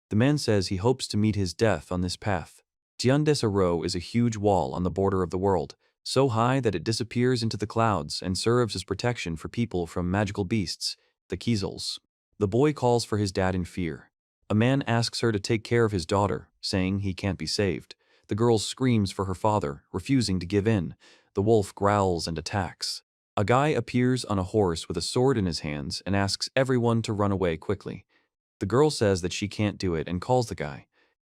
The man says he hopes to meet his death on this path. Tiandesaro is a huge wall on the border of the world, so high that it disappears into the clouds and serves as protection for people from magical beasts, the Kiezels. The boy calls for his dad in fear. A man asks her to take care of his daughter, saying he can't be saved. The girl screams for her father, refusing to give in. The wolf growls and attacks. A guy appears on a horse with a sword in his hands and asks everyone to run away quickly. The girl says that she can't do it and calls the guy.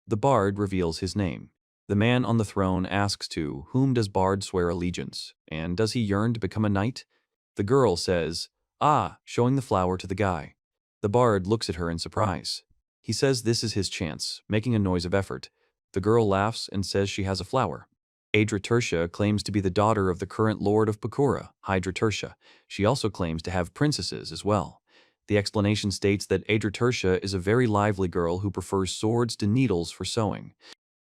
The bard reveals his name. The man on the throne asks to whom does Bard swear allegiance, and does he yearn to become a knight? The girl says, ah, showing the flower to the guy. The bard looks at her in surprise. He says this is his chance, making a noise of effort. The girl laughs and says she has a flower. Adra Tertia claims to be the daughter of the current lord of Pakura, Hydra Tertia. She also claims to have princesses as well. The explanation states that Adra Tertia is a very lively girl who prefers swords to needles for sewing.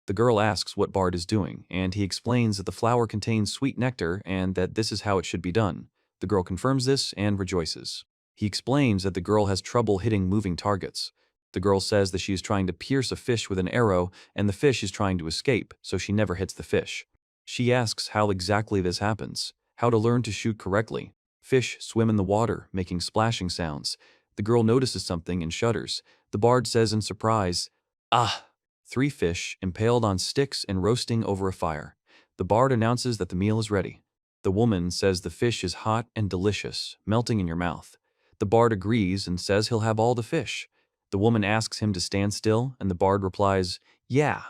The girl asks what Bard is doing, and he explains that the flower contains sweet nectar and that this is how it should be done. The girl confirms this and rejoices. He explains that the girl has trouble hitting moving targets. The girl says that she is trying to pierce a fish with an arrow, and the fish is trying to escape, so she never hits the fish. She asks how exactly this happens, how to learn to shoot correctly. Fish swim in the water, making splashing sounds. The girl notices something and shudders. The bard says in surprise, ah! 3 fish impaled on sticks and roasting over a fire. The bard announces that the meal is ready. The woman says the fish is hot and delicious, melting in your mouth. The bard agrees and says he'll have all the fish. The woman asks him to stand still, and the bard replies, yeah.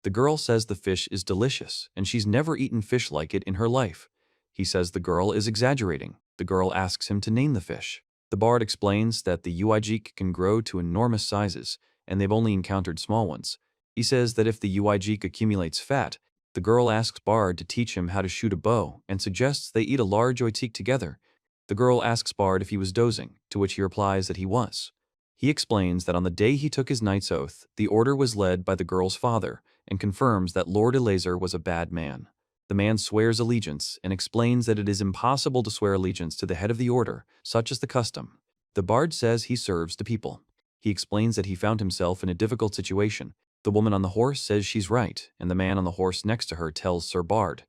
The girl says the fish is delicious, and she's never eaten fish like it in her life. He says the girl is exaggerating. The girl asks him to name the fish. The bard explains that the uijik can grow to enormous sizes, and they've only encountered small ones. He says that if the uijik accumulates fat, the girl asks Bard to teach him how to shoot a bow and suggests they eat a large oitik together. The girl asks Bard if he was dozing, to which he replies that he was. He explains that on the day he took his knight's oath, the order was led by the girl's father and confirms that Lord Eleazar was a bad man. The man swears allegiance and explains that it is impossible to swear allegiance to the head of the order, such is the custom. The bard says he serves the people. He explains that he found himself in a difficult situation. The woman on the horse says she's right, and the man on the horse next to her tells Sir Bard.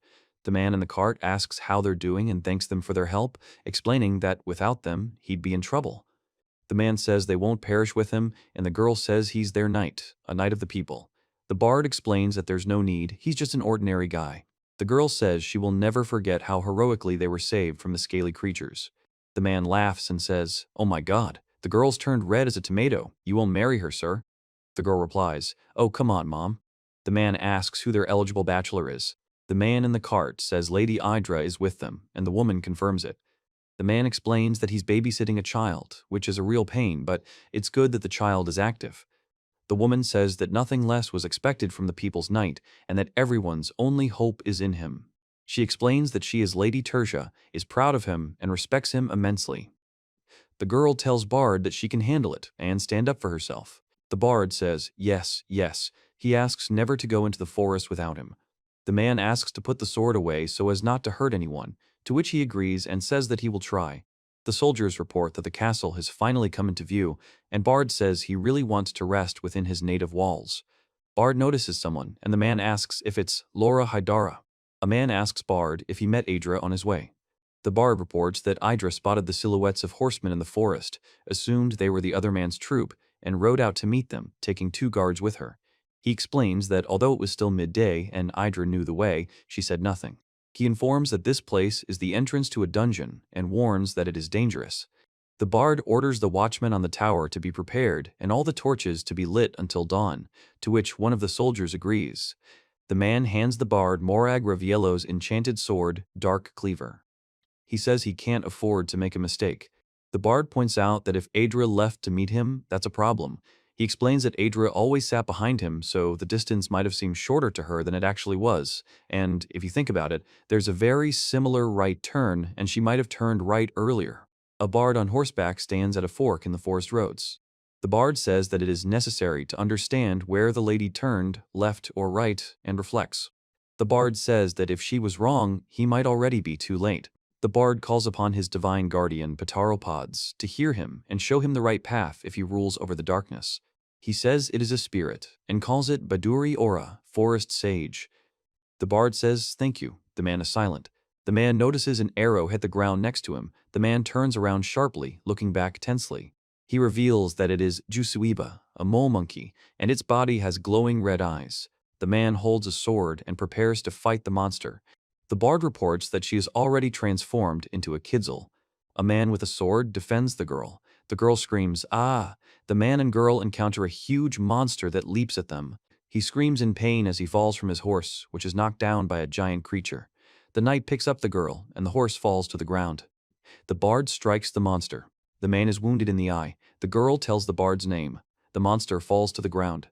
The man in the cart asks how they're doing and thanks them for their help, explaining that without them, he'd be in trouble. The man says they won't perish with him, and the girl says he's their knight, a knight of the people. The bard explains that there's no need, he's just an ordinary guy. The girl says she will never forget how heroically they were saved from the scaly creatures. The man laughs and says, oh my god, the girl's turned red as a tomato, you won't marry her, sir. The girl replies, oh come on, mom. The man asks who their eligible bachelor is. The man in the cart says Lady Idra is with them, and the woman confirms it. The man explains that he's babysitting a child, which is a real pain, but it's good that the child is active. The woman says that nothing less was expected from the people's knight, and that everyone's only hope is in him. She explains that she is Lady Tertia, is proud of him, and respects him immensely. The girl tells Bard that she can handle it and stand up for herself. The bard says, yes, yes. He asks never to go into the forest without him. The man asks to put the sword away so as not to hurt anyone, to which he agrees and says that he will try. The soldiers report that the castle has finally come into view, and Bard says he really wants to rest within his native walls. Bard notices someone, and the man asks if it's Laura Hydara. A man asks Bard if he met Adra on his way. The bard reports that Idra spotted the silhouettes of horsemen in the forest, assumed they were the other man's troop, and rode out to meet them, taking 2 guards with her. He explains that although it was still midday and Idra knew the way, she said nothing. He informs that this place is the entrance to a dungeon and warns that it is dangerous. The bard orders the watchman on the tower to be prepared and all the torches to be lit until dawn, to which one of the soldiers agrees. The man hands the bard Morag Ravielo's enchanted sword, Dark Cleaver. He says he can't afford to make a mistake. The bard points out that if Adra left to meet him, that's a problem. He explains that Adra always sat behind him, so the distance might have seemed shorter to her than it actually was. And if you think about it, there's a very similar right turn, and she might have turned right earlier. A bard on horseback stands at a fork in the forest roads. The bard says that it is necessary to understand where the lady turned, left or right, and reflects. The bard says that if she was wrong, he might already be too late. The bard calls upon his divine guardian, Pataropods, to hear him and show him the right path if he rules over the darkness. He says it is a spirit and calls it Baduri Ora, forest sage. The bard says, "Thank you." The man is silent. The man notices an arrow hit the ground next to him. The man turns around sharply, looking back tensely. He reveals that it is Jusuiba, a mole monkey, and its body has glowing red eyes. The man holds a sword and prepares to fight the monster. The bard reports that she is already transformed into a kidzil. A man with a sword defends the girl. The girl screams, "Ah!" The man and girl encounter a huge monster that leaps at them. He screams in pain as he falls from his horse, which is knocked down by a giant creature. The knight picks up the girl, and the horse falls to the ground. The bard strikes the monster. The man is wounded in the eye. The girl tells the bard's name. The monster falls to the ground.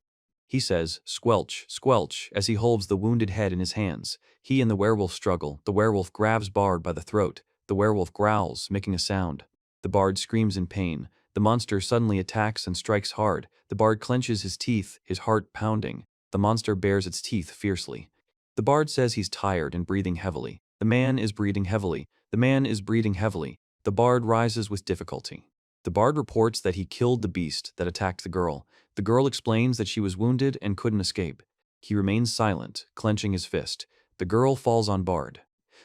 He says, "Squelch, squelch," as he holds the wounded head in his hands. He and the werewolf struggle. The werewolf grabs Bard by the throat. The werewolf growls, making a sound. The bard screams in pain. The monster suddenly attacks and strikes hard. The bard clenches his teeth, his heart pounding. The monster bares its teeth fiercely. The bard says he's tired and breathing heavily. The man is breathing heavily. The man is breathing heavily. The bard rises with difficulty. The bard reports that he killed the beast that attacked the girl. The girl explains that she was wounded and couldn't escape. He remains silent, clenching his fist. The girl falls on Bard.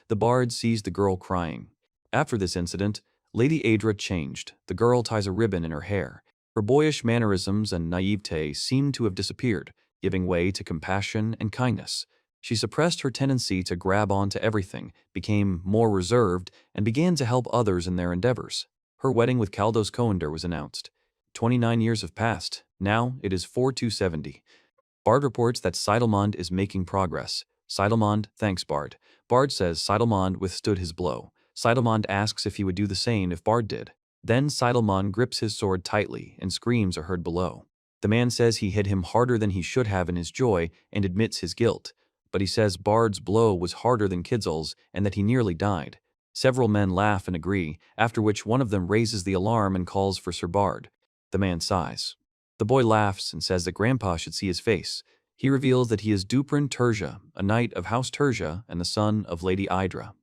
The bard sees the girl crying. After this incident, Lady Aedra changed. The girl ties a ribbon in her hair. Her boyish mannerisms and naivete seem to have disappeared, giving way to compassion and kindness. She suppressed her tendency to grab onto everything, became more reserved, and began to help others in their endeavors. Her wedding with Kaldos Koender was announced. 29 years have passed. Now it is 4270. Bard reports that Seidelmond is making progress. Seidelmond thanks Bard. Bard says Seidelmond withstood his blow. Seidelmond asks if he would do the same if Bard did. Then Seidelmond grips his sword tightly, and screams are heard below. The man says he hit him harder than he should have in his joy, and admits his guilt. But he says Bard's blow was harder than Kidzil's, and that he nearly died. Several men laugh and agree, after which one of them raises the alarm and calls for Sir Bard. The man sighs. The boy laughs and says that Grandpa should see his face. He reveals that he is Duprin Terja, a knight of House Terja and the son of Lady Aedra.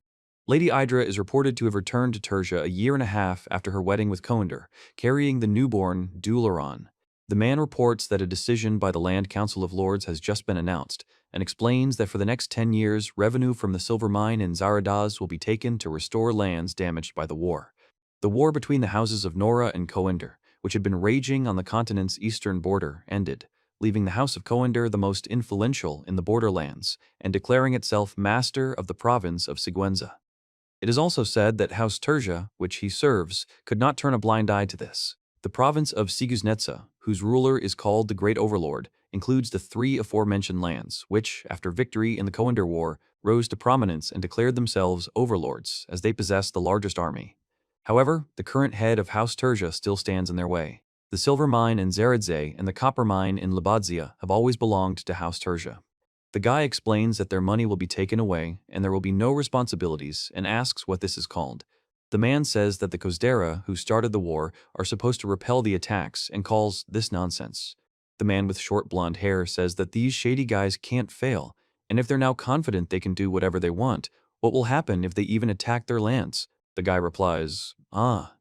Lady Aedra is reported to have returned to Terja a year and a half after her wedding with Koender, carrying the newborn Dularan. The man reports that a decision by the Land Council of Lords has just been announced, and explains that for the next 10 years, revenue from the silver mine in Zaradaz will be taken to restore lands damaged by the war. The war between the houses of Nora and Koender, which had been raging on the continent's eastern border, ended, leaving the House of Koender the most influential in the borderlands, and declaring itself master of the province of Siguenza. It is also said that House Terja, which he serves, could not turn a blind eye to this. The province of Siguznetsa, whose ruler is called the Great Overlord, includes the three aforementioned lands, which, after victory in the Koender War, rose to prominence and declared themselves overlords, as they possessed the largest army. However, the current head of House Terja still stands in their way. The silver mine in Zaradze and the copper mine in Labadzia have always belonged to House Terja. The guy explains that their money will be taken away and there will be no responsibilities, and asks what this is called. The man says that the Kozdera, who started the war, are supposed to repel the attacks, and calls this nonsense. The man with short blonde hair says that these shady guys can't fail, and if they're now confident they can do whatever they want, what will happen if they even attack their lands? The guy replies, "Ah."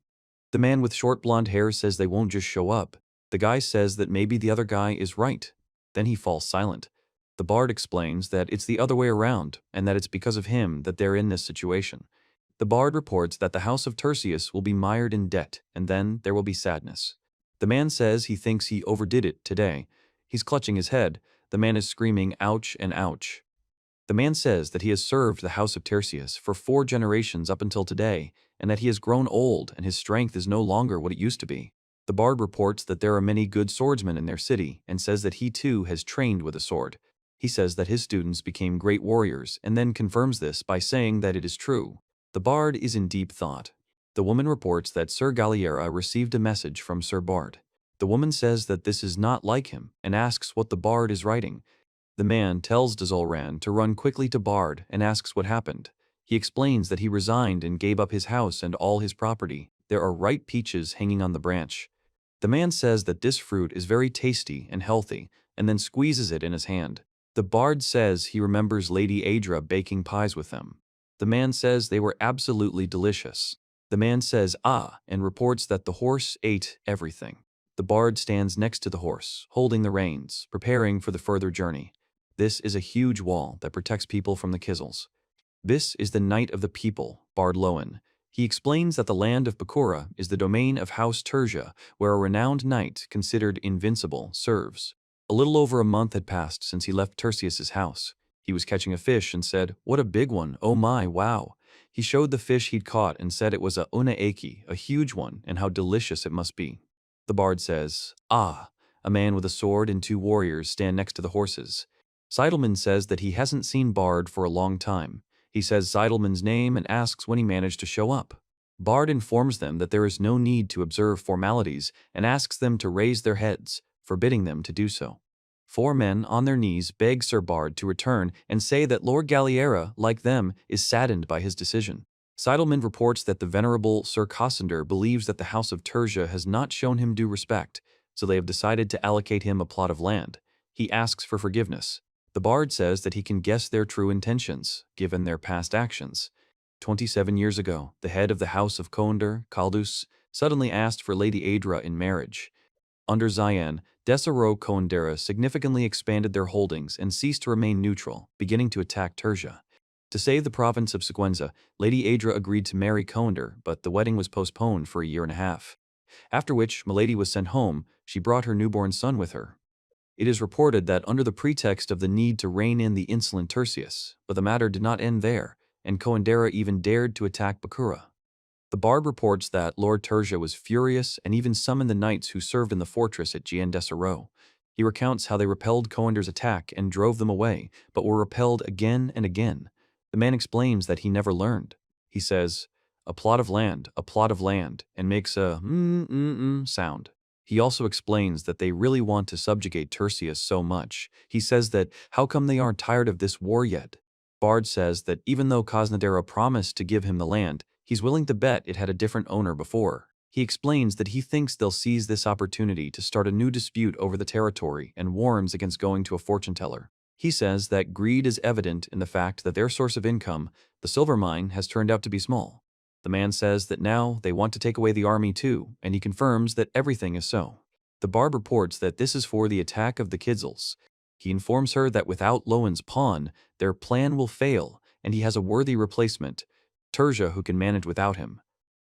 The man with short blonde hair says they won't just show up. The guy says that maybe the other guy is right. Then he falls silent. The bard explains that it's the other way around, and that it's because of him that they're in this situation. The bard reports that the house of Tertius will be mired in debt, and then there will be sadness. The man says he thinks he overdid it today. He's clutching his head. The man is screaming, "Ouch and ouch." The man says that he has served the house of Tertius for 4 generations up until today, and that he has grown old and his strength is no longer what it used to be. The bard reports that there are many good swordsmen in their city, and says that he too has trained with a sword. He says that his students became great warriors, and then confirms this by saying that it is true. The bard is in deep thought. The woman reports that Sir Galliera received a message from Sir Bard. The woman says that this is not like him, and asks what the bard is writing. The man tells Dazolran to run quickly to Bard and asks what happened. He explains that he resigned and gave up his house and all his property. There are ripe peaches hanging on the branch. The man says that this fruit is very tasty and healthy, and then squeezes it in his hand. The bard says he remembers Lady Aedra baking pies with them. The man says they were absolutely delicious. The man says, "Ah," and reports that the horse ate everything. The bard stands next to the horse, holding the reins, preparing for the further journey. This is a huge wall that protects people from the Kizzles. This is the Knight of the People, Bard Loen. He explains that the land of Bakura is the domain of House Tertia, where a renowned knight, considered invincible, serves. A little over a month had passed since he left Tertius's house. He was catching a fish and said, "What a big one, oh my, wow." He showed the fish he'd caught and said it was a unaeki, a huge one, and how delicious it must be. The bard says, "Ah." A man with a sword and two warriors stand next to the horses. Seidelman says that he hasn't seen Bard for a long time. He says Seidelman's name and asks when he managed to show up. Bard informs them that there is no need to observe formalities and asks them to raise their heads, forbidding them to do so. Four men on their knees beg Sir Bard to return and say that Lord Galliera, like them, is saddened by his decision. Seidelman reports that the venerable Sir Cassander believes that the House of Tertia has not shown him due respect, so they have decided to allocate him a plot of land. He asks for forgiveness. The bard says that he can guess their true intentions, given their past actions. 27 years ago, the head of the House of Konder, Kaldus, suddenly asked for Lady Adra in marriage. Under Zayan, Desaro Kondera significantly expanded their holdings and ceased to remain neutral, beginning to attack Tertia. To save the province of Sequenza, Lady Adra agreed to marry Konder, but the wedding was postponed for a year and a half. After which, Milady was sent home. She brought her newborn son with her. It is reported that under the pretext of the need to rein in the insolent Tertius, but the matter did not end there, and Coendera even dared to attack Bakura. The bard reports that Lord Tertia was furious and even summoned the knights who served in the fortress at Gian Desaro. He recounts how they repelled Coender's attack and drove them away, but were repelled again and again. The man explains that he never learned. He says, a plot of land, and makes a sound. He also explains that they really want to subjugate Tertius so much. He says that, how come they aren't tired of this war yet? Bard says that even though Cosnadera promised to give him the land, he's willing to bet it had a different owner before. He explains that he thinks they'll seize this opportunity to start a new dispute over the territory and warns against going to a fortune teller. He says that greed is evident in the fact that their source of income, the silver mine, has turned out to be small. The man says that now they want to take away the army too, and he confirms that everything is so. The bard reports that this is for the attack of the Kidzels. He informs her that without Loen's pawn, their plan will fail, and he has a worthy replacement, Tertia, who can manage without him.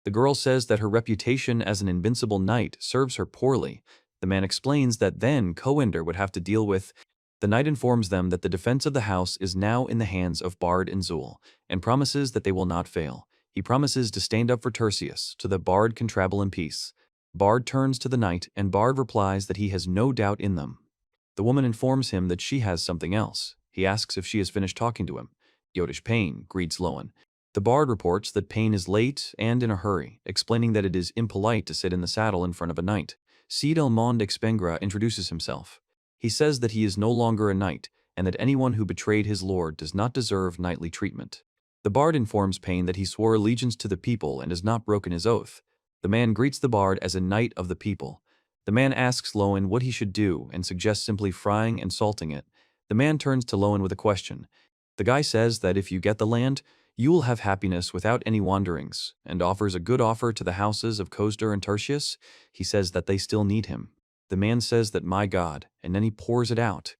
The girl says that her reputation as an invincible knight serves her poorly. The man explains that then Coender would have to deal with. The knight informs them that the defense of the house is now in the hands of Bard and Zul, and promises that they will not fail. He promises to stand up for Tertius, so that Bard can travel in peace. Bard turns to the knight, and Bard replies that he has no doubt in them. The woman informs him that she has something else. He asks if she has finished talking to him. Yodish Payne greets Loen. The bard reports that Payne is late and in a hurry, explaining that it is impolite to sit in the saddle in front of a knight. Cid El Monde Expengra introduces himself. He says that he is no longer a knight, and that anyone who betrayed his lord does not deserve knightly treatment. The bard informs Payne that he swore allegiance to the people and has not broken his oath. The man greets the bard as a knight of the people. The man asks Loen what he should do and suggests simply frying and salting it. The man turns to Loen with a question. The guy says that if you get the land, you will have happiness without any wanderings, and offers a good offer to the houses of Kosder and Tertius. He says that they still need him. The man says that my God, and then he pours it out.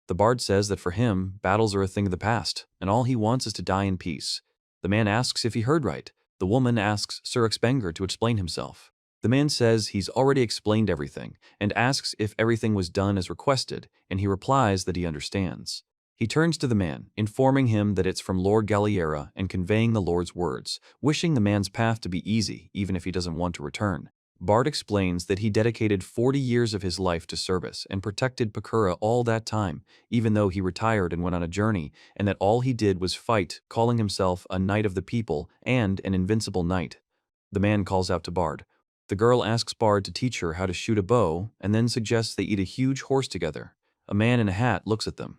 The bard says that for him, battles are a thing of the past, and all he wants is to die in peace. The man asks if he heard right. The woman asks Sir Expenger to explain himself. The man says he's already explained everything, and asks if everything was done as requested, and he replies that he understands. He turns to the man, informing him that it's from Lord Galliera and conveying the Lord's words, wishing the man's path to be easy, even if he doesn't want to return. Bard explains that he dedicated 40 years of his life to service and protected Pakura all that time, even though he retired and went on a journey, and that all he did was fight, calling himself a knight of the people and an invincible knight. The man calls out to Bard. The girl asks Bard to teach her how to shoot a bow, and then suggests they eat a huge horse together. A man in a hat looks at them.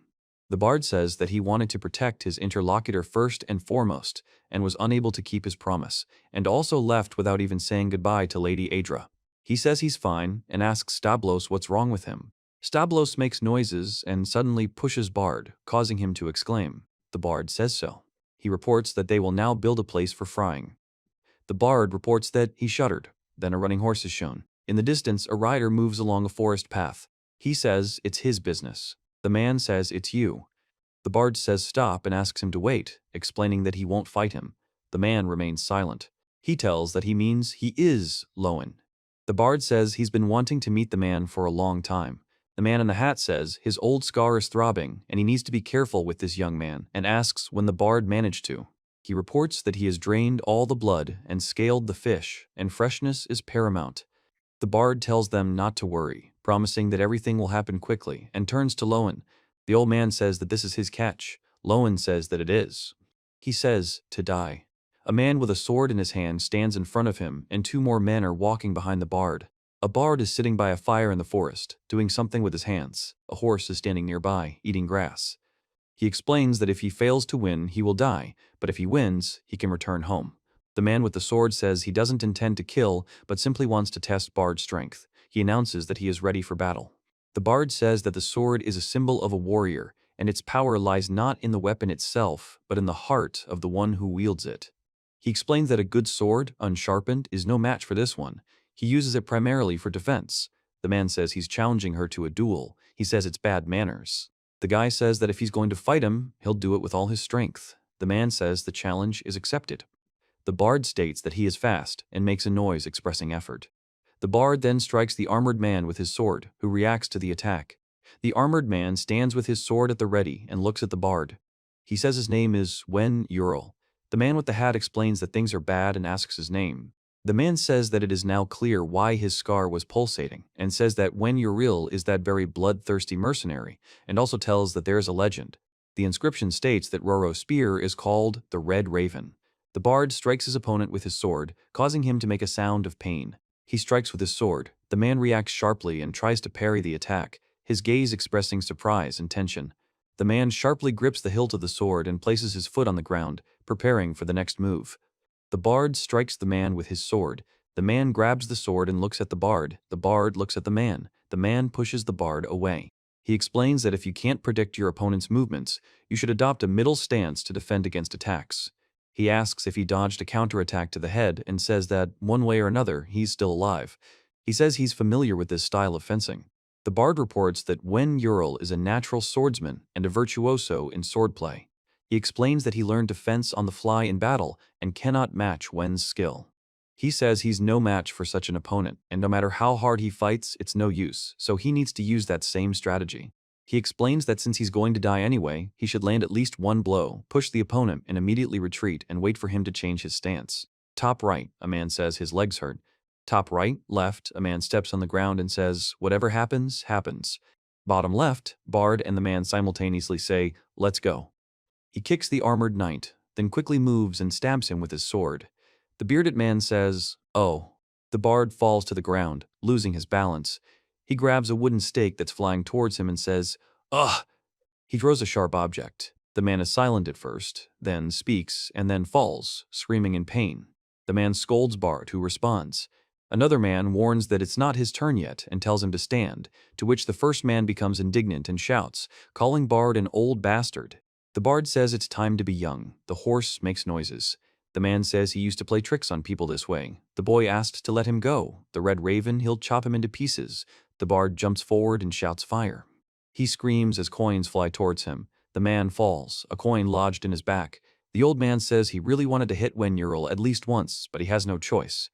The bard says that he wanted to protect his interlocutor first and foremost, and was unable to keep his promise, and also left without even saying goodbye to Lady Adra. He says he's fine, and asks Stablos what's wrong with him. Stablos makes noises and suddenly pushes Bard, causing him to exclaim. The bard says so. He reports that they will now build a place for frying. The bard reports that he shuddered. Then a running horse is shown. In the distance, a rider moves along a forest path. He says it's his business. The man says it's you. The bard says stop and asks him to wait, explaining that he won't fight him. The man remains silent. He tells that he means he is Loen. The bard says he's been wanting to meet the man for a long time. The man in the hat says his old scar is throbbing and he needs to be careful with this young man, and asks when the bard managed to. He reports that he has drained all the blood and scaled the fish, and freshness is paramount. The bard tells them not to worry, promising that everything will happen quickly, and turns to Loen. The old man says that this is his catch. Loen says that it is. He says to die. A man with a sword in his hand stands in front of him, and two more men are walking behind the bard. A bard is sitting by a fire in the forest, doing something with his hands. A horse is standing nearby, eating grass. He explains that if he fails to win, he will die, but if he wins, he can return home. The man with the sword says he doesn't intend to kill, but simply wants to test Bard's strength. He announces that he is ready for battle. The bard says that the sword is a symbol of a warrior, and its power lies not in the weapon itself, but in the heart of the one who wields it. He explains that a good sword, unsharpened, is no match for this one. He uses it primarily for defense. The man says he's challenging her to a duel. He says it's bad manners. The guy says that if he's going to fight him, he'll do it with all his strength. The man says the challenge is accepted. The bard states that he is fast and makes a noise expressing effort. The bard then strikes the armored man with his sword, who reacts to the attack. The armored man stands with his sword at the ready and looks at the bard. He says his name is Wen Ural. The man with the hat explains that things are bad and asks his name. The man says that it is now clear why his scar was pulsating, and says that Wen Ural is that very bloodthirsty mercenary, and also tells that there is a legend. The inscription states that Roro's spear is called the Red Raven. The bard strikes his opponent with his sword, causing him to make a sound of pain. He strikes with his sword. The man reacts sharply and tries to parry the attack, his gaze expressing surprise and tension. The man sharply grips the hilt of the sword and places his foot on the ground, preparing for the next move. The bard strikes the man with his sword. The man grabs the sword and looks at the bard. The bard looks at the man. The man pushes the bard away. He explains that if you can't predict your opponent's movements, you should adopt a middle stance to defend against attacks. He asks if he dodged a counterattack to the head and says that, one way or another, he's still alive. He says he's familiar with this style of fencing. The bard reports that Wen Ural is a natural swordsman and a virtuoso in swordplay. He explains that he learned to fence on the fly in battle and cannot match Wen's skill. He says he's no match for such an opponent, and no matter how hard he fights, it's no use, so he needs to use that same strategy. He explains that since he's going to die anyway, he should land at least one blow, push the opponent, and immediately retreat and wait for him to change his stance. Top right, a man says his legs hurt. Top right, left, a man steps on the ground and says, whatever happens, happens. Bottom left, bard and the man simultaneously say, let's go. He kicks the armored knight, then quickly moves and stabs him with his sword. The bearded man says, oh. The bard falls to the ground, losing his balance. He grabs a wooden stake that's flying towards him and says, ugh! He throws a sharp object. The man is silent at first, then speaks, and then falls, screaming in pain. The man scolds Bard, who responds. Another man warns that it's not his turn yet and tells him to stand, to which the first man becomes indignant and shouts, calling Bard an old bastard. The bard says it's time to be young. The horse makes noises. The man says he used to play tricks on people this way. The boy asked to let him go. The red raven, he'll chop him into pieces. The bard jumps forward and shouts fire. He screams as coins fly towards him. The man falls, a coin lodged in his back. The old man says he really wanted to hit Wen Ural at least once, but he has no choice.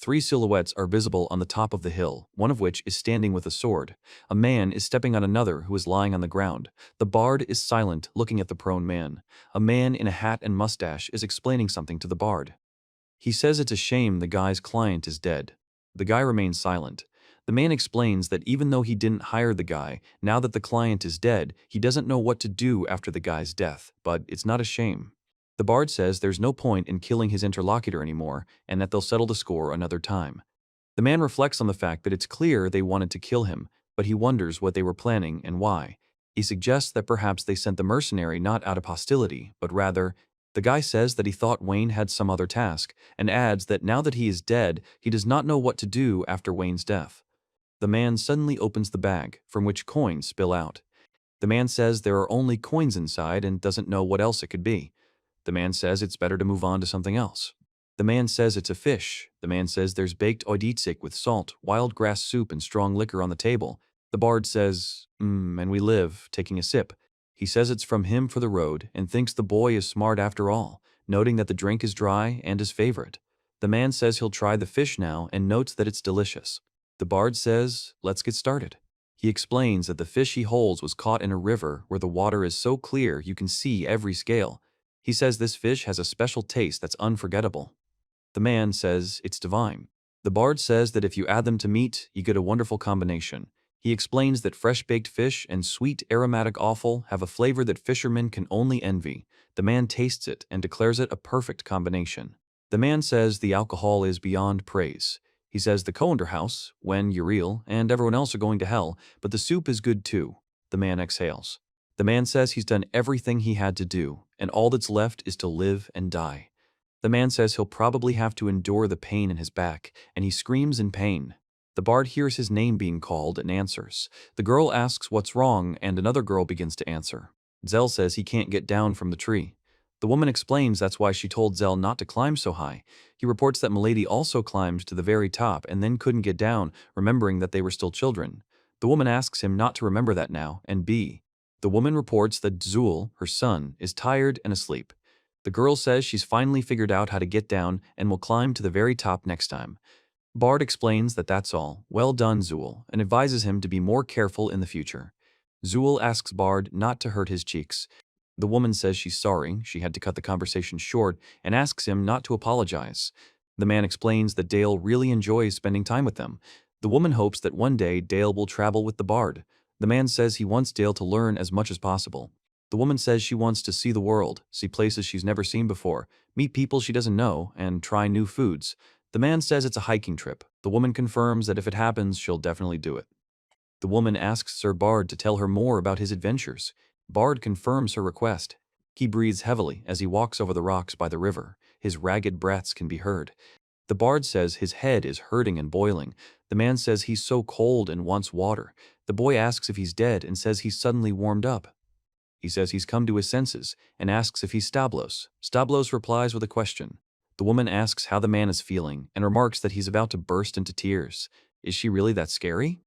3 silhouettes are visible on the top of the hill, one of which is standing with a sword. A man is stepping on another who is lying on the ground. The bard is silent, looking at the prone man. A man in a hat and mustache is explaining something to the bard. He says it's a shame the guy's client is dead. The guy remains silent. The man explains that even though he didn't hire the guy, now that the client is dead, he doesn't know what to do after the guy's death, but it's not a shame. The bard says there's no point in killing his interlocutor anymore, and that they'll settle the score another time. The man reflects on the fact that it's clear they wanted to kill him, but he wonders what they were planning and why. He suggests that perhaps they sent the mercenary not out of hostility, but rather, the guy says that he thought Wayne had some other task, and adds that now that he is dead, he does not know what to do after Wayne's death. The man suddenly opens the bag, from which coins spill out. The man says there are only coins inside and doesn't know what else it could be. The man says it's better to move on to something else. The man says it's a fish. The man says there's baked oiditsik with salt, wild grass soup, and strong liquor on the table. The bard says, and we live, taking a sip. He says it's from him for the road and thinks the boy is smart after all, noting that the drink is dry and his favorite. The man says he'll try the fish now and notes that it's delicious. The bard says, let's get started. He explains that the fish he holds was caught in a river where the water is so clear you can see every scale. He says this fish has a special taste that's unforgettable. The man says it's divine. The bard says that if you add them to meat, you get a wonderful combination. He explains that fresh-baked fish and sweet aromatic offal have a flavor that fishermen can only envy. The man tastes it and declares it a perfect combination. The man says the alcohol is beyond praise. He says the Coender house, Wen, Uriel, and everyone else are going to hell, but the soup is good too. The man exhales. The man says he's done everything he had to do, and all that's left is to live and die. The man says he'll probably have to endure the pain in his back, and he screams in pain. The bard hears his name being called and answers. The girl asks what's wrong, and another girl begins to answer. Zell says he can't get down from the tree. The woman explains that's why she told Zell not to climb so high. He reports that Milady also climbed to the very top and then couldn't get down, remembering that they were still children. The woman asks him not to remember that now, and the woman reports that Zul, her son, is tired and asleep. The girl says she's finally figured out how to get down and will climb to the very top next time. Bard explains that that's all. Well done, Zul, and advises him to be more careful in the future. Zul asks Bard not to hurt his cheeks. The woman says she's sorry, she had to cut the conversation short, and asks him not to apologize. The man explains that Dale really enjoys spending time with them. The woman hopes that one day Dale will travel with the Bard. The man says he wants Dale to learn as much as possible. The woman says she wants to see the world, see places she's never seen before, meet people she doesn't know, and try new foods. The man says it's a hiking trip. The woman confirms that if it happens, she'll definitely do it. The woman asks Sir Bard to tell her more about his adventures. Bard confirms her request. He breathes heavily as he walks over the rocks by the river. His ragged breaths can be heard. The Bard says his head is hurting and boiling. The man says he's so cold and wants water. The boy asks if he's dead and says he's suddenly warmed up. He says he's come to his senses and asks if he's Stablos. Stablos replies with a question. The woman asks how the man is feeling and remarks that he's about to burst into tears. Is she really that scary?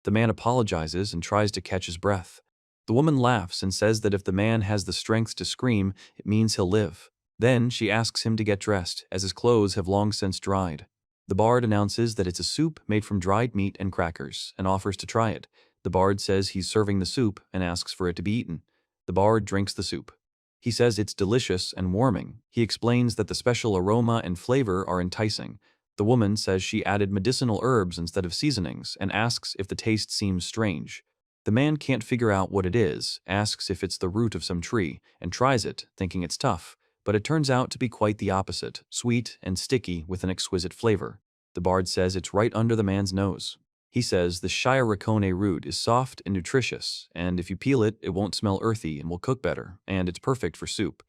The man apologizes and tries to catch his breath. The woman laughs and says that if the man has the strength to scream, it means he'll live. Then she asks him to get dressed, as his clothes have long since dried. The Bard announces that it's a soup made from dried meat and crackers and offers to try it. The Bard says he's serving the soup and asks for it to be eaten. The Bard drinks the soup. He says it's delicious and warming. He explains that the special aroma and flavor are enticing. The woman says she added medicinal herbs instead of seasonings and asks if the taste seems strange. The man can't figure out what it is, asks if it's the root of some tree, and tries it, thinking it's tough. But it turns out to be quite the opposite, sweet and sticky with an exquisite flavor. The Bard says it's right under the man's nose. He says the shirokone root is soft and nutritious, and if you peel it, it won't smell earthy and will cook better, and it's perfect for soup.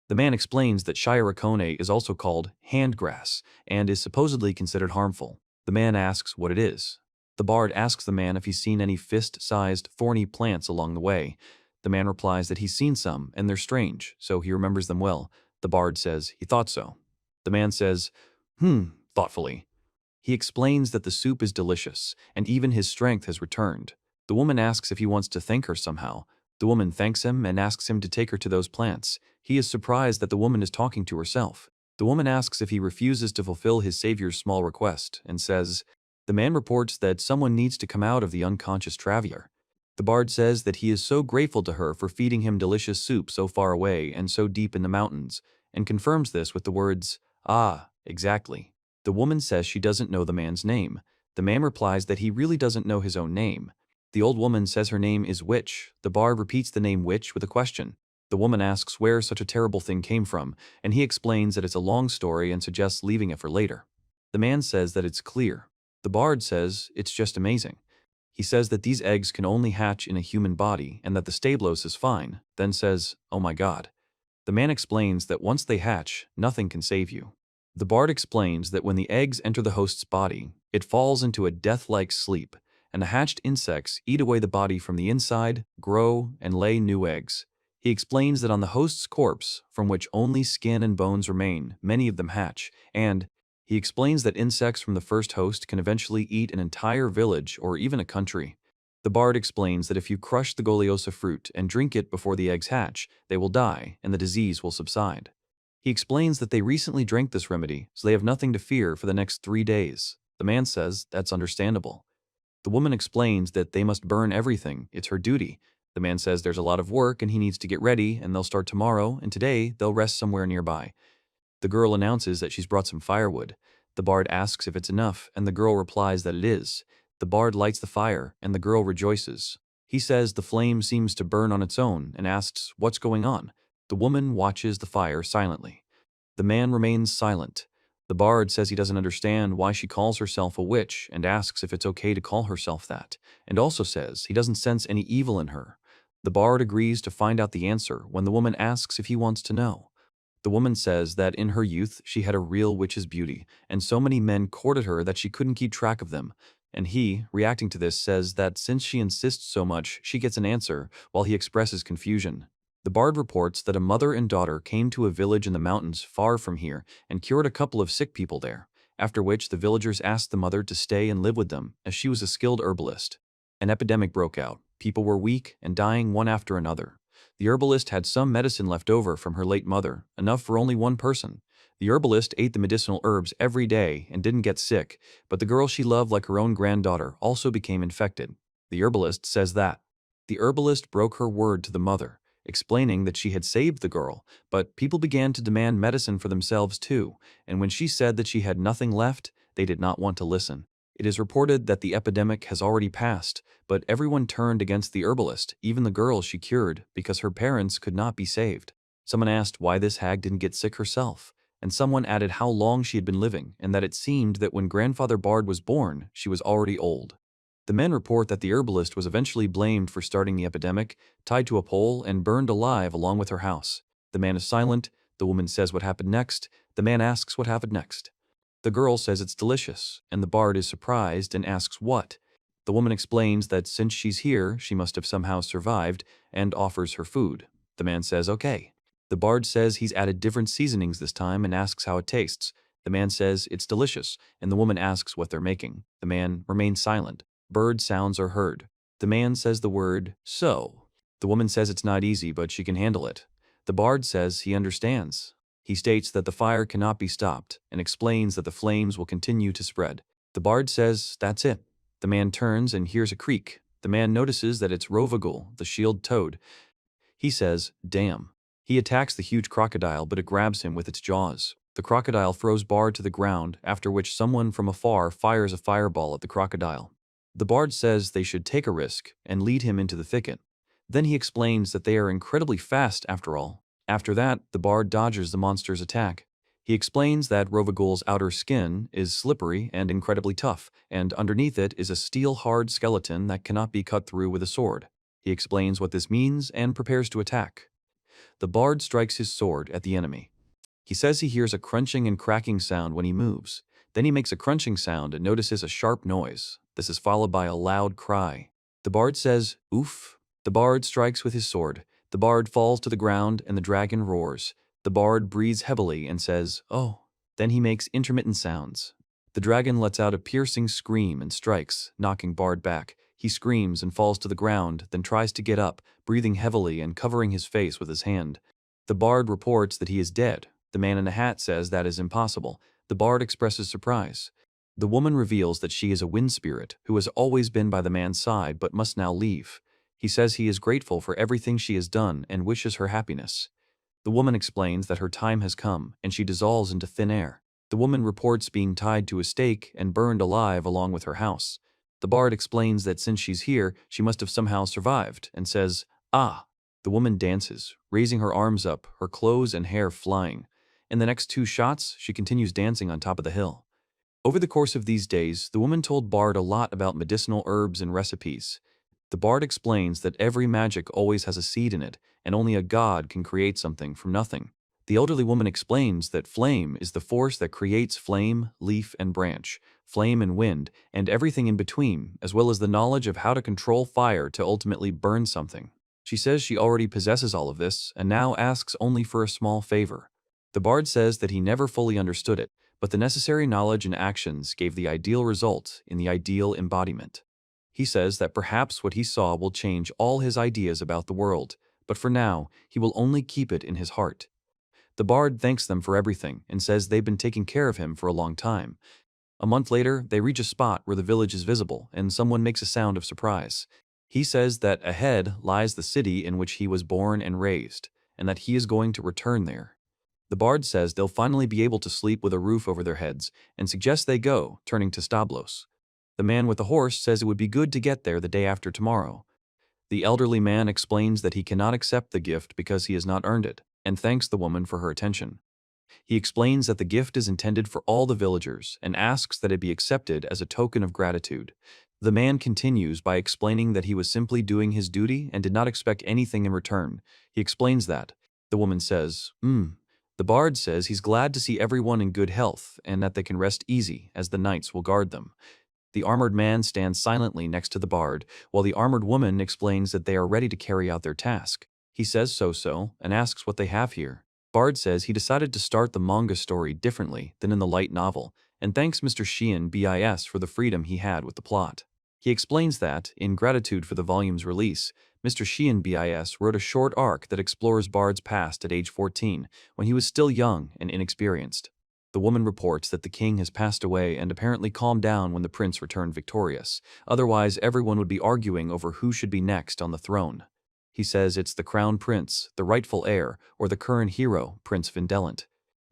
The man explains that shirokone is also called handgrass and is supposedly considered harmful. The man asks what it is. The Bard asks the man if he's seen any fist-sized, thorny plants along the way. The man replies that he's seen some, and they're strange, so he remembers them well. The Bard says he thought so. The man says, thoughtfully. He explains that the soup is delicious, and even his strength has returned. The woman asks if he wants to thank her somehow. The woman thanks him and asks him to take her to those plants. He is surprised that the woman is talking to herself. The woman asks if he refuses to fulfill his savior's small request, and says, the man reports that someone needs to come out of the unconscious traveler. The Bard says that he is so grateful to her for feeding him delicious soup so far away and so deep in the mountains, and confirms this with the words, ah, exactly. The woman says she doesn't know the man's name. The man replies that he really doesn't know his own name. The old woman says her name is Witch. The Bard repeats the name Witch with a question. The woman asks where such a terrible thing came from, and he explains that it's a long story and suggests leaving it for later. The man says that it's clear. The Bard says it's just amazing. He says that these eggs can only hatch in a human body and that the Stablos is fine, then says, oh my god. The man explains that once they hatch, nothing can save you. The Bard explains that when the eggs enter the host's body, it falls into a death-like sleep, and the hatched insects eat away the body from the inside, grow, and lay new eggs. He explains that on the host's corpse, from which only skin and bones remain, many of them hatch, and he explains that insects from the first host can eventually eat an entire village or even a country. The bard explains that if you crush the Goliosa fruit and drink it before the eggs hatch, they will die and the disease will subside. He explains that they recently drank this remedy, so they have nothing to fear for the next 3 days. The man says that's understandable. The woman explains that they must burn everything, it's her duty. The man says there's a lot of work and he needs to get ready and they'll start tomorrow and today they'll rest somewhere nearby. The girl announces that she's brought some firewood. The bard asks if it's enough and the girl replies that it is. The bard lights the fire and the girl rejoices. He says the flame seems to burn on its own and asks what's going on. The woman watches the fire silently. The man remains silent. The bard says he doesn't understand why she calls herself a witch and asks if it's okay to call herself that, and also says he doesn't sense any evil in her. The bard agrees to find out the answer when the woman asks if he wants to know. The woman says that in her youth she had a real witch's beauty, and so many men courted her that she couldn't keep track of them. And he, reacting to this, says that since she insists so much, she gets an answer, while he expresses confusion. The bard reports that a mother and daughter came to a village in the mountains far from here and cured a couple of sick people there, after which the villagers asked the mother to stay and live with them, as she was a skilled herbalist. An epidemic broke out. People were weak and dying one after another. The herbalist had some medicine left over from her late mother, enough for only one person. The herbalist ate the medicinal herbs every day and didn't get sick, but the girl she loved like her own granddaughter also became infected. The herbalist says that. The herbalist broke her word to the mother, explaining that she had saved the girl, but people began to demand medicine for themselves too, and when she said that she had nothing left, they did not want to listen. It is reported that the epidemic has already passed, but everyone turned against the herbalist, even the girl she cured, because her parents could not be saved. Someone asked why this hag didn't get sick herself, and someone added how long she had been living, and that it seemed that when Grandfather Bard was born, she was already old. The men report that the herbalist was eventually blamed for starting the epidemic, tied to a pole, and burned alive along with her house. The man is silent. The woman says what happened next. The man asks what happened next. The girl says it's delicious, and the bard is surprised and asks what. The woman explains that since she's here, she must have somehow survived, and offers her food. The man says okay. The bard says he's added different seasonings this time and asks how it tastes. The man says it's delicious, and the woman asks what they're making. The man remains silent. Bird sounds are heard. The man says the word, so. The woman says it's not easy, but she can handle it. The bard says he understands. He states that the fire cannot be stopped and explains that the flames will continue to spread. The bard says that's it. The man turns and hears a creak. The man notices that it's Rovagul, the shield toad. He says, damn. He attacks the huge crocodile, but it grabs him with its jaws. The crocodile throws Bard to the ground, after which someone from afar fires a fireball at the crocodile. The bard says they should take a risk and lead him into the thicket. Then he explains that they are incredibly fast after all. After that, the bard dodges the monster's attack. He explains that Rovagul's outer skin is slippery and incredibly tough, and underneath it is a steel-hard skeleton that cannot be cut through with a sword. He explains what this means and prepares to attack. The bard strikes his sword at the enemy. He says he hears a crunching and cracking sound when he moves. Then he makes a crunching sound and notices a sharp noise. This is followed by a loud cry. The bard says, oof. The bard strikes with his sword. The bard falls to the ground and the dragon roars. The bard breathes heavily and says, oh. Then he makes intermittent sounds. The dragon lets out a piercing scream and strikes, knocking Bard back. He screams and falls to the ground, then tries to get up, breathing heavily and covering his face with his hand. The bard reports that he is dead. The man in the hat says that is impossible. The bard expresses surprise. The woman reveals that she is a wind spirit who has always been by the man's side but must now leave. He says he is grateful for everything she has done and wishes her happiness. The woman explains that her time has come and she dissolves into thin air. The woman reports being tied to a stake and burned alive along with her house. The bard explains that since she's here, she must have somehow survived and says, ah. The woman dances, raising her arms up, her clothes and hair flying. In the next 2 shots, she continues dancing on top of the hill. Over the course of these days, the woman told Bard a lot about medicinal herbs and recipes. The bard explains that every magic always has a seed in it, and only a god can create something from nothing. The elderly woman explains that flame is the force that creates flame, leaf, and branch, flame and wind, and everything in between, as well as the knowledge of how to control fire to ultimately burn something. She says she already possesses all of this and now asks only for a small favor. The bard says that he never fully understood it, but the necessary knowledge and actions gave the ideal result in the ideal embodiment. He says that perhaps what he saw will change all his ideas about the world, but for now, he will only keep it in his heart. The bard thanks them for everything and says they've been taking care of him for a long time. A month later, they reach a spot where the village is visible and someone makes a sound of surprise. He says that ahead lies the city in which he was born and raised, and that he is going to return there. The bard says they'll finally be able to sleep with a roof over their heads and suggests they go, turning to Stablos. The man with the horse says it would be good to get there the day after tomorrow. The elderly man explains that he cannot accept the gift because he has not earned it, and thanks the woman for her attention. He explains that the gift is intended for all the villagers and asks that it be accepted as a token of gratitude. The man continues by explaining that he was simply doing his duty and did not expect anything in return. He explains that. The woman says, The bard says he's glad to see everyone in good health and that they can rest easy as the knights will guard them. The armored man stands silently next to the bard, while the armored woman explains that they are ready to carry out their task. He says so and asks what they have here. Bard says he decided to start the manga story differently than in the light novel, and thanks Mr. Sheehan BIS for the freedom he had with the plot. He explains that, in gratitude for the volume's release, Mr. Sheehan BIS wrote a short arc that explores Bard's past at age 14, when he was still young and inexperienced. The woman reports that the king has passed away and apparently calmed down when the prince returned victorious. Otherwise, everyone would be arguing over who should be next on the throne. He says it's the crown prince, the rightful heir, or the current hero, Prince Vindelant.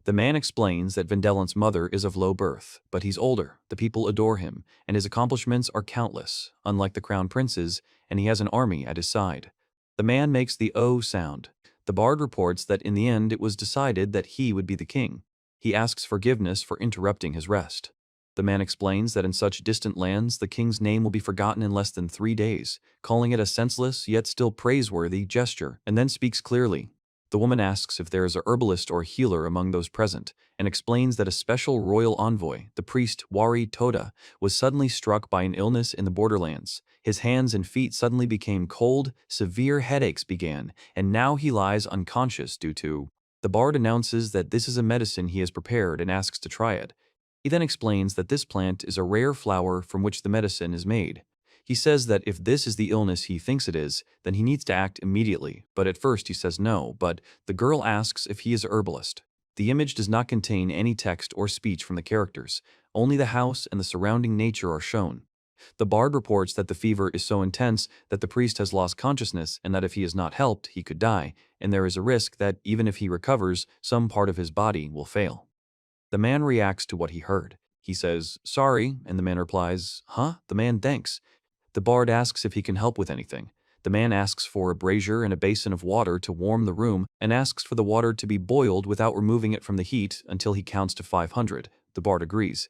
The man explains that Vindelant's mother is of low birth, but he's older, the people adore him, and his accomplishments are countless, unlike the crown prince's, and he has an army at his side. The man makes the O sound. The bard reports that in the end it was decided that he would be the king. He asks forgiveness for interrupting his rest. The man explains that in such distant lands, the king's name will be forgotten in less than 3 days, calling it a senseless yet still praiseworthy gesture, and then speaks clearly. The woman asks if there is a herbalist or healer among those present, and explains that a special royal envoy, the priest Wari Toda, was suddenly struck by an illness in the borderlands. His hands and feet suddenly became cold, severe headaches began, and now he lies unconscious due to... The bard announces that this is a medicine he has prepared and asks to try it. He then explains that this plant is a rare flower from which the medicine is made. He says that if this is the illness he thinks it is, then he needs to act immediately, but at first he says no, but the girl asks if he is a herbalist. The image does not contain any text or speech from the characters, only the house and the surrounding nature are shown. The bard reports that the fever is so intense that the priest has lost consciousness and that if he is not helped, he could die, and there is a risk that even if he recovers, some part of his body will fail. The man reacts to what he heard. He says, "Sorry," and the man replies, "Huh?" The man thanks. The bard asks if he can help with anything. The man asks for a brazier and a basin of water to warm the room and asks for the water to be boiled without removing it from the heat until he counts to 500. The bard agrees.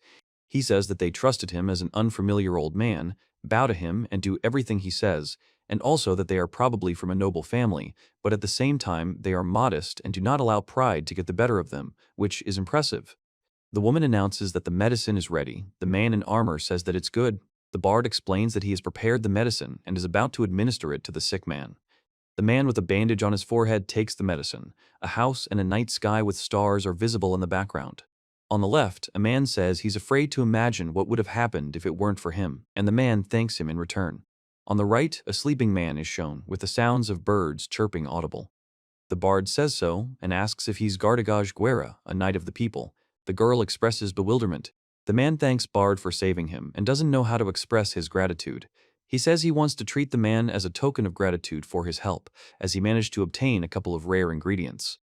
He says that they trusted him as an unfamiliar old man, bow to him and do everything he says, and also that they are probably from a noble family, but at the same time they are modest and do not allow pride to get the better of them, which is impressive. The woman announces that the medicine is ready. The man in armor says that it's good. The bard explains that he has prepared the medicine and is about to administer it to the sick man. The man with a bandage on his forehead takes the medicine. A house and a night sky with stars are visible in the background. On the left, a man says he's afraid to imagine what would have happened if it weren't for him, and the man thanks him in return. On the right, a sleeping man is shown, with the sounds of birds chirping audible. The bard says so, and asks if he's Gardigaj Guerra, a knight of the people. The girl expresses bewilderment. The man thanks Bard for saving him, and doesn't know how to express his gratitude. He says he wants to treat the man as a token of gratitude for his help, as he managed to obtain a couple of rare ingredients.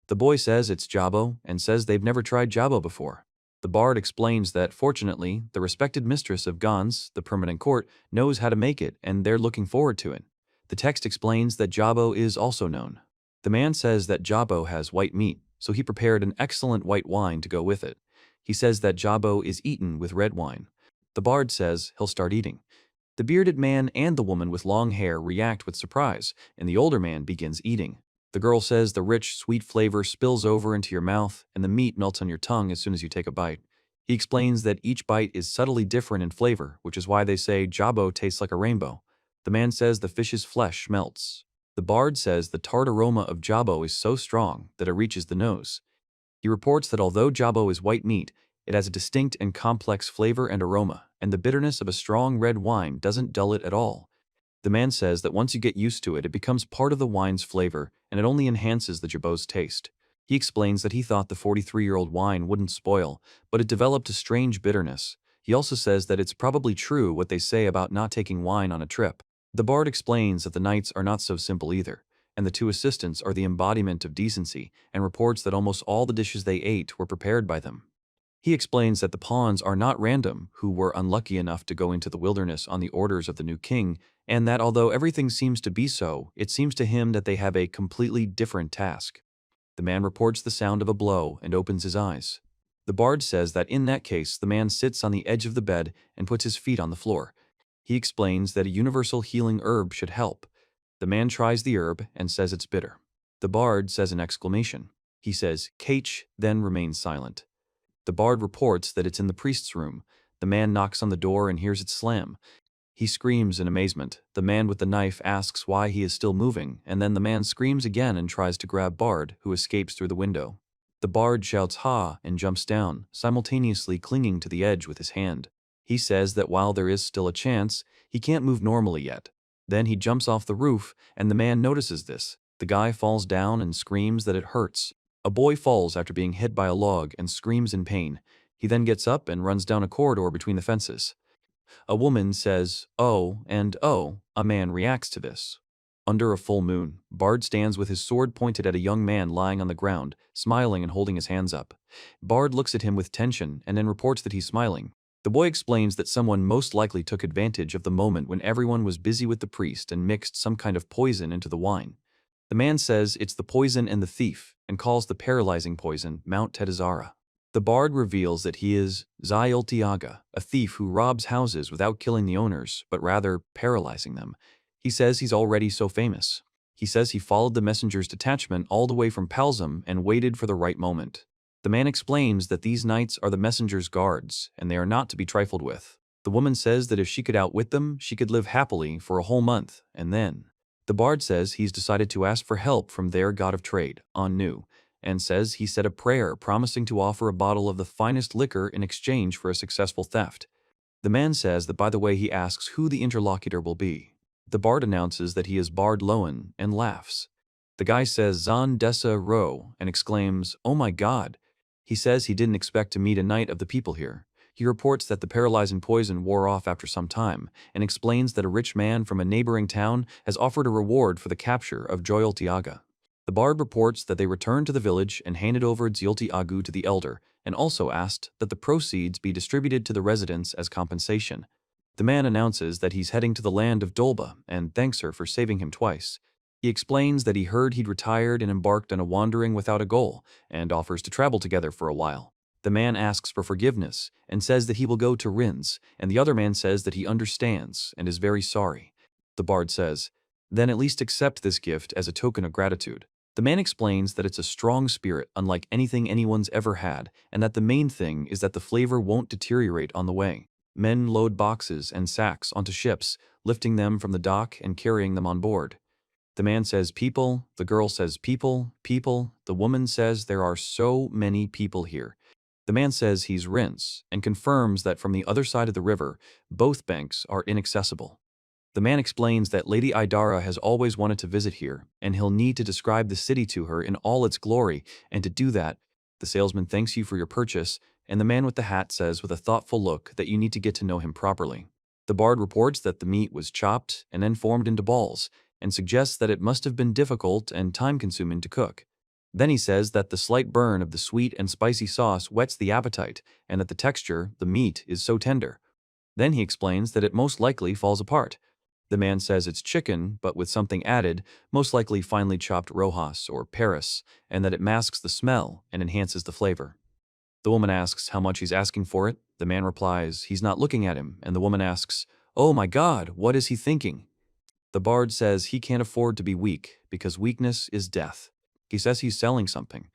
The boy says it's Jabo, and says they've never tried Jabo before. The bard explains that, fortunately, the respected mistress of Gans, the permanent court, knows how to make it, and they're looking forward to it. The text explains that Jabo is also known. The man says that Jabo has white meat, so he prepared an excellent white wine to go with it. He says that Jabo is eaten with red wine. The bard says he'll start eating. The bearded man and the woman with long hair react with surprise, and the older man begins eating. The girl says the rich, sweet flavor spills over into your mouth and the meat melts on your tongue as soon as you take a bite. He explains that each bite is subtly different in flavor, which is why they say Jabo tastes like a rainbow. The man says the fish's flesh melts. The bard says the tart aroma of jabo is so strong that it reaches the nose. He reports that although jabo is white meat, it has a distinct and complex flavor and aroma, and the bitterness of a strong red wine doesn't dull it at all. The man says that once you get used to it, it becomes part of the wine's flavor, and it only enhances the jabo's taste. He explains that he thought the 43-year-old wine wouldn't spoil, but it developed a strange bitterness. He also says that it's probably true what they say about not taking wine on a trip. The bard explains that the nights are not so simple either, and the two assistants are the embodiment of decency, and reports that almost all the dishes they ate were prepared by them. He explains that the pawns are not random who were unlucky enough to go into the wilderness on the orders of the new king, and that although everything seems to be so, it seems to him that they have a completely different task. The man reports the sound of a blow and opens his eyes. The bard says that in that case, the man sits on the edge of the bed and puts his feet on the floor. He explains that a universal healing herb should help. The man tries the herb and says it's bitter. The bard says an exclamation. He says, "Kach," then remains silent. The bard reports that it's in the priest's room. The man knocks on the door and hears it slam. He screams in amazement. The man with the knife asks why he is still moving, and then the man screams again and tries to grab Bard, who escapes through the window. The bard shouts "Ha!" and jumps down, simultaneously clinging to the edge with his hand. He says that while there is still a chance, he can't move normally yet. Then he jumps off the roof, and the man notices this. The guy falls down and screams that it hurts. A boy falls after being hit by a log and screams in pain. He then gets up and runs down a corridor between the fences. A woman says, "Oh," and "Oh." A man reacts to this. Under a full moon, Bard stands with his sword pointed at a young man lying on the ground, smiling and holding his hands up. Bard looks at him with tension and then reports that he's smiling. The boy explains that someone most likely took advantage of the moment when everyone was busy with the priest and mixed some kind of poison into the wine. The man says it's the poison and the thief, and calls the paralyzing poison Mount Tedazara. The bard reveals that he is Zayultiaga, a thief who robs houses without killing the owners, but rather paralyzing them. He says he's already so famous. He says he followed the messenger's detachment all the way from Palzum and waited for the right moment. The man explains that these knights are the messenger's guards, and they are not to be trifled with. The woman says that if she could outwit them, she could live happily for a whole month, and then. The bard says he's decided to ask for help from their god of trade, Anu, and says he said a prayer promising to offer a bottle of the finest liquor in exchange for a successful theft. The man says that by the way he asks who the interlocutor will be. The bard announces that he is Bard Loen and laughs. The guy says Zan Dessa Ro and exclaims, "Oh my god." He says he didn't expect to meet a knight of the people here. He reports that the paralyzing poison wore off after some time, and explains that a rich man from a neighboring town has offered a reward for the capture of Joyultiaga. The bard reports that they returned to the village and handed over Dziultiagu to the elder, and also asked that the proceeds be distributed to the residents as compensation. The man announces that he's heading to the land of Dolba and thanks her for saving him twice. He explains that he heard he'd retired and embarked on a wandering without a goal, and offers to travel together for a while. The man asks for forgiveness and says that he will go to Rins, and the other man says that he understands and is very sorry. The bard says, "Then at least accept this gift as a token of gratitude." The man explains that it's a strong spirit unlike anything anyone's ever had, and that the main thing is that the flavor won't deteriorate on the way. Men load boxes and sacks onto ships, lifting them from the dock and carrying them on board. The man says people, the girl says people, people, the woman says there are so many people here. The man says he's Rins, and confirms that from the other side of the river, both banks are inaccessible. The man explains that Lady Idara has always wanted to visit here, and he'll need to describe the city to her in all its glory, and to do that, the salesman thanks you for your purchase, and the man with the hat says with a thoughtful look that you need to get to know him properly. The bard reports that the meat was chopped and then formed into balls, and suggests that it must have been difficult and time-consuming to cook. Then he says that the slight burn of the sweet and spicy sauce whets the appetite, and that the texture, the meat, is so tender. Then he explains that it most likely falls apart. The man says it's chicken, but with something added, most likely finely chopped rojas or paris, and that it masks the smell and enhances the flavor. The woman asks how much he's asking for it. The man replies he's not looking at him, and the woman asks, "Oh my God, what is he thinking?" The bard says he can't afford to be weak, because weakness is death. He says he's selling something.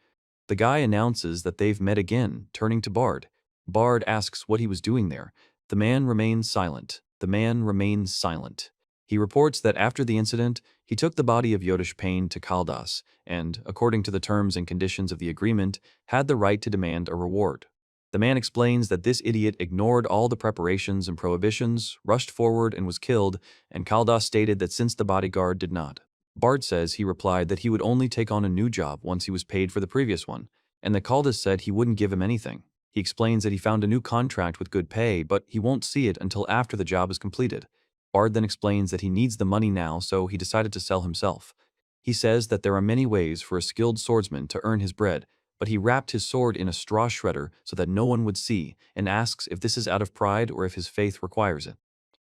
The guy announces that they've met again, turning to Bard. Bard asks what he was doing there. The man remains silent. The man remains silent. He reports that after the incident, He took the body of Yotish Payne to Kaldas and, according to the terms and conditions of the agreement, had the right to demand a reward. The man explains that this idiot ignored all the preparations and prohibitions, rushed forward and was killed, and Kaldas stated that since the bodyguard did not. Bard says he replied that he would only take on a new job once he was paid for the previous one, and that Kaldas said he wouldn't give him anything. He explains that he found a new contract with good pay, but he won't see it until after the job is completed. Bard then explains that he needs the money now, so he decided to sell himself. He says that there are many ways for a skilled swordsman to earn his bread, but he wrapped his sword in a straw shredder so that no one would see, and asks if this is out of pride or if his faith requires it.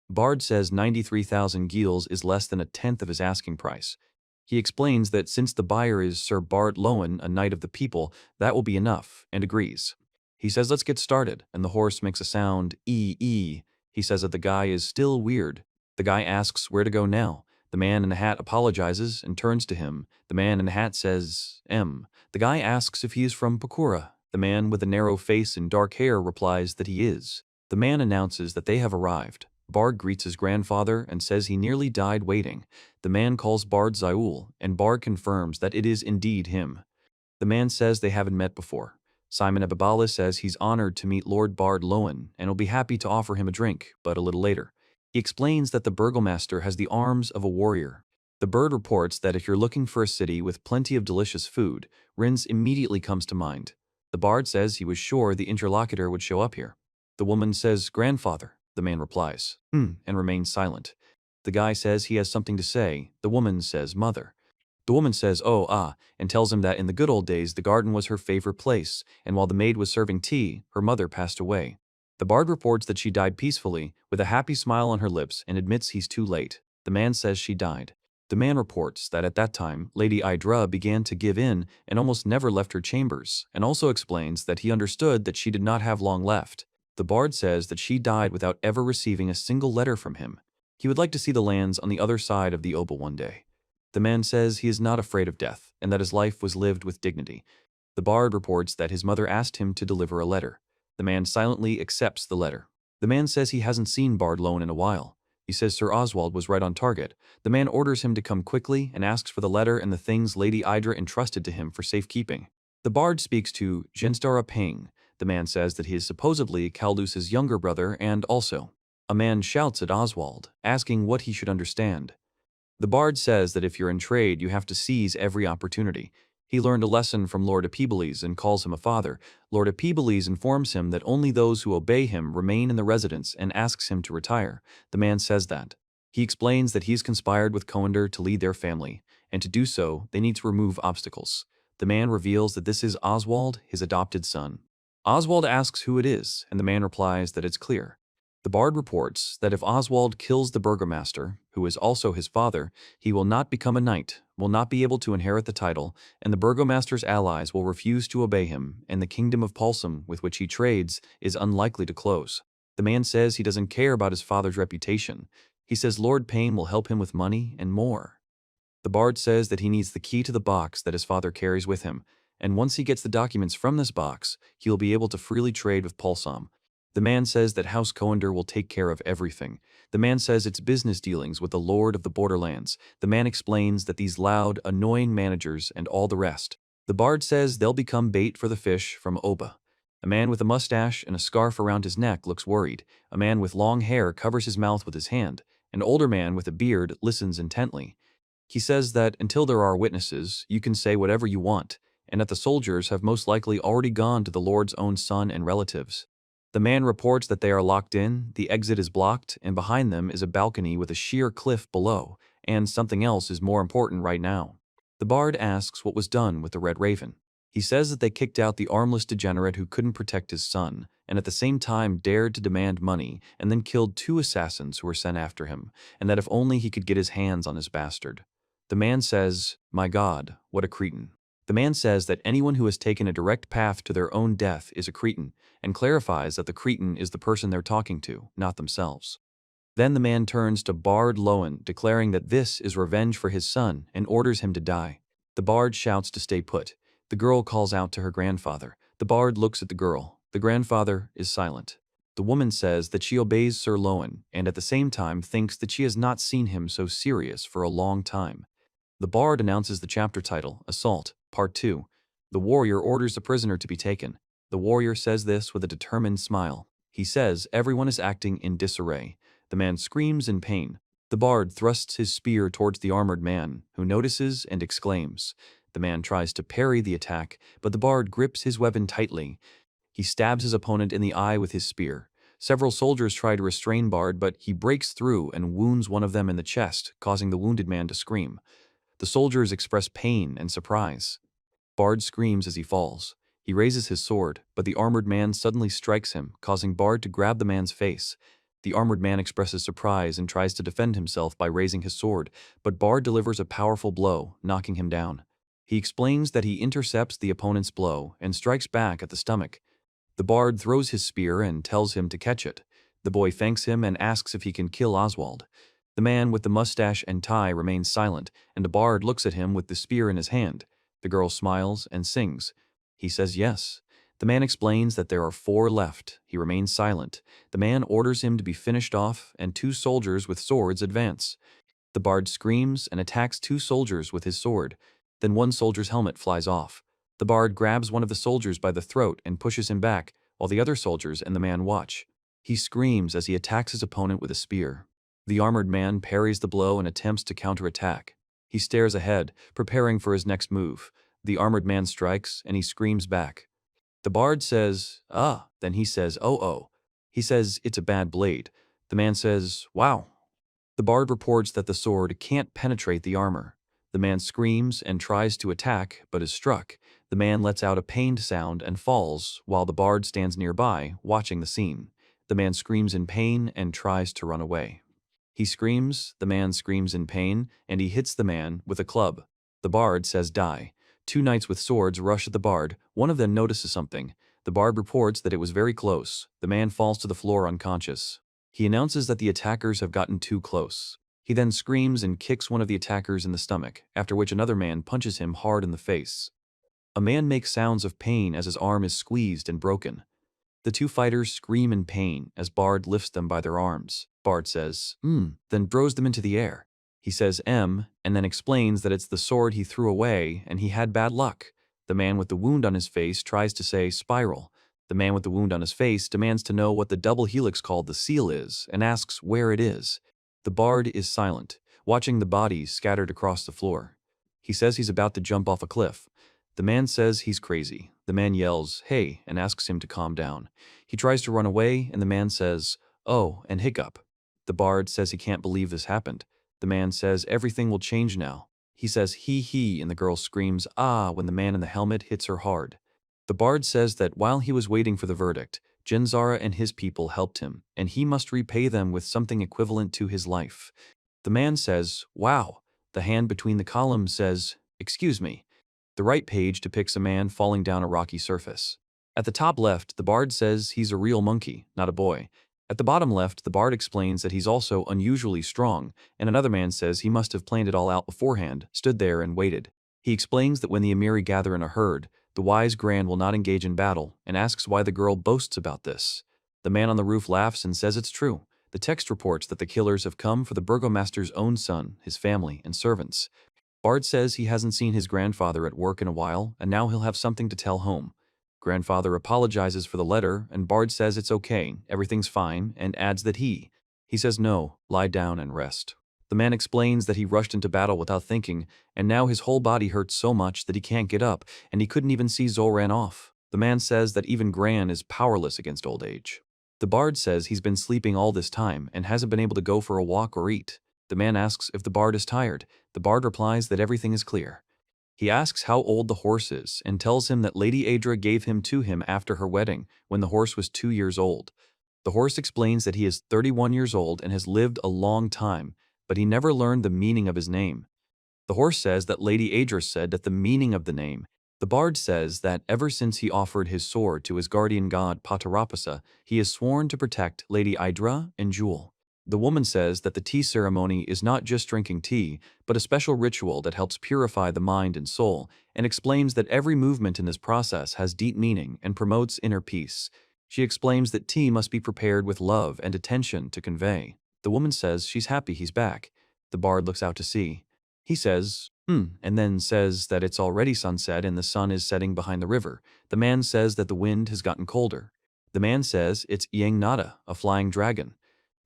Bard says 93,000 gils is less than a tenth of his asking price. He explains that since the buyer is Sir Bard Loen, a knight of the people, that will be enough, and agrees. He says let's get started, and the horse makes a sound, ee. He says that the guy is still weird. The guy asks where to go now. The man in the hat apologizes and turns to him. The man in the hat says, M. The guy asks if he is from Pakura. The man with the narrow face and dark hair replies that he is. The man announces that they have arrived. Bard greets his grandfather and says he nearly died waiting. The man calls Bard Zaul, and Bard confirms that it is indeed him. The man says they haven't met before. Simon Ababala says he's honored to meet Lord Bard Loen and will be happy to offer him a drink, but a little later. He explains that the burgomaster has the arms of a warrior. The bird reports that if you're looking for a city with plenty of delicious food, Rins immediately comes to mind. The bard says he was sure the interlocutor would show up here. The woman says, grandfather. The man replies, and remains silent. The guy says he has something to say. The woman says, mother. The woman says, and tells him that in the good old days the garden was her favorite place, and while the maid was serving tea, her mother passed away. The bard reports that she died peacefully, with a happy smile on her lips, and admits he's too late. The man says she died. The man reports that at that time, Lady Idra began to give in and almost never left her chambers, and also explains that he understood that she did not have long left. The bard says that she died without ever receiving a single letter from him. He would like to see the lands on the other side of the Oba one day. The man says he is not afraid of death, and that his life was lived with dignity. The bard reports that his mother asked him to deliver a letter. The man silently accepts the letter. The man says he hasn't seen Bard Loen in a while. He says Sir Oswald was right on target. The man orders him to come quickly and asks for the letter and the things Lady Idra entrusted to him for safekeeping. The bard speaks to Genstara Ping. The man says that he is supposedly Kaldus's younger brother and also. A man shouts at Oswald, asking what he should understand. The bard says that if you're in trade, you have to seize every opportunity. He learned a lesson from Lord Epiboles and calls him a father. Lord Epiboles informs him that only those who obey him remain in the residence and asks him to retire. The man says that. He explains that he's conspired with Coender to lead their family, and to do so, they need to remove obstacles. The man reveals that this is Oswald, his adopted son. Oswald asks who it is, and the man replies that it's clear. The bard reports that if Oswald kills the burgomaster, who is also his father, he will not become a knight, will not be able to inherit the title, and the burgomaster's allies will refuse to obey him, and the kingdom of Pulsum, with which he trades, is unlikely to close. The man says he doesn't care about his father's reputation. He says Lord Payne will help him with money and more. The bard says that he needs the key to the box that his father carries with him, and once he gets the documents from this box, he will be able to freely trade with Pulsum. The man says that House Coender will take care of everything. The man says it's business dealings with the Lord of the Borderlands. The man explains that these loud, annoying managers and all the rest. The bard says they'll become bait for the fish from Oba. A man with a mustache and a scarf around his neck looks worried. A man with long hair covers his mouth with his hand. An older man with a beard listens intently. He says that until there are witnesses, you can say whatever you want, and that the soldiers have most likely already gone to the Lord's own son and relatives. The man reports that they are locked in, the exit is blocked, and behind them is a balcony with a sheer cliff below, and something else is more important right now. The bard asks what was done with the Red Raven. He says that they kicked out the armless degenerate who couldn't protect his son, and at the same time dared to demand money, and then killed 2 assassins who were sent after him, and that if only he could get his hands on his bastard. The man says, my God, what a cretin. The man says that anyone who has taken a direct path to their own death is a cretin, and clarifies that the cretin is the person they're talking to, not themselves. Then the man turns to Bard Loen, declaring that this is revenge for his son, and orders him to die. The bard shouts to stay put. The girl calls out to her grandfather. The bard looks at the girl. The grandfather is silent. The woman says that she obeys Sir Loen and at the same time thinks that she has not seen him so serious for a long time. The bard announces the chapter title, Assault, Part 2. The warrior orders the prisoner to be taken. The warrior says this with a determined smile. He says everyone is acting in disarray. The man screams in pain. The bard thrusts his spear towards the armored man, who notices and exclaims. The man tries to parry the attack, but the bard grips his weapon tightly. He stabs his opponent in the eye with his spear. Several soldiers try to restrain Bard, but he breaks through and wounds one of them in the chest, causing the wounded man to scream. The soldiers express pain and surprise. Bard screams as he falls. He raises his sword, but the armored man suddenly strikes him, causing Bard to grab the man's face. The armored man expresses surprise and tries to defend himself by raising his sword, but Bard delivers a powerful blow, knocking him down. He explains that he intercepts the opponent's blow and strikes back at the stomach. The bard throws his spear and tells him to catch it. The boy thanks him and asks if he can kill Oswald. The man with the mustache and tie remains silent, and the bard looks at him with the spear in his hand. The girl smiles and sings. He says yes. The man explains that there are 4 left. He remains silent. The man orders him to be finished off, and 2 soldiers with swords advance. The bard screams and attacks 2 soldiers with his sword. Then one soldier's helmet flies off. The bard grabs one of the soldiers by the throat and pushes him back, while the other soldiers and the man watch. He screams as he attacks his opponent with a spear. The armored man parries the blow and attempts to counterattack. He stares ahead, preparing for his next move. The armored man strikes, and he screams back. The bard says, "Ah," then he says, "Oh, oh." He says, "It's a bad blade." The man says, "Wow." The bard reports that the sword can't penetrate the armor. The man screams and tries to attack, but is struck. The man lets out a pained sound and falls, while the bard stands nearby, watching the scene. The man screams in pain and tries to run away. He screams, the man screams in pain, and he hits the man with a club. The bard says die. 2 knights with swords rush at the bard. One of them notices something. The bard reports that it was very close. The man falls to the floor unconscious. He announces that the attackers have gotten too close. He then screams and kicks one of the attackers in the stomach, after which another man punches him hard in the face. A man makes sounds of pain as his arm is squeezed and broken. The 2 fighters scream in pain as Bard lifts them by their arms. Bard says, then throws them into the air. He says, and then explains that it's the sword he threw away and he had bad luck. The man with the wound on his face tries to say spiral. The man with the wound on his face demands to know what the double helix called the seal is and asks where it is. The bard is silent, watching the bodies scattered across the floor. He says he's about to jump off a cliff. The man says he's crazy. The man yells, "Hey," and asks him to calm down. He tries to run away, and the man says, "Oh," and hiccup. The bard says he can't believe this happened. The man says everything will change now. He says he, and the girl screams ah when the man in the helmet hits her hard. The bard says that while he was waiting for the verdict, Jinzara and his people helped him, and he must repay them with something equivalent to his life. The man says, "Wow." The hand between the columns says, "Excuse me." The right page depicts a man falling down a rocky surface. At the top left, the bard says he's a real monkey, not a boy. At the bottom left, the bard explains that he's also unusually strong, and another man says he must have planned it all out beforehand, stood there and waited. He explains that when the Amiri gather in a herd, the wise Grand will not engage in battle, and asks why the girl boasts about this. The man on the roof laughs and says it's true. The text reports that the killers have come for the burgomaster's own son, his family, and servants. Bard says he hasn't seen his grandfather at work in a while, and now he'll have something to tell home. Grandfather apologizes for the letter, and Bard says it's okay, everything's fine, and adds that he says no, lie down and rest. The man explains that he rushed into battle without thinking, and now his whole body hurts so much that he can't get up, and he couldn't even see Zoran off. The man says that even Gran is powerless against old age. The bard says he's been sleeping all this time and hasn't been able to go for a walk or eat. The man asks if the bard is tired. The bard replies that everything is clear. He asks how old the horse is and tells him that Lady Adra gave him to him after her wedding when the horse was 2 years old. The horse explains that he is 31 years old and has lived a long time, but he never learned the meaning of his name. The horse says that Lady Adra said that the meaning of the name. The bard says that ever since he offered his sword to his guardian god Patarapasa, he has sworn to protect Lady Idra and Jewel. The woman says that the tea ceremony is not just drinking tea, but a special ritual that helps purify the mind and soul, and explains that every movement in this process has deep meaning and promotes inner peace. She explains that tea must be prepared with love and attention to convey. The woman says she's happy he's back. The bard looks out to sea. He says, and then says that it's already sunset and the sun is setting behind the river. The man says that the wind has gotten colder. The man says it's Yang Nada, a flying dragon.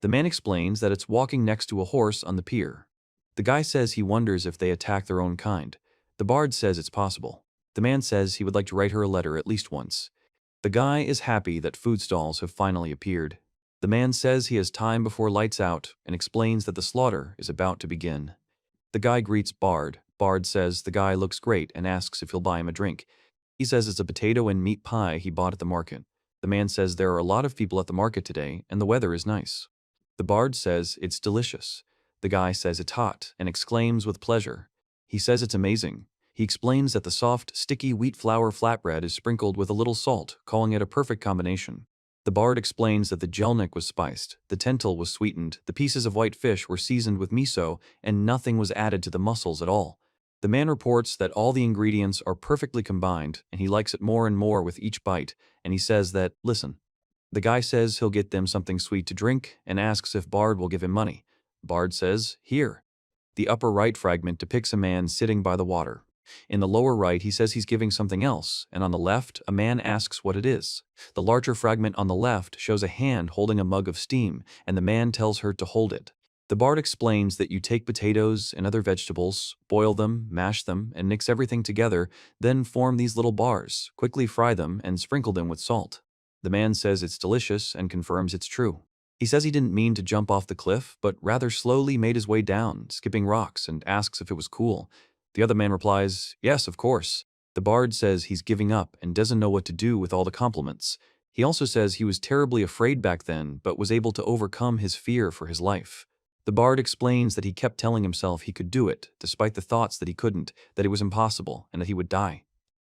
The man explains that it's walking next to a horse on the pier. The guy says he wonders if they attack their own kind. The bard says it's possible. The man says he would like to write her a letter at least once. The guy is happy that food stalls have finally appeared. The man says he has time before lights out and explains that the slaughter is about to begin. The guy greets Bard. Bard says the guy looks great and asks if he'll buy him a drink. He says it's a potato and meat pie he bought at the market. The man says there are a lot of people at the market today and the weather is nice. The bard says it's delicious. The guy says it's hot and exclaims with pleasure. He says it's amazing. He explains that the soft, sticky wheat flour flatbread is sprinkled with a little salt, calling it a perfect combination. The bard explains that the jelnik was spiced, the tentil was sweetened, the pieces of white fish were seasoned with miso, and nothing was added to the mussels at all. The man reports that all the ingredients are perfectly combined, and he likes it more and more with each bite, and he says that, listen. The guy says he'll get them something sweet to drink, and asks if Bard will give him money. Bard says, here. The upper right fragment depicts a man sitting by the water. In the lower right, he says he's giving something else, and on the left, a man asks what it is. The larger fragment on the left shows a hand holding a mug of steam, and the man tells her to hold it. The bard explains that you take potatoes and other vegetables, boil them, mash them, and mix everything together, then form these little bars, quickly fry them, and sprinkle them with salt. The man says it's delicious and confirms it's true. He says he didn't mean to jump off the cliff, but rather slowly made his way down, skipping rocks, and asks if it was cool. The other man replies, yes, of course. The bard says he's giving up and doesn't know what to do with all the compliments. He also says he was terribly afraid back then, but was able to overcome his fear for his life. The bard explains that he kept telling himself he could do it, despite the thoughts that he couldn't, that it was impossible, and that he would die.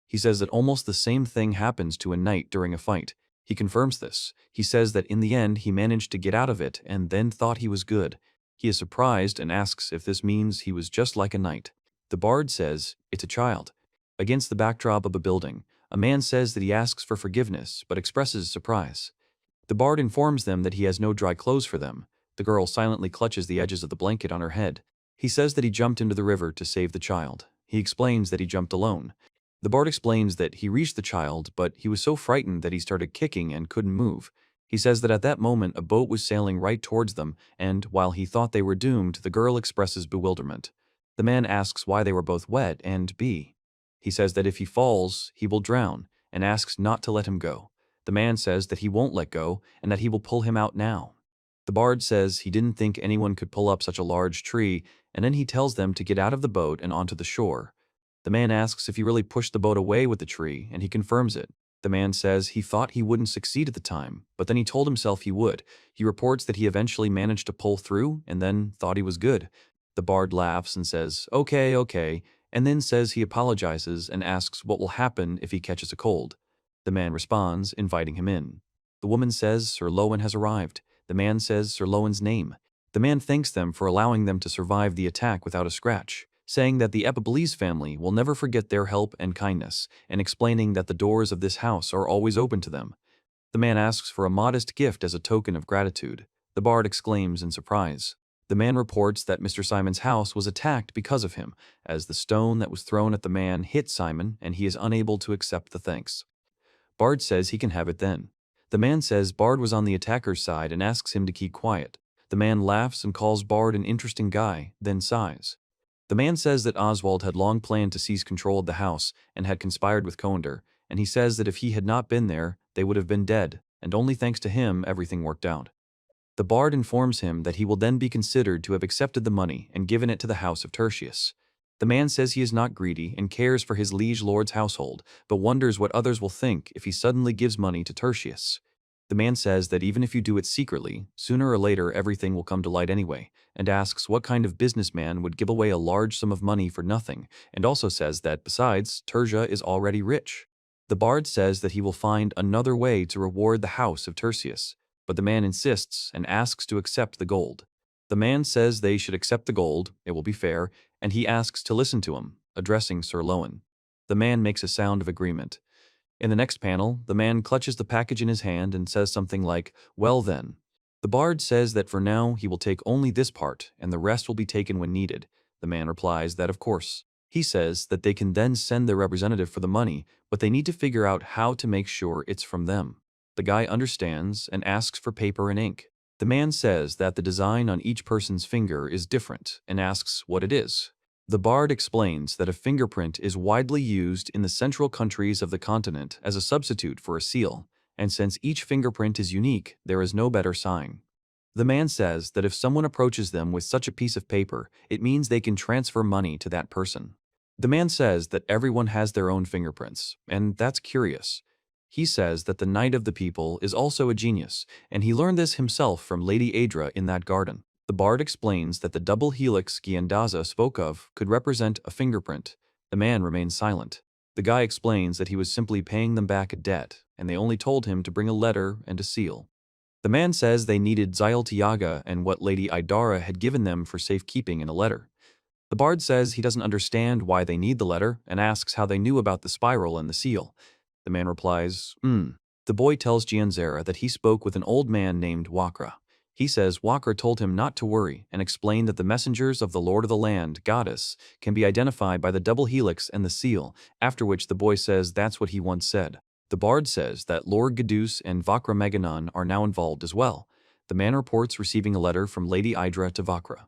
He says that almost the same thing happens to a knight during a fight. He confirms this. He says that in the end he managed to get out of it and then thought he was good. He is surprised and asks if this means he was just like a knight. The bard says it's a child. Against the backdrop of a building, a man says that he asks for forgiveness but expresses surprise. The bard informs them that he has no dry clothes for them. The girl silently clutches the edges of the blanket on her head. He says that he jumped into the river to save the child. He explains that he jumped alone. The bard explains that he reached the child, but he was so frightened that he started kicking and couldn't move. He says that at that moment a boat was sailing right towards them, and while he thought they were doomed, the girl expresses bewilderment. The man asks why they were both wet and he says that if he falls, he will drown, and asks not to let him go. The man says that he won't let go, and that he will pull him out now. The bard says he didn't think anyone could pull up such a large tree, and then he tells them to get out of the boat and onto the shore. The man asks if he really pushed the boat away with the tree, and he confirms it. The man says he thought he wouldn't succeed at the time, but then he told himself he would. He reports that he eventually managed to pull through, and then thought he was good. The bard laughs and says, okay, and then says he apologizes and asks what will happen if he catches a cold. The man responds, inviting him in. The woman says Sir Loen has arrived. The man says Sir Loen's name. The man thanks them for allowing them to survive the attack without a scratch, saying that the Epipales family will never forget their help and kindness, and explaining that the doors of this house are always open to them. The man asks for a modest gift as a token of gratitude. The bard exclaims in surprise. The man reports that Mr. Simon's house was attacked because of him, as the stone that was thrown at the man hit Simon and he is unable to accept the thanks. Bard says he can have it then. The man says Bard was on the attacker's side and asks him to keep quiet. The man laughs and calls Bard an interesting guy, then sighs. The man says that Oswald had long planned to seize control of the house and had conspired with Coender, and he says that if he had not been there, they would have been dead, and only thanks to him everything worked out. The bard informs him that he will then be considered to have accepted the money and given it to the house of Tertius. The man says he is not greedy and cares for his liege lord's household, but wonders what others will think if he suddenly gives money to Tertius. The man says that even if you do it secretly, sooner or later everything will come to light anyway, and asks what kind of businessman would give away a large sum of money for nothing, and also says that, besides, Tertia is already rich. The bard says that he will find another way to reward the house of Tertius, but the man insists and asks to accept the gold. The man says they should accept the gold, it will be fair, and he asks to listen to him, addressing Sir Loen. The man makes a sound of agreement. In the next panel, the man clutches the package in his hand and says something like, "Well then." The bard says that for now he will take only this part and the rest will be taken when needed. The man replies that of course. He says that they can then send their representative for the money, but they need to figure out how to make sure it's from them. The guy understands and asks for paper and ink. The man says that the design on each person's finger is different and asks what it is. The bard explains that a fingerprint is widely used in the central countries of the continent as a substitute for a seal, and since each fingerprint is unique, there is no better sign. The man says that if someone approaches them with such a piece of paper, it means they can transfer money to that person. The man says that everyone has their own fingerprints, and that's curious. He says that the Knight of the People is also a genius, and he learned this himself from Lady Aedra in that garden. The bard explains that the double helix Giandaza spoke of could represent a fingerprint. The man remains silent. The guy explains that he was simply paying them back a debt, and they only told him to bring a letter and a seal. The man says they needed Xyltiaga and what Lady Idara had given them for safekeeping in a letter. The bard says he doesn't understand why they need the letter and asks how they knew about the spiral and the seal. The man replies, The boy tells Gianzara that he spoke with an old man named Wakra. He says Wakra told him not to worry and explained that the messengers of the Lord of the Land, goddess, can be identified by the double helix and the seal, after which the boy says that's what he once said. The bard says that Lord Gadus and Vakra Meganon are now involved as well. The man reports receiving a letter from Lady Idra to Vakra.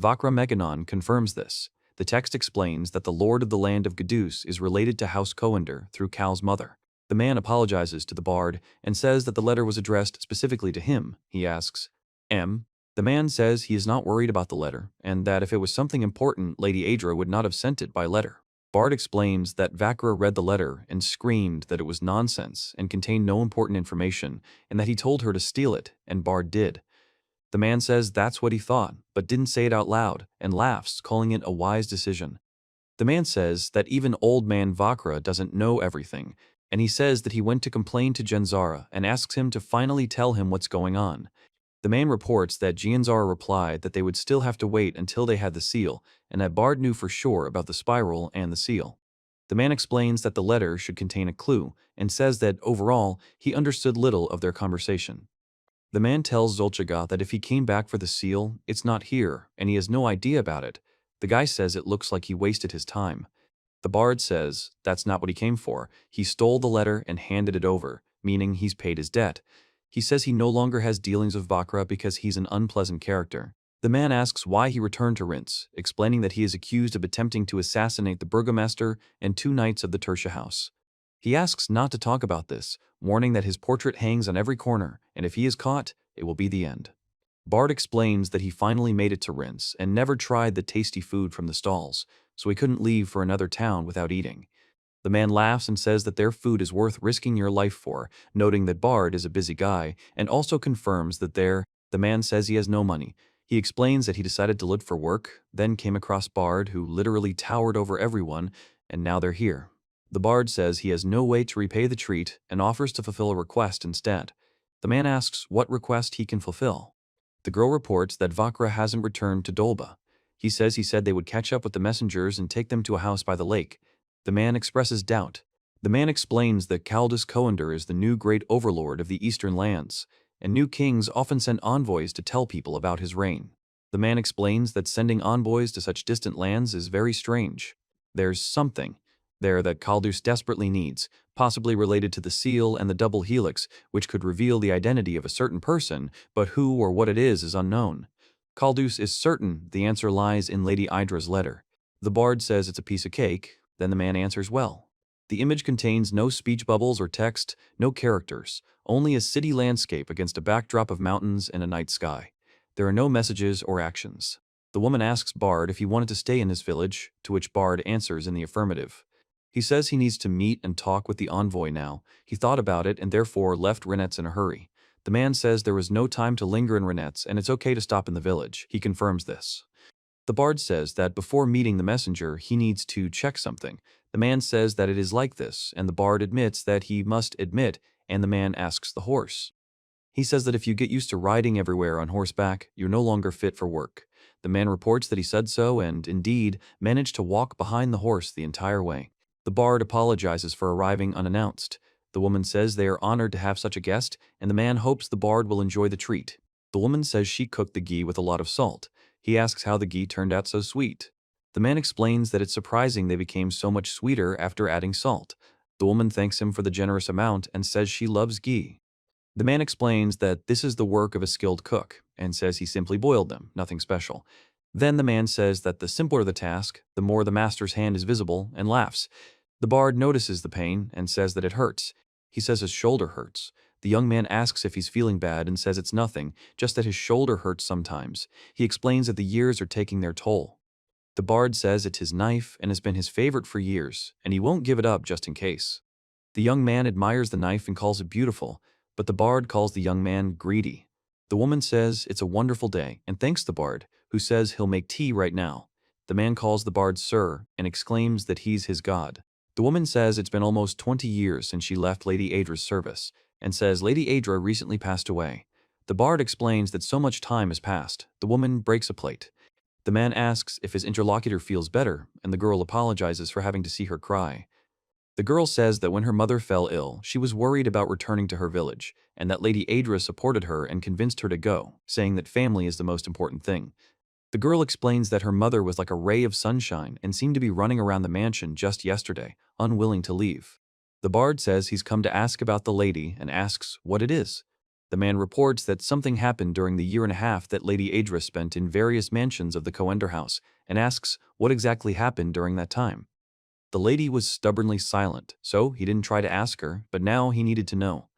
Vakra Meganon confirms this. The text explains that the Lord of the Land of Gadus is related to House Coender through Cal's mother. The man apologizes to the bard and says that the letter was addressed specifically to him. He asks, M. The man says he is not worried about the letter, and that if it was something important, Lady Aedra would not have sent it by letter. Bard explains that Vakra read the letter and screamed that it was nonsense and contained no important information, and that he told her to steal it, and Bard did. The man says that's what he thought, but didn't say it out loud, and laughs, calling it a wise decision. The man says that even old man Vakra doesn't know everything, and he says that he went to complain to Genzara and asks him to finally tell him what's going on. The man reports that Gianzara replied that they would still have to wait until they had the seal, and that Bard knew for sure about the spiral and the seal. The man explains that the letter should contain a clue, and says that, overall, he understood little of their conversation. The man tells Zolchaga that if he came back for the seal, it's not here, and he has no idea about it. The guy says it looks like he wasted his time. The bard says that's not what he came for. He stole the letter and handed it over, meaning he's paid his debt. He says he no longer has dealings with Vakra because he's an unpleasant character. The man asks why he returned to Rince, explaining that he is accused of attempting to assassinate the burgomaster and 2 knights of the Tertia house. He asks not to talk about this, warning that his portrait hangs on every corner, and if he is caught, it will be the end. Bard explains that he finally made it to Rince and never tried the tasty food from the stalls, so he couldn't leave for another town without eating. The man laughs and says that their food is worth risking your life for, noting that Bard is a busy guy, and also confirms that the man says he has no money. He explains that he decided to look for work, then came across Bard, who literally towered over everyone, and now they're here. The bard says he has no way to repay the treat and offers to fulfill a request instead. The man asks what request he can fulfill. The girl reports that Vakra hasn't returned to Dolba. He says they would catch up with the messengers and take them to a house by the lake. The man expresses doubt. The man explains that Caldus Coender is the new great overlord of the eastern lands, and new kings often send envoys to tell people about his reign. The man explains that sending envoys to such distant lands is very strange. There's something there that Caldus desperately needs, possibly related to the seal and the double helix, which could reveal the identity of a certain person, but who or what it is unknown. Caldus is certain the answer lies in Lady Idra's letter. The bard says it's a piece of cake, then the man answers well. The image contains no speech bubbles or text, no characters, only a city landscape against a backdrop of mountains and a night sky. There are no messages or actions. The woman asks Bard if he wanted to stay in his village, to which Bard answers in the affirmative. He says he needs to meet and talk with the envoy now. He thought about it and therefore left Renetz in a hurry. The man says there was no time to linger in Renetz and it's okay to stop in the village. He confirms this. The bard says that before meeting the messenger, he needs to check something. The man says that it is like this, and the bard admits that he must admit, and the man asks the horse. He says that if you get used to riding everywhere on horseback, you're no longer fit for work. The man reports that he said so and, indeed, managed to walk behind the horse the entire way. The bard apologizes for arriving unannounced. The woman says they are honored to have such a guest, and the man hopes the bard will enjoy the treat. The woman says she cooked the ghee with a lot of salt. He asks how the ghee turned out so sweet. The man explains that it's surprising they became so much sweeter after adding salt. The woman thanks him for the generous amount and says she loves ghee. The man explains that this is the work of a skilled cook and says he simply boiled them, nothing special. Then the man says that the simpler the task, the more the master's hand is visible, and laughs. The bard notices the pain and says that it hurts. He says his shoulder hurts. The young man asks if he's feeling bad and says it's nothing, just that his shoulder hurts sometimes. He explains that the years are taking their toll. The bard says it's his knife and has been his favorite for years, and he won't give it up just in case. The young man admires the knife and calls it beautiful, but the bard calls the young man greedy. The woman says it's a wonderful day and thanks the bard, who says he'll make tea right now. The man calls the bard sir and exclaims that he's his god. The woman says it's been almost 20 years since she left Lady Adra's service, and says Lady Adra recently passed away. The bard explains that so much time has passed. The woman breaks a plate. The man asks if his interlocutor feels better, and the girl apologizes for having to see her cry. The girl says that when her mother fell ill, she was worried about returning to her village, and that Lady Adra supported her and convinced her to go, saying that family is the most important thing. The girl explains that her mother was like a ray of sunshine and seemed to be running around the mansion just yesterday, unwilling to leave. The bard says he's come to ask about the lady and asks what it is. The man reports that something happened during the year and a half that Lady Adra spent in various mansions of the Coender house and asks what exactly happened during that time. The lady was stubbornly silent, so he didn't try to ask her, but now he needed to know.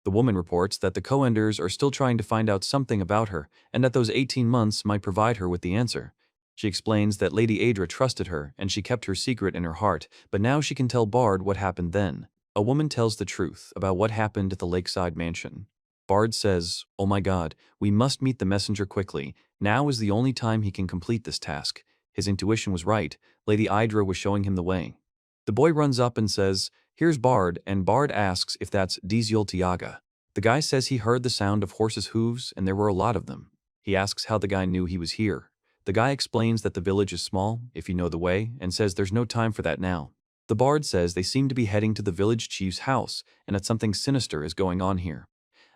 The woman reports that the Coenders are still trying to find out something about her, and that those 18 months might provide her with the answer. She explains that Lady Adra trusted her, and she kept her secret in her heart, but now she can tell Bard what happened then. A woman tells the truth about what happened at the lakeside mansion. Bard says, "Oh my God, we must meet the messenger quickly. Now is the only time he can complete this task." His intuition was right. Lady Idra was showing him the way. The boy runs up and says, "Here's Bard," and Bard asks if that's Diziol Tiaga. The guy says he heard the sound of horses' hooves and there were a lot of them. He asks how the guy knew he was here. The guy explains that the village is small, if you know the way, and says there's no time for that now. The Bard says they seem to be heading to the village chief's house and that something sinister is going on here.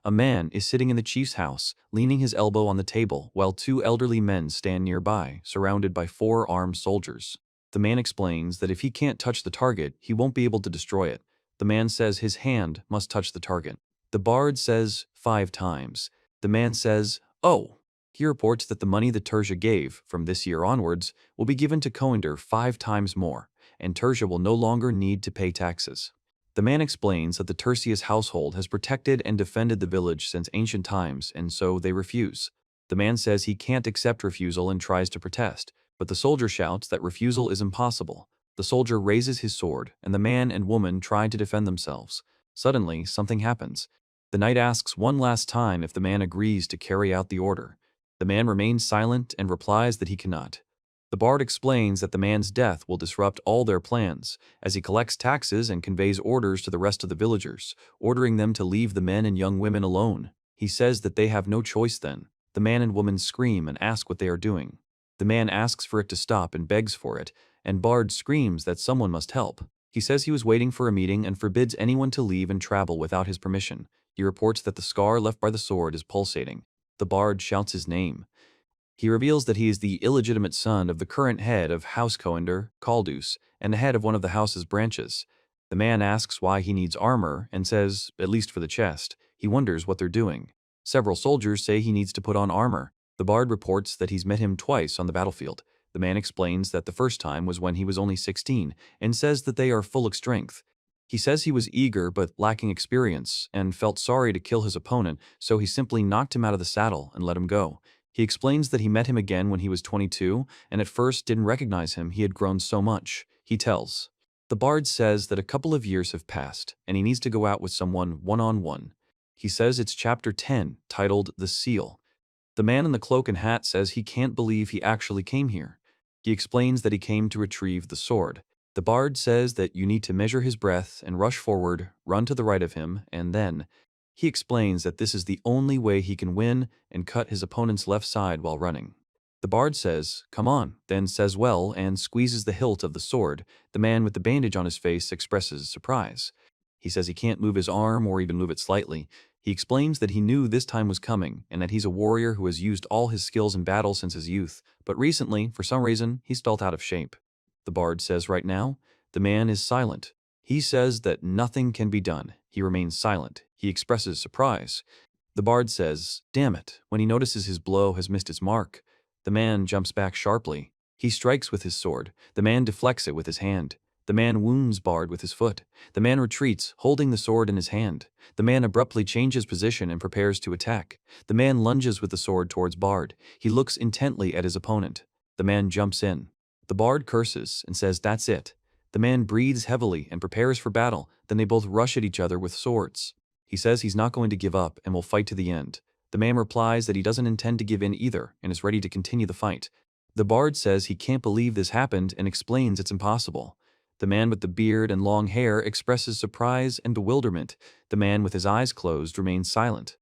A man is sitting in the chief's house, leaning his elbow on the table, while two elderly men stand nearby, surrounded by 4 armed soldiers. The man explains that if he can't touch the target, he won't be able to destroy it. The man says his hand must touch the target. The bard says 5 times. The man says, "Oh." He reports that the money that Tertia gave, from this year onwards, will be given to Coender 5 times more, and Tertia will no longer need to pay taxes. The man explains that the Tertius household has protected and defended the village since ancient times, and so they refuse. The man says he can't accept refusal and tries to protest, but the soldier shouts that refusal is impossible. The soldier raises his sword, and the man and woman try to defend themselves. Suddenly, something happens. The knight asks one last time if the man agrees to carry out the order. The man remains silent and replies that he cannot. The bard explains that the man's death will disrupt all their plans, as he collects taxes and conveys orders to the rest of the villagers, ordering them to leave the men and young women alone. He says that they have no choice then. The man and woman scream and ask what they are doing. The man asks for it to stop and begs for it, and Bard screams that someone must help. He says he was waiting for a meeting and forbids anyone to leave and travel without his permission. He reports that the scar left by the sword is pulsating. The Bard shouts his name. He reveals that he is the illegitimate son of the current head of House Coender, Caldus, and the head of one of the house's branches. The man asks why he needs armor and says, at least for the chest. He wonders what they're doing. Several soldiers say he needs to put on armor. The bard reports that he's met him twice on the battlefield. The man explains that the first time was when he was only 16 and says that they are full of strength. He says he was eager but lacking experience and felt sorry to kill his opponent, so he simply knocked him out of the saddle and let him go. He explains that he met him again when he was 22 and at first didn't recognize him, he had grown so much. He tells. The bard says that a couple of years have passed and he needs to go out with someone one-on-one. He says it's chapter 10, titled The Seal. The man in the cloak and hat says he can't believe he actually came here. He explains that he came to retrieve the sword. The bard says that you need to measure his breath and rush forward, run to the right of him, and then. He explains that this is the only way he can win and cut his opponent's left side while running. The bard says, "Come on," then says well and squeezes the hilt of the sword. The man with the bandage on his face expresses surprise. He says he can't move his arm or even move it slightly. He explains that he knew this time was coming and that he's a warrior who has used all his skills in battle since his youth, but recently, for some reason, he's felt out of shape. The bard says right now, the man is silent. He says that nothing can be done. He remains silent. He expresses surprise. The bard says, damn it, when he notices his blow has missed its mark. The man jumps back sharply. He strikes with his sword. The man deflects it with his hand. The man wounds Bard with his foot. The man retreats, holding the sword in his hand. The man abruptly changes position and prepares to attack. The man lunges with the sword towards Bard. He looks intently at his opponent. The man jumps in. The bard curses and says that's it. The man breathes heavily and prepares for battle. Then they both rush at each other with swords. He says he's not going to give up and will fight to the end. The man replies that he doesn't intend to give in either and is ready to continue the fight. The bard says he can't believe this happened and explains it's impossible. The man with the beard and long hair expresses surprise and bewilderment. The man with his eyes closed remains silent.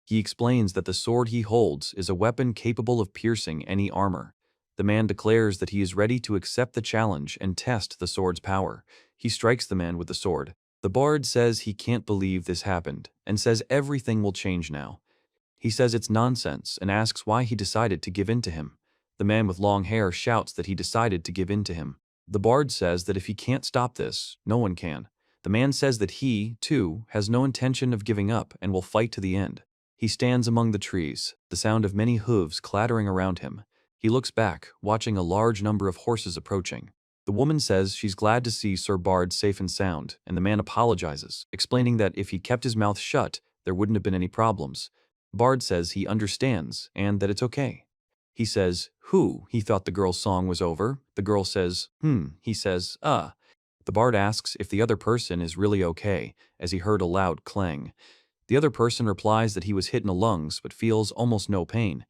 He explains that the sword he holds is a weapon capable of piercing any armor. The man declares that he is ready to accept the challenge and test the sword's power. He strikes the man with the sword. The bard says he can't believe this happened and says everything will change now. He says it's nonsense and asks why he decided to give in to him. The man with long hair shouts that he decided to give in to him. The bard says that if he can't stop this, no one can. The man says that he, too, has no intention of giving up and will fight to the end. He stands among the trees, the sound of many hooves clattering around him. He looks back, watching a large number of horses approaching. The woman says she's glad to see Sir Bard safe and sound, and the man apologizes, explaining that if he kept his mouth shut, there wouldn't have been any problems. Bard says he understands and that it's okay. He says, he thought the girl's song was over. The girl says, He says, The bard asks if the other person is really okay, as he heard a loud clang. The other person replies that he was hit in the lungs but feels almost no pain.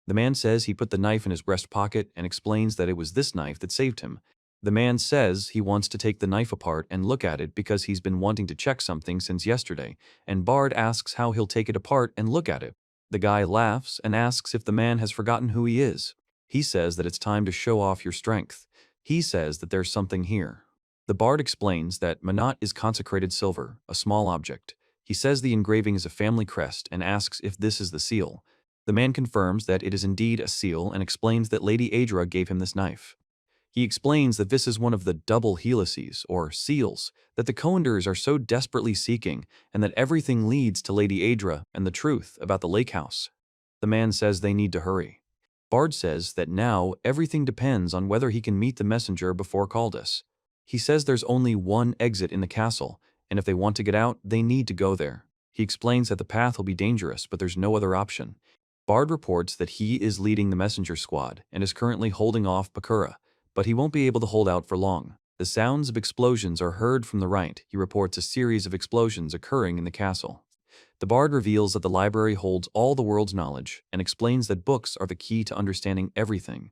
The man says he put the knife in his breast pocket and explains that it was this knife that saved him. The man says he wants to take the knife apart and look at it because he's been wanting to check something since yesterday, and Bard asks how he'll take it apart and look at it. The guy laughs and asks if the man has forgotten who he is. He says that it's time to show off your strength. He says that there's something here. The bard explains that manat is consecrated silver, a small object. He says the engraving is a family crest and asks if this is the seal. The man confirms that it is indeed a seal and explains that Lady Adra gave him this knife. He explains that this is one of the double helices, or seals, that the Coenders are so desperately seeking, and that everything leads to Lady Adra and the truth about the lake house. The man says they need to hurry. Bard says that now everything depends on whether he can meet the messenger before Caldas. He says there's only one exit in the castle, and if they want to get out, they need to go there. He explains that the path will be dangerous, but there's no other option. Bard reports that he is leading the messenger squad and is currently holding off Pakura, but he won't be able to hold out for long. The sounds of explosions are heard from the right. He reports a series of explosions occurring in the castle. The bard reveals that the library holds all the world's knowledge and explains that books are the key to understanding everything.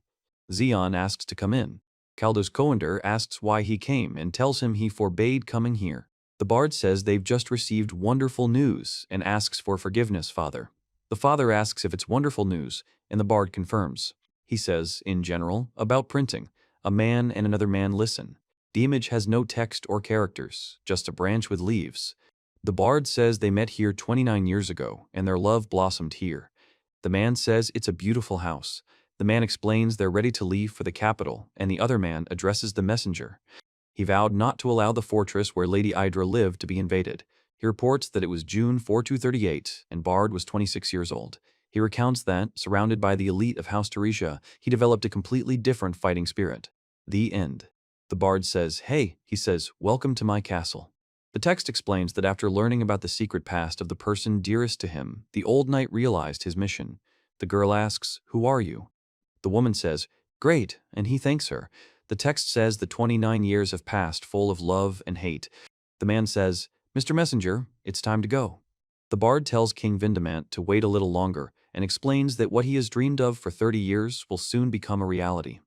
Zeon asks to come in. Caldas Coender asks why he came and tells him he forbade coming here. The bard says they've just received wonderful news and asks for forgiveness, Father. The father asks if it's wonderful news, and the bard confirms. He says, in general, about printing. A man and another man listen. The image has no text or characters, just a branch with leaves. The bard says they met here 29 years ago, and their love blossomed here. The man says it's a beautiful house. The man explains they're ready to leave for the capital, and the other man addresses the messenger. He vowed not to allow the fortress where Lady Idra lived to be invaded. He reports that it was June 4238, and Bard was 26 years old. He recounts that, surrounded by the elite of House Teresia, he developed a completely different fighting spirit. The end. The bard says, hey, he says, welcome to my castle. The text explains that after learning about the secret past of the person dearest to him, the old knight realized his mission. The girl asks, who are you? The woman says, great, and he thanks her. The text says the 29 years have passed full of love and hate. The man says, Mr. Messenger, it's time to go. The bard tells King Vindamant to wait a little longer and explains that what he has dreamed of for 30 years will soon become a reality.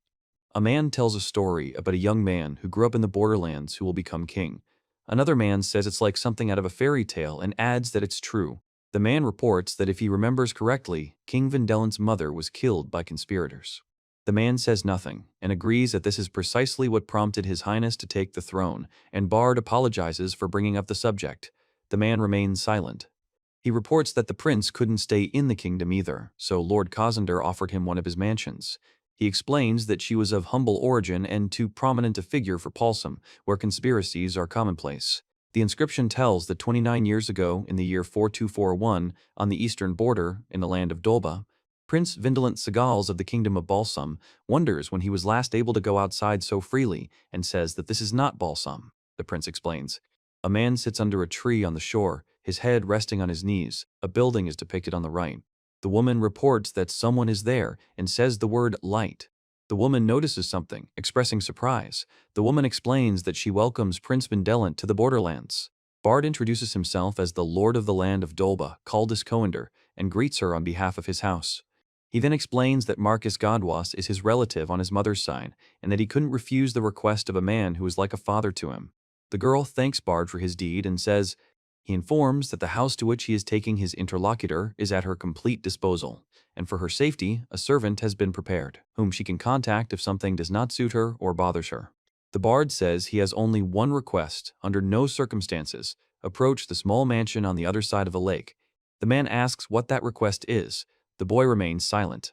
A man tells a story about a young man who grew up in the borderlands who will become king. Another man says it's like something out of a fairy tale and adds that it's true. The man reports that if he remembers correctly, King Vindelant's mother was killed by conspirators. The man says nothing, and agrees that this is precisely what prompted His Highness to take the throne, and Bard apologizes for bringing up the subject. The man remains silent. He reports that the prince couldn't stay in the kingdom either, so Lord Cosender offered him one of his mansions. He explains that she was of humble origin and too prominent a figure for Paulsum, where conspiracies are commonplace. The inscription tells that 29 years ago, in the year 4241, on the eastern border, in the land of Dolba, Prince Vindolent Sagals of the kingdom of Balsam wonders when he was last able to go outside so freely and says that this is not Balsam. The prince explains. A man sits under a tree on the shore, his head resting on his knees. A building is depicted on the right. The woman reports that someone is there and says the word light. The woman notices something, expressing surprise. The woman explains that she welcomes Prince Vindolent to the borderlands. Bard introduces himself as the Lord of the land of Dolba, Caldus Coender, and greets her on behalf of his house. He then explains that Marcus Godwas is his relative on his mother's side, and that he couldn't refuse the request of a man who is like a father to him. The girl thanks Bard for his deed and says he informs that the house to which he is taking his interlocutor is at her complete disposal, and for her safety, a servant has been prepared, whom she can contact if something does not suit her or bothers her. The Bard says he has only one request, under no circumstances, approach the small mansion on the other side of a lake. The man asks what that request is. The boy remains silent.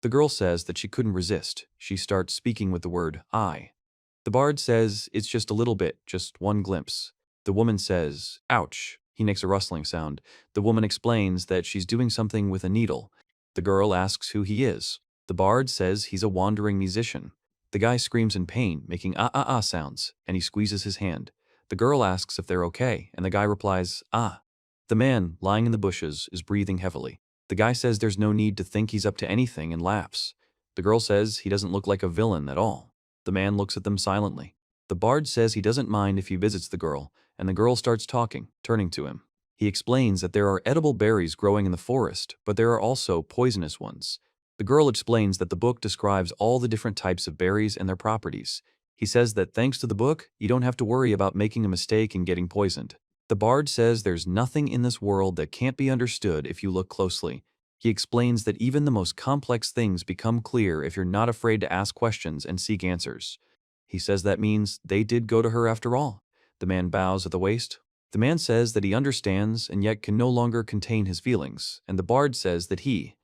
The girl says that she couldn't resist. She starts speaking with the word I. The Bard says it's just a little bit, just one glimpse. The woman says, ouch. He makes a rustling sound. The woman explains that she's doing something with a needle. The girl asks who he is. The Bard says he's a wandering musician. The guy screams in pain, making ah sounds, and he squeezes his hand. The girl asks if they're okay, and the guy replies, ah. The man, lying in the bushes, is breathing heavily. The guy says there's no need to think he's up to anything and laughs. The girl says he doesn't look like a villain at all. The man looks at them silently. The Bard says he doesn't mind if he visits the girl, and the girl starts talking, turning to him. He explains that there are edible berries growing in the forest, but there are also poisonous ones. The girl explains that the book describes all the different types of berries and their properties. He says that thanks to the book, you don't have to worry about making a mistake and getting poisoned. The Bard says there's nothing in this world that can't be understood if you look closely. He explains that even the most complex things become clear if you're not afraid to ask questions and seek answers. He says that means they did go to her after all. The man bows at the waist. The man says that he understands and yet can no longer contain his feelings, and the Bard says that he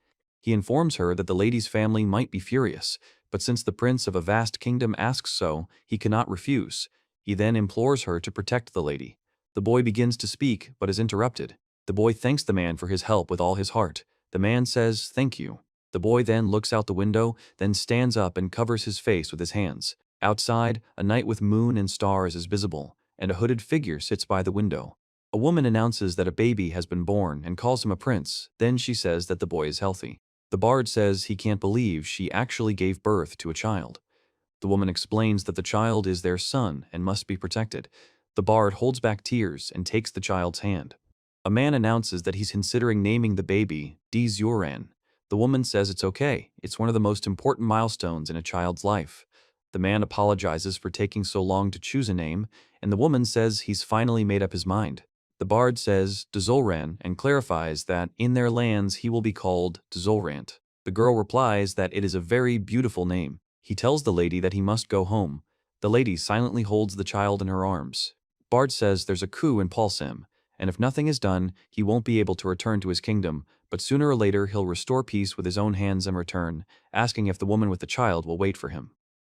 informs her that the lady's family might be furious, but since the prince of a vast kingdom asks so, he cannot refuse. He then implores her to protect the lady. The boy begins to speak, but is interrupted. The boy thanks the man for his help with all his heart. The man says, thank you. The boy then looks out the window, then stands up and covers his face with his hands. Outside, a night with moon and stars is visible, and a hooded figure sits by the window. A woman announces that a baby has been born and calls him a prince. Then she says that the boy is healthy. The Bard says he can't believe she actually gave birth to a child. The woman explains that the child is their son and must be protected. The Bard holds back tears and takes the child's hand. A man announces that he's considering naming the baby Zuran. The woman says it's okay. It's one of the most important milestones in a child's life. The man apologizes for taking so long to choose a name, and the woman says he's finally made up his mind. The Bard says Dzolran and clarifies that in their lands he will be called Dzolrant. The girl replies that it is a very beautiful name. He tells the lady that he must go home. The lady silently holds the child in her arms. Bard says there's a coup in Paulsam, and if nothing is done, he won't be able to return to his kingdom, but sooner or later he'll restore peace with his own hands and return, asking if the woman with the child will wait for him.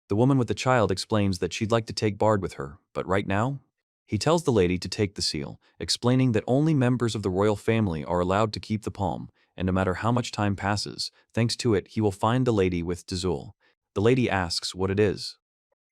The woman with the child explains that she'd like to take Bard with her, but right now? He tells the lady to take the seal, explaining that only members of the royal family are allowed to keep the palm, and no matter how much time passes, thanks to it he will find the lady with Dzul. The lady asks what it is.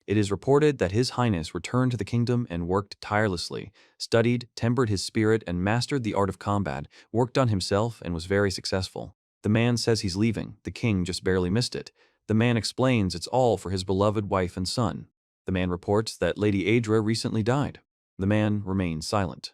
It is reported that His Highness returned to the kingdom and worked tirelessly, studied, tempered his spirit, and mastered the art of combat, worked on himself, and was very successful. The man says he's leaving. The king just barely missed it. The man explains it's all for his beloved wife and son. The man reports that Lady Adra recently died. The man remains silent.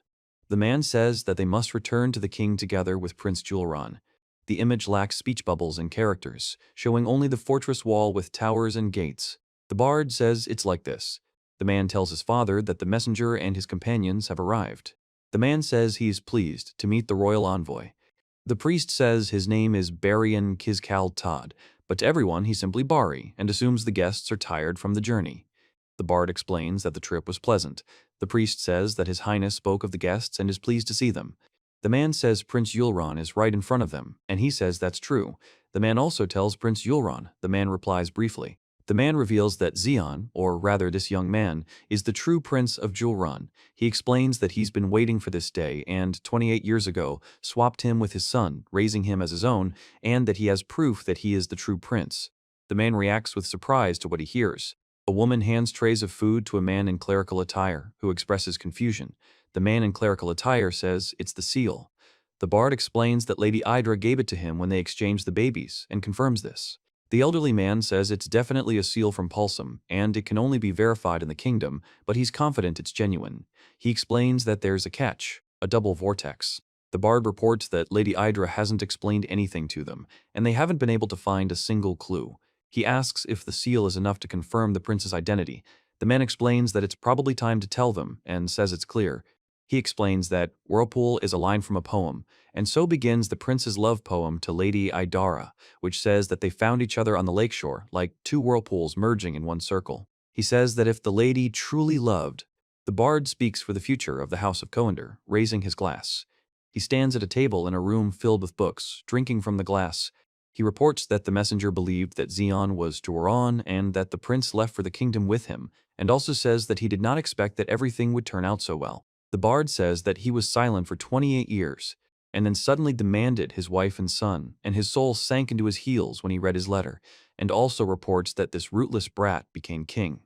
The man says that they must return to the king together with Prince Julran. The image lacks speech bubbles and characters, showing only the fortress wall with towers and gates. The Bard says it's like this. The man tells his father that the messenger and his companions have arrived. The man says he is pleased to meet the royal envoy. The priest says his name is Barian Kizkal Todd, but to everyone he's simply Bari and assumes the guests are tired from the journey. The bard explains that the trip was pleasant. The priest says that His Highness spoke of the guests and is pleased to see them. The man says Prince Yulron is right in front of them, and he says that's true. The man also tells Prince Yulron. The man replies briefly. The man reveals that Xian, or rather this young man, is the true prince of Julron. He explains that he's been waiting for this day and, 28 years ago, swapped him with his son, raising him as his own, and that he has proof that he is the true prince. The man reacts with surprise to what he hears. A woman hands trays of food to a man in clerical attire, who expresses confusion. The man in clerical attire says it's the seal. The bard explains that Lady Idra gave it to him when they exchanged the babies, and confirms this. The elderly man says it's definitely a seal from Pulsum, and it can only be verified in the kingdom, but he's confident it's genuine. He explains that there's a catch, a double vortex. The bard reports that Lady Idra hasn't explained anything to them, and they haven't been able to find a single clue. He asks if the seal is enough to confirm the prince's identity. The man explains that it's probably time to tell them, and says it's clear. He explains that Whirlpool is a line from a poem, and so begins the prince's love poem to Lady Idara, which says that they found each other on the lakeshore, like two whirlpools merging in one circle. He says that if the lady truly loved, the bard speaks for the future of the House of Coender, raising his glass. He stands at a table in a room filled with books, drinking from the glass. He reports that the messenger believed that Xian was Turon and that the prince left for the kingdom with him, and also says that he did not expect that everything would turn out so well. The bard says that he was silent for 28 years, and then suddenly demanded his wife and son, and his soul sank into his heels when he read his letter, and also reports that this rootless brat became king.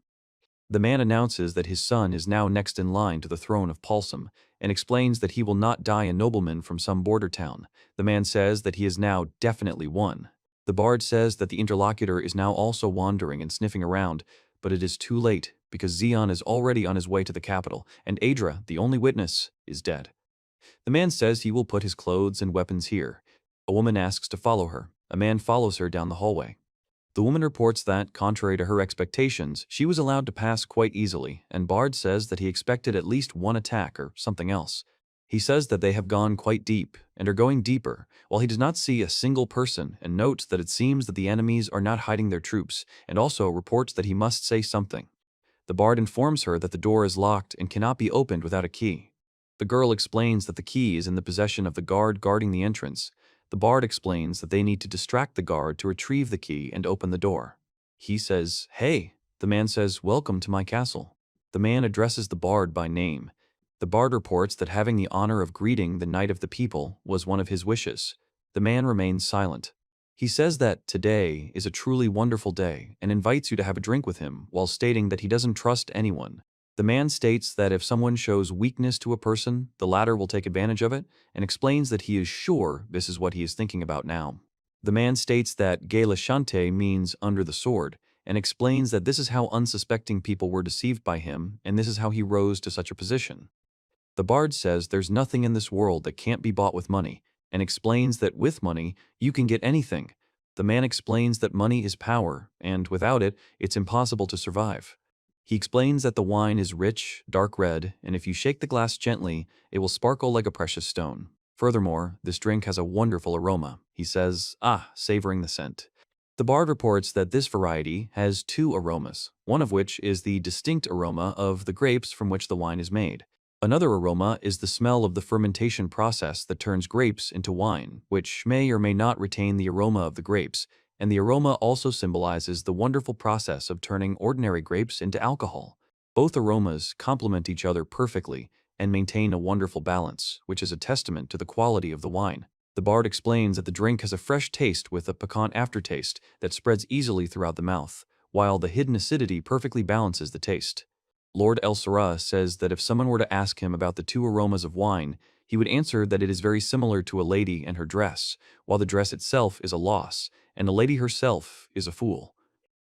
The man announces that his son is now next in line to the throne of Pulsum, and explains that he will not die a nobleman from some border town. The man says that he is now definitely one. The bard says that the interlocutor is now also wandering and sniffing around, but it is too late, because Xian is already on his way to the capital, and Adra, the only witness, is dead. The man says he will put his clothes and weapons here. A woman asks to follow her. A man follows her down the hallway. The woman reports that, contrary to her expectations, she was allowed to pass quite easily, and Bard says that he expected at least one attack or something else. He says that they have gone quite deep, and are going deeper, while he does not see a single person, and notes that it seems that the enemies are not hiding their troops, and also reports that he must say something. The bard informs her that the door is locked and cannot be opened without a key. The girl explains that the key is in the possession of the guard guarding the entrance. The bard explains that they need to distract the guard to retrieve the key and open the door. He says, "Hey." The man says, "Welcome to my castle." The man addresses the bard by name. The bard reports that having the honor of greeting the Knight of the People was one of his wishes. The man remains silent. He says that today is a truly wonderful day and invites you to have a drink with him while stating that he doesn't trust anyone. The man states that if someone shows weakness to a person, the latter will take advantage of it, and explains that he is sure this is what he is thinking about now. The man states that Gaelashante means under the sword, and explains that this is how unsuspecting people were deceived by him, and this is how he rose to such a position. The bard says there's nothing in this world that can't be bought with money, and explains that with money, you can get anything. The man explains that money is power, and without it, it's impossible to survive. He explains that the wine is rich, dark red, and if you shake the glass gently, it will sparkle like a precious stone. Furthermore, this drink has a wonderful aroma. He says, savoring the scent. The bard reports that this variety has two aromas, one of which is the distinct aroma of the grapes from which the wine is made. Another aroma is the smell of the fermentation process that turns grapes into wine, which may or may not retain the aroma of the grapes, and the aroma also symbolizes the wonderful process of turning ordinary grapes into alcohol. Both aromas complement each other perfectly and maintain a wonderful balance, which is a testament to the quality of the wine. The bard explains that the drink has a fresh taste with a piquant aftertaste that spreads easily throughout the mouth, while the hidden acidity perfectly balances the taste. Lord El Sirah says that if someone were to ask him about the two aromas of wine, he would answer that it is very similar to a lady and her dress, while the dress itself is a loss, and the lady herself is a fool.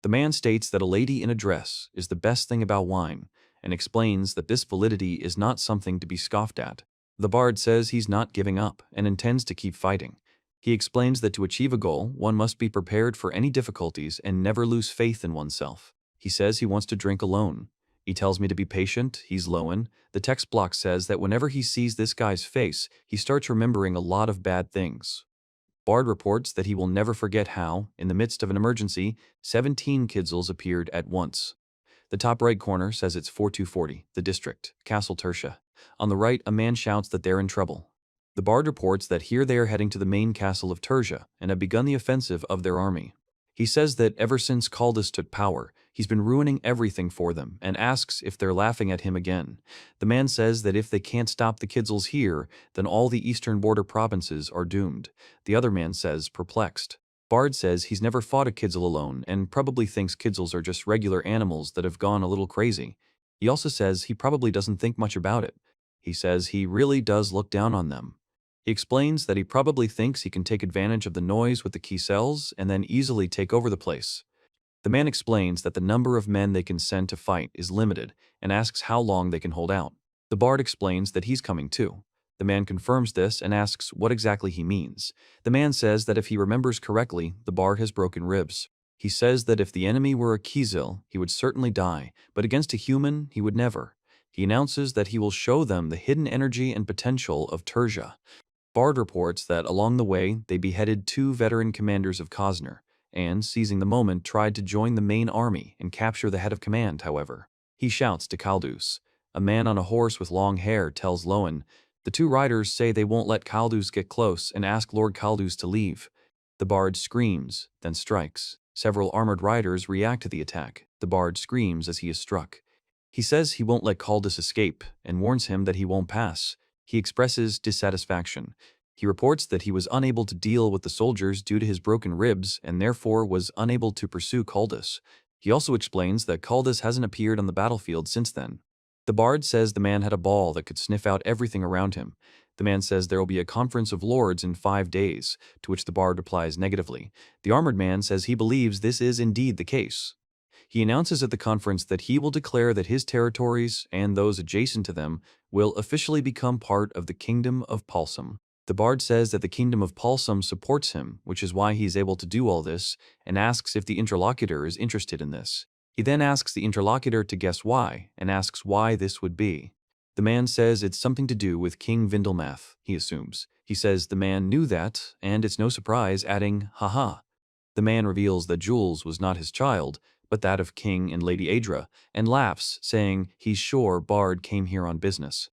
The man states that a lady in a dress is the best thing about wine, and explains that this validity is not something to be scoffed at. The bard says he's not giving up and intends to keep fighting. He explains that to achieve a goal, one must be prepared for any difficulties and never lose faith in oneself. He says he wants to drink alone. He tells me to be patient, he's Loen. The text block says that whenever he sees this guy's face, he starts remembering a lot of bad things. Bard reports that he will never forget how, in the midst of an emergency, 17 Kidzels appeared at once. The top right corner says it's 4240, the district, Castle Tertia. On the right, a man shouts that they're in trouble. The Bard reports that here they are heading to the main castle of Tertia and have begun the offensive of their army. He says that ever since Kaldus took power, he's been ruining everything for them and asks if they're laughing at him again. The man says that if they can't stop the Kidzels here, then all the eastern border provinces are doomed. The other man says, perplexed. Bard says he's never fought a Kidzel alone and probably thinks Kidzels are just regular animals that have gone a little crazy. He also says he probably doesn't think much about it. He says he really does look down on them. He explains that he probably thinks he can take advantage of the noise with the key cells and then easily take over the place. The man explains that the number of men they can send to fight is limited and asks how long they can hold out. The Bard explains that he's coming too. The man confirms this and asks what exactly he means. The man says that if he remembers correctly, the Bard has broken ribs. He says that if the enemy were a Kizil, he would certainly die, but against a human, he would never. He announces that he will show them the hidden energy and potential of Tertia. Bard reports that along the way, they beheaded 2 veteran commanders of Kozner, and, seizing the moment, tried to join the main army and capture the head of command, however. He shouts to Kaldus. A man on a horse with long hair tells Loen. The 2 riders say they won't let Kaldus get close and ask Lord Kaldus to leave. The Bard screams, then strikes. Several armored riders react to the attack. The Bard screams as he is struck. He says he won't let Kaldus escape and warns him that he won't pass. He expresses dissatisfaction. He reports that he was unable to deal with the soldiers due to his broken ribs and therefore was unable to pursue Kaldus. He also explains that Kaldus hasn't appeared on the battlefield since then. The Bard says the man had a ball that could sniff out everything around him. The man says there will be a conference of lords in 5 days, to which the Bard replies negatively. The armored man says he believes this is indeed the case. He announces at the conference that he will declare that his territories, and those adjacent to them, will officially become part of the Kingdom of Palsum. The Bard says that the Kingdom of Palsum supports him, which is why he is able to do all this, and asks if the interlocutor is interested in this. He then asks the interlocutor to guess why, and asks why this would be. The man says it's something to do with King Vindelmath, he assumes. He says the man knew that, and it's no surprise, adding, haha. The man reveals that Jules was not his child, but that of King and Lady Adra, and laughs, saying he's sure Bard came here on business.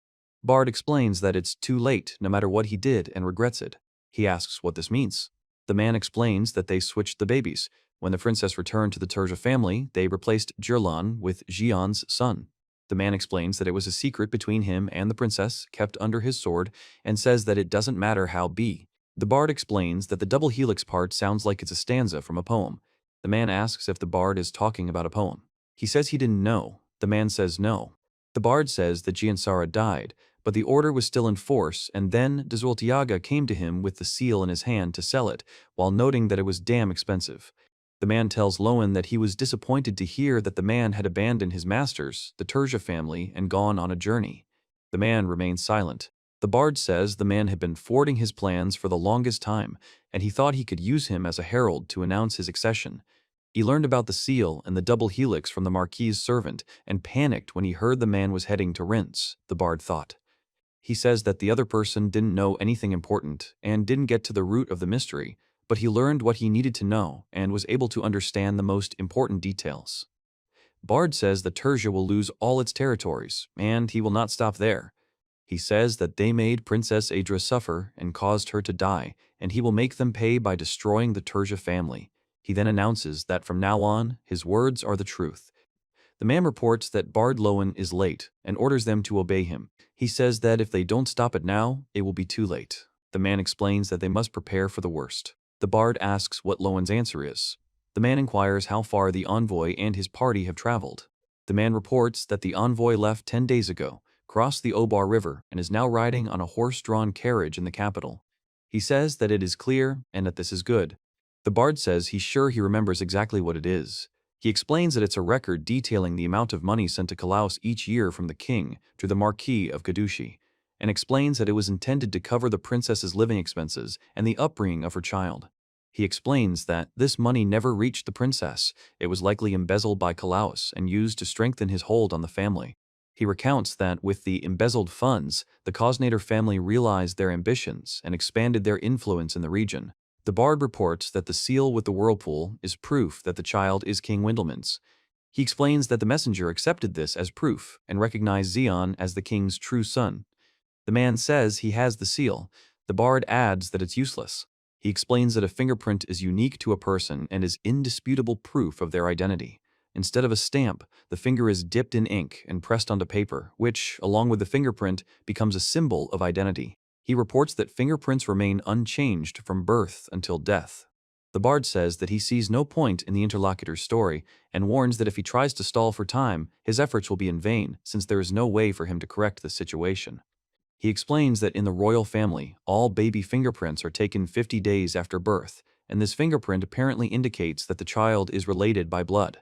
Bard explains that it's too late, no matter what he did, and regrets it. He asks what this means. The man explains that they switched the babies. When the princess returned to the Terja family, they replaced Jirlan with Jian's son. The man explains that it was a secret between him and the princess, kept under his sword, and says that it doesn't matter how be. The Bard explains that the double helix part sounds like it's a stanza from a poem. The man asks if the Bard is talking about a poem. He says he didn't know. The man says no. The Bard says that Giansara died, but the order was still in force, and then Dezultiaga came to him with the seal in his hand to sell it, while noting that it was damn expensive. The man tells Loen that he was disappointed to hear that the man had abandoned his masters, the Terja family, and gone on a journey. The man remains silent. The Bard says the man had been thwarting his plans for the longest time, and he thought he could use him as a herald to announce his accession. He learned about the seal and the double helix from the Marquis's servant and panicked when he heard the man was heading to Rince, the Bard thought. He says that the other person didn't know anything important and didn't get to the root of the mystery, but he learned what he needed to know and was able to understand the most important details. Bard says that Terja will lose all its territories, and he will not stop there. He says that they made Princess Adra suffer and caused her to die, and he will make them pay by destroying the Terja family. He then announces that from now on, his words are the truth. The man reports that Bard Loen is late and orders them to obey him. He says that if they don't stop it now, it will be too late. The man explains that they must prepare for the worst. The Bard asks what Loen's answer is. The man inquires how far the envoy and his party have traveled. The man reports that the envoy left 10 days ago, crossed the Obar River, and is now riding on a horse-drawn carriage in the capital. He says that it is clear and that this is good. The Bard says he's sure he remembers exactly what it is. He explains that it's a record detailing the amount of money sent to Kalaos each year from the king to the Marquis of Gadushi, and explains that it was intended to cover the princess's living expenses and the upbringing of her child. He explains that this money never reached the princess. It was likely embezzled by Kalaos and used to strengthen his hold on the family. He recounts that with the embezzled funds, the Cosnator family realized their ambitions and expanded their influence in the region. The bard reports that the seal with the whirlpool is proof that the child is King Windelman's. He explains that the messenger accepted this as proof and recognized Zeon as the king's true son. The man says he has the seal. The bard adds that it's useless. He explains that a fingerprint is unique to a person and is indisputable proof of their identity. Instead of a stamp, the finger is dipped in ink and pressed onto paper, which, along with the fingerprint, becomes a symbol of identity. He reports that fingerprints remain unchanged from birth until death. The bard says that he sees no point in the interlocutor's story and warns that if he tries to stall for time, his efforts will be in vain since there is no way for him to correct the situation. He explains that in the royal family, all baby fingerprints are taken 50 days after birth, and this fingerprint apparently indicates that the child is related by blood.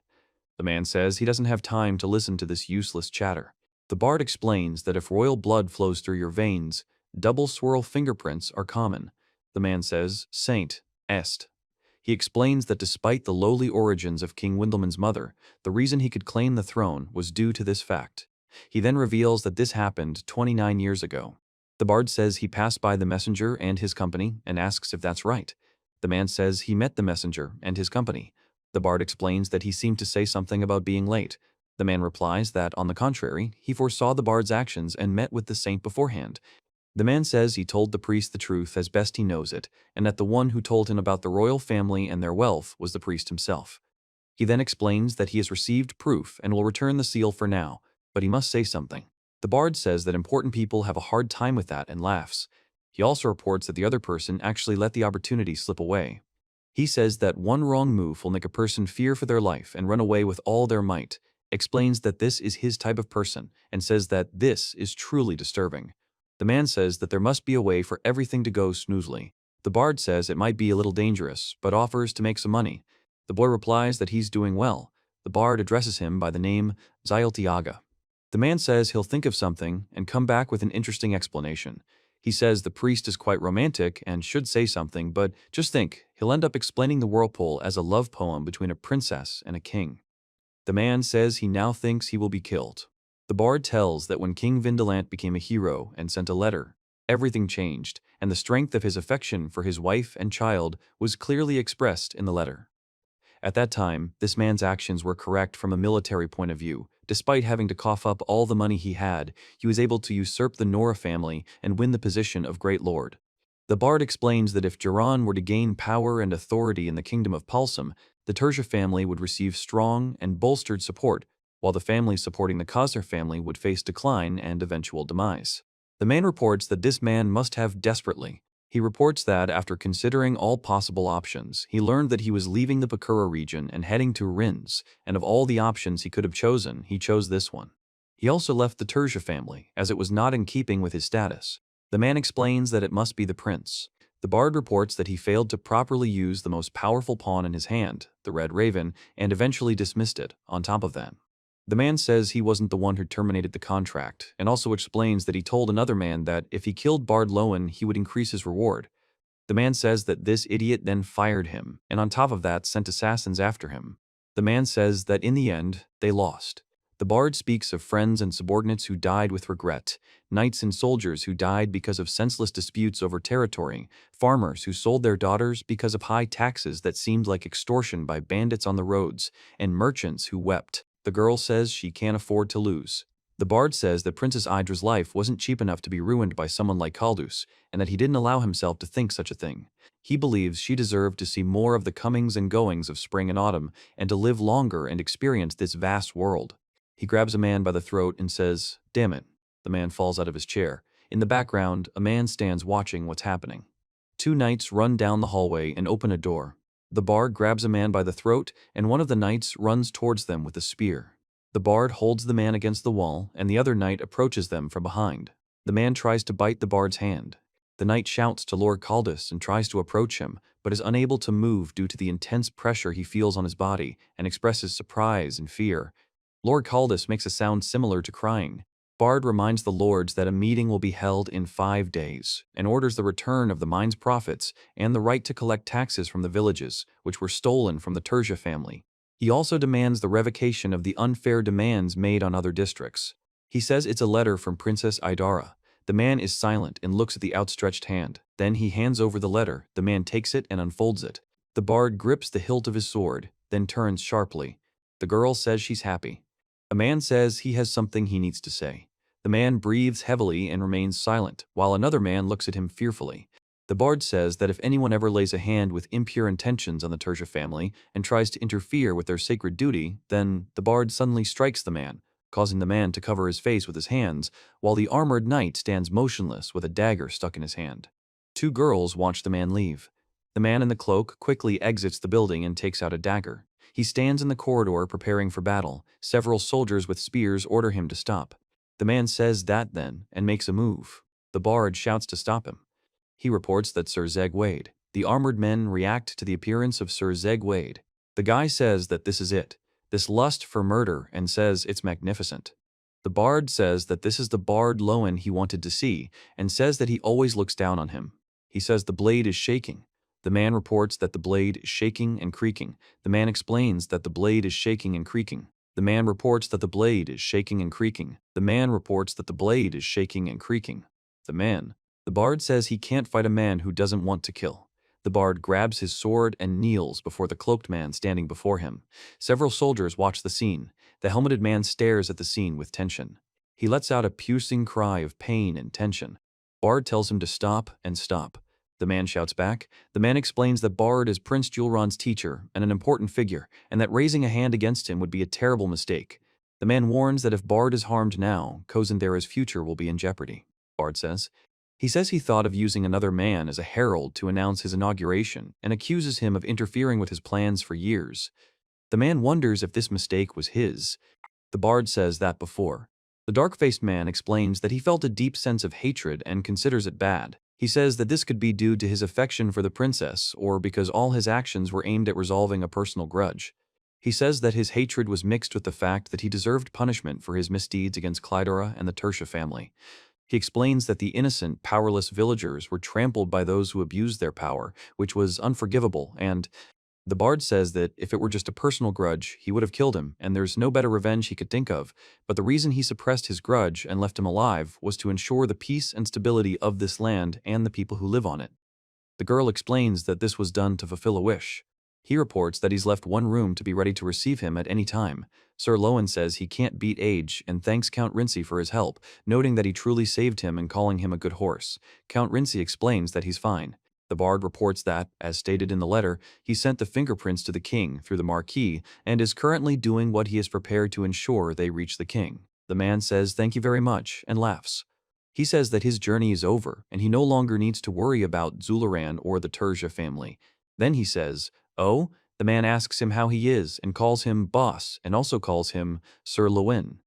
The man says he doesn't have time to listen to this useless chatter. The bard explains that if royal blood flows through your veins, double swirl fingerprints are common. The man says, Saint est. He explains that despite the lowly origins of King Windelman's mother, the reason he could claim the throne was due to this fact. He then reveals that this happened 29 years ago. The bard says he passed by the messenger and his company and asks if that's right. The man says he met the messenger and his company. The bard explains that he seemed to say something about being late. The man replies that, on the contrary, he foresaw the bard's actions and met with the saint beforehand. The man says he told the priest the truth as best he knows it, and that the one who told him about the royal family and their wealth was the priest himself. He then explains that he has received proof and will return the seal for now, but he must say something. The bard says that important people have a hard time with that and laughs. He also reports that the other person actually let the opportunity slip away. He says that one wrong move will make a person fear for their life and run away with all their might, explains that this is his type of person, and says that this is truly disturbing. The man says that there must be a way for everything to go smoothly. The bard says it might be a little dangerous, but offers to make some money. The boy replies that he's doing well. The bard addresses him by the name Zyltiaga. The man says he'll think of something and come back with an interesting explanation. He says the priest is quite romantic and should say something, but just think, he'll end up explaining the whirlpool as a love poem between a princess and a king. The man says he now thinks he will be killed. The bard tells that when King Vindelant became a hero and sent a letter, everything changed, and the strength of his affection for his wife and child was clearly expressed in the letter. At that time, this man's actions were correct from a military point of view. Despite having to cough up all the money he had, he was able to usurp the Nora family and win the position of Great Lord. The bard explains that if Jiran were to gain power and authority in the kingdom of Palsum, the Tertia family would receive strong and bolstered support, while the families supporting the Khazar family would face decline and eventual demise. The man reports that this man must have desperately. He reports that after considering all possible options, he learned that he was leaving the Pakura region and heading to Rins, and of all the options he could have chosen, he chose this one. He also left the Tertia family, as it was not in keeping with his status. The man explains that it must be the prince. The bard reports that he failed to properly use the most powerful pawn in his hand, the Red Raven, and eventually dismissed it, on top of that. The man says he wasn't the one who terminated the contract, and also explains that he told another man that if he killed Bard Loen, he would increase his reward. The man says that this idiot then fired him, and on top of that sent assassins after him. The man says that in the end, they lost. The bard speaks of friends and subordinates who died with regret, knights and soldiers who died because of senseless disputes over territory, farmers who sold their daughters because of high taxes that seemed like extortion by bandits on the roads, and merchants who wept. The girl says she can't afford to lose. The bard says that Princess Idra's life wasn't cheap enough to be ruined by someone like Kaldus, and that he didn't allow himself to think such a thing. He believes she deserved to see more of the comings and goings of spring and autumn, and to live longer and experience this vast world. He grabs a man by the throat and says, "Damn it." The man falls out of his chair. In the background, a man stands watching what's happening. Two knights run down the hallway and open a door. The bard grabs a man by the throat, and one of the knights runs towards them with a spear. The bard holds the man against the wall, and the other knight approaches them from behind. The man tries to bite the bard's hand. The knight shouts to Lord Kaldus and tries to approach him, but is unable to move due to the intense pressure he feels on his body, and expresses surprise and fear. Lord Kaldus makes a sound similar to crying. Bard reminds the lords that a meeting will be held in 5 days, and orders the return of the mine's profits and the right to collect taxes from the villages, which were stolen from the Tertia family. He also demands the revocation of the unfair demands made on other districts. He says it's a letter from Princess Idara. The man is silent and looks at the outstretched hand. Then he hands over the letter. The man takes it and unfolds it. The bard grips the hilt of his sword, then turns sharply. The girl says she's happy. A man says he has something he needs to say. The man breathes heavily and remains silent, while another man looks at him fearfully. The bard says that if anyone ever lays a hand with impure intentions on the Tertia family and tries to interfere with their sacred duty, then the bard suddenly strikes the man, causing the man to cover his face with his hands, while the armored knight stands motionless with a dagger stuck in his hand. Two girls watch the man leave. The man in the cloak quickly exits the building and takes out a dagger. He stands in the corridor preparing for battle. Several soldiers with spears order him to stop. The man says that then, and makes a move. The bard shouts to stop him. He reports that Sir Zegwade. The armored men react to the appearance of Sir Zegwade. The guy says that this is it, this lust for murder, and says it's magnificent. The bard says that this is the bard Loen he wanted to see, and says that he always looks down on him. He says the blade is shaking. The man reports that the blade is shaking and creaking. The man explains that the blade is shaking and creaking. The man reports that the blade is shaking and creaking. The man reports that the blade is shaking and creaking. The bard says he can't fight a man who doesn't want to kill. The bard grabs his sword and kneels before the cloaked man standing before him. Several soldiers watch the scene. The helmeted man stares at the scene with tension. He lets out a piercing cry of pain and tension. Bard tells him to stop and stop. The man shouts back. The man explains that Bard is Prince Julron's teacher and an important figure, and that raising a hand against him would be a terrible mistake. The man warns that if Bard is harmed now, Kozendera's future will be in jeopardy, Bard says. He says he thought of using another man as a herald to announce his inauguration and accuses him of interfering with his plans for years. The man wonders if this mistake was his. The bard says that before. The dark-faced man explains that he felt a deep sense of hatred and considers it bad. He says that this could be due to his affection for the princess or because all his actions were aimed at resolving a personal grudge. He says that his hatred was mixed with the fact that he deserved punishment for his misdeeds against Klydora and the Tertia family. He explains that the innocent, powerless villagers were trampled by those who abused their power, which was unforgivable, and the bard says that if it were just a personal grudge, he would have killed him, and there's no better revenge he could think of, but the reason he suppressed his grudge and left him alive was to ensure the peace and stability of this land and the people who live on it. The girl explains that this was done to fulfill a wish. He reports that he's left one room to be ready to receive him at any time. Sir Loen says he can't beat age and thanks Count Rincy for his help, noting that he truly saved him and calling him a good horse. Count Rincy explains that he's fine. The bard reports that, as stated in the letter, he sent the fingerprints to the king through the marquis and is currently doing what he is prepared to ensure they reach the king. The man says thank you very much and laughs. He says that his journey is over and he no longer needs to worry about Zularan or the Tertia family. Then he says, "Oh?" The man asks him how he is and calls him boss and also calls him Sir Loen.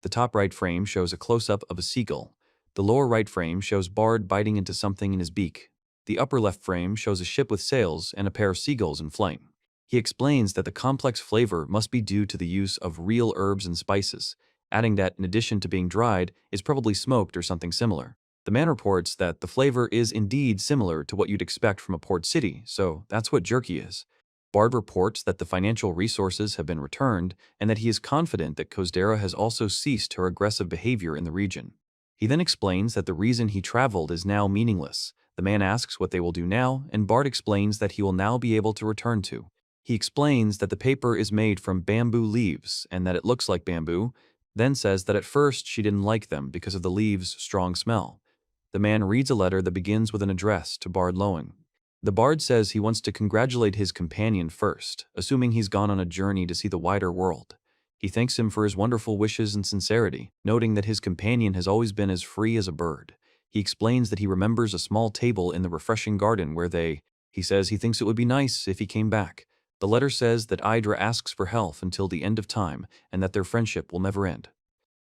The top right frame shows a close-up of a seagull. The lower right frame shows Bard biting into something in his beak. The upper left frame shows a ship with sails and a pair of seagulls in flight. He explains that the complex flavor must be due to the use of real herbs and spices, adding that in addition to being dried, is probably smoked or something similar. The man reports that the flavor is indeed similar to what you'd expect from a port city, so that's what jerky is. Bard reports that the financial resources have been returned and that he is confident that Kozdera has also ceased her aggressive behavior in the region. He then explains that the reason he traveled is now meaningless. The man asks what they will do now, and Bard explains that he will now be able to return to. He explains that the paper is made from bamboo leaves and that it looks like bamboo, then says that at first she didn't like them because of the leaves' strong smell. The man reads a letter that begins with an address to Bard Loen. The bard says he wants to congratulate his companion first, assuming he's gone on a journey to see the wider world. He thanks him for his wonderful wishes and sincerity, noting that his companion has always been as free as a bird. He explains that he remembers a small table in the refreshing garden where he says he thinks it would be nice if he came back. The letter says that Idra asks for health until the end of time and that their friendship will never end.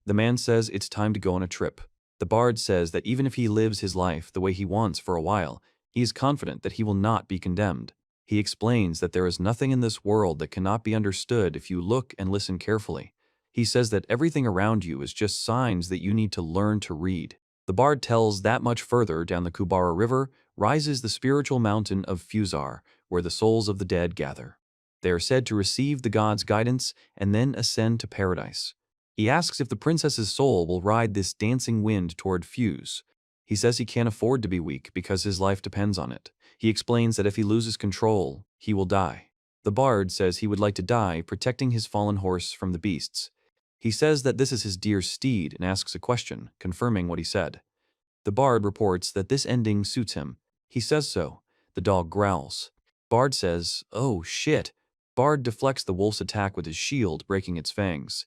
The man says it's time to go on a trip. The bard says that even if he lives his life the way he wants for a while, he is confident that he will not be condemned. He explains that there is nothing in this world that cannot be understood if you look and listen carefully. He says that everything around you is just signs that you need to learn to read. The bard tells that much further down the Kubara River rises the spiritual mountain of Fuzar, where the souls of the dead gather. They are said to receive the god's guidance and then ascend to paradise. He asks if the princess's soul will ride this dancing wind toward Fuz. He says he can't afford to be weak because his life depends on it. He explains that if he loses control, he will die. The bard says he would like to die protecting his fallen horse from the beasts. He says that this is his dear steed and asks a question, confirming what he said. The bard reports that this ending suits him. He says so. The dog growls. Bard says, "Oh, shit." Bard deflects the wolf's attack with his shield, breaking its fangs.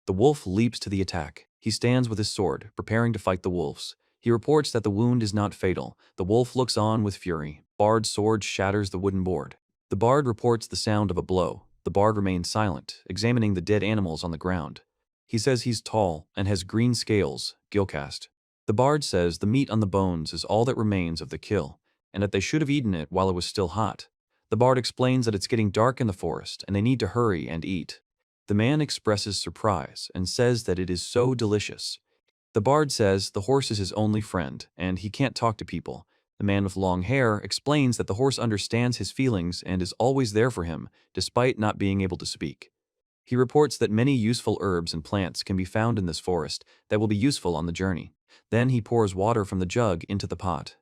The wolf leaps to the attack. He stands with his sword, preparing to fight the wolves. He reports that the wound is not fatal. The wolf looks on with fury. Bard's sword shatters the wooden board. The bard reports the sound of a blow. The bard remains silent, examining the dead animals on the ground. He says he's tall and has green scales, gillcast. The bard says the meat on the bones is all that remains of the kill, and that they should have eaten it while it was still hot. The bard explains that it's getting dark in the forest and they need to hurry and eat. The man expresses surprise and says that it is so delicious. The bard says the horse is his only friend and he can't talk to people. The man with long hair explains that the horse understands his feelings and is always there for him, despite not being able to speak. He reports that many useful herbs and plants can be found in this forest that will be useful on the journey. Then he pours water from the jug into the pot.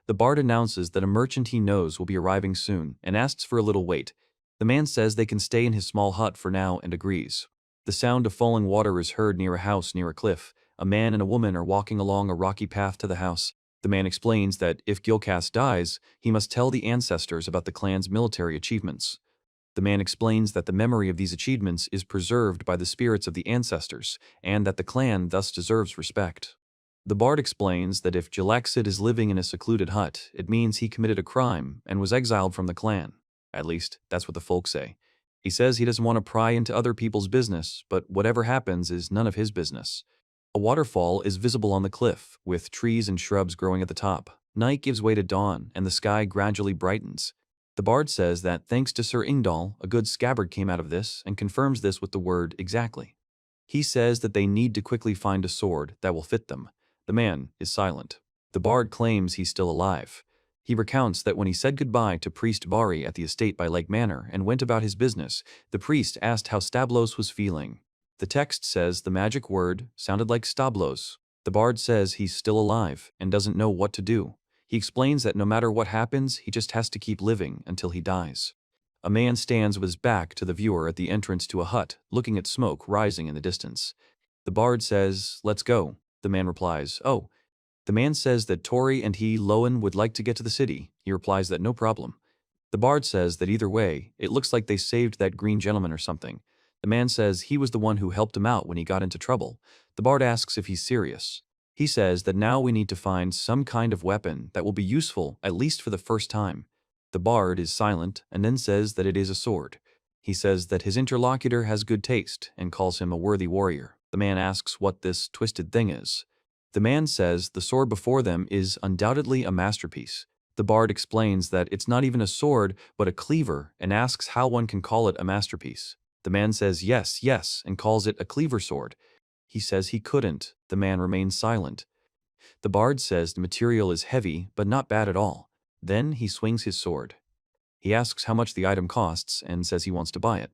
The bard announces that a merchant he knows will be arriving soon and asks for a little wait. The man says they can stay in his small hut for now and agrees. The sound of falling water is heard near a house near a cliff. A man and a woman are walking along a rocky path to the house. The man explains that if Gilcast dies, he must tell the ancestors about the clan's military achievements. The man explains that the memory of these achievements is preserved by the spirits of the ancestors, and that the clan thus deserves respect. The bard explains that if Jalaxid is living in a secluded hut, it means he committed a crime and was exiled from the clan. At least, that's what the folk say. He says he doesn't want to pry into other people's business, but whatever happens is none of his business. A waterfall is visible on the cliff, with trees and shrubs growing at the top. Night gives way to dawn, and the sky gradually brightens. The bard says that thanks to Sir Ingdal, a good scabbard came out of this, and confirms this with the word exactly. He says that they need to quickly find a sword that will fit them. The man is silent. The bard claims he's still alive. He recounts that when he said goodbye to Priest Bari at the estate by Lake Manor and went about his business, the priest asked how Stablos was feeling. The text says the magic word sounded like Stablos. The bard says he's still alive and doesn't know what to do. He explains that no matter what happens, he just has to keep living until he dies. A man stands with his back to the viewer at the entrance to a hut, looking at smoke rising in the distance. The bard says, "Let's go." The man replies, "Oh." The man says that Tori and he, Loen, would like to get to the city. He replies that no problem. The bard says that either way, it looks like they saved that green gentleman or something. The man says he was the one who helped him out when he got into trouble. The bard asks if he's serious. He says that now we need to find some kind of weapon that will be useful, at least for the first time. The bard is silent and then says that it is a sword. He says that his interlocutor has good taste and calls him a worthy warrior. The man asks what this twisted thing is. The man says the sword before them is undoubtedly a masterpiece. The bard explains that it's not even a sword, but a cleaver, and asks how one can call it a masterpiece. The man says yes, yes, and calls it a cleaver sword. He says he couldn't. The man remains silent. The bard says the material is heavy, but not bad at all. Then he swings his sword. He asks how much the item costs and says he wants to buy it.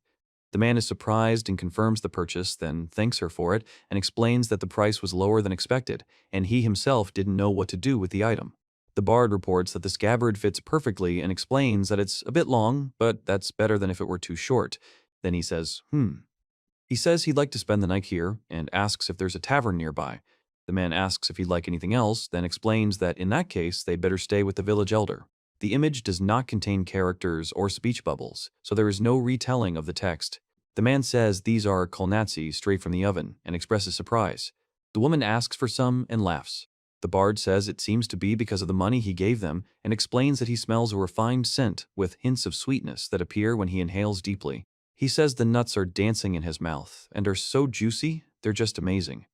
The man is surprised and confirms the purchase, then thanks her for it and explains that the price was lower than expected, and he himself didn't know what to do with the item. The bard reports that the scabbard fits perfectly and explains that it's a bit long, but that's better than if it were too short. Then he says, He says he'd like to spend the night here and asks if there's a tavern nearby. The man asks if he'd like anything else, then explains that in that case they'd better stay with the village elder. The image does not contain characters or speech bubbles, so there is no retelling of the text. The man says these are kolnatsi straight from the oven and expresses surprise. The woman asks for some and laughs. The bard says it seems to be because of the money he gave them and explains that he smells a refined scent with hints of sweetness that appear when he inhales deeply. He says the nuts are dancing in his mouth and are so juicy, they're just amazing.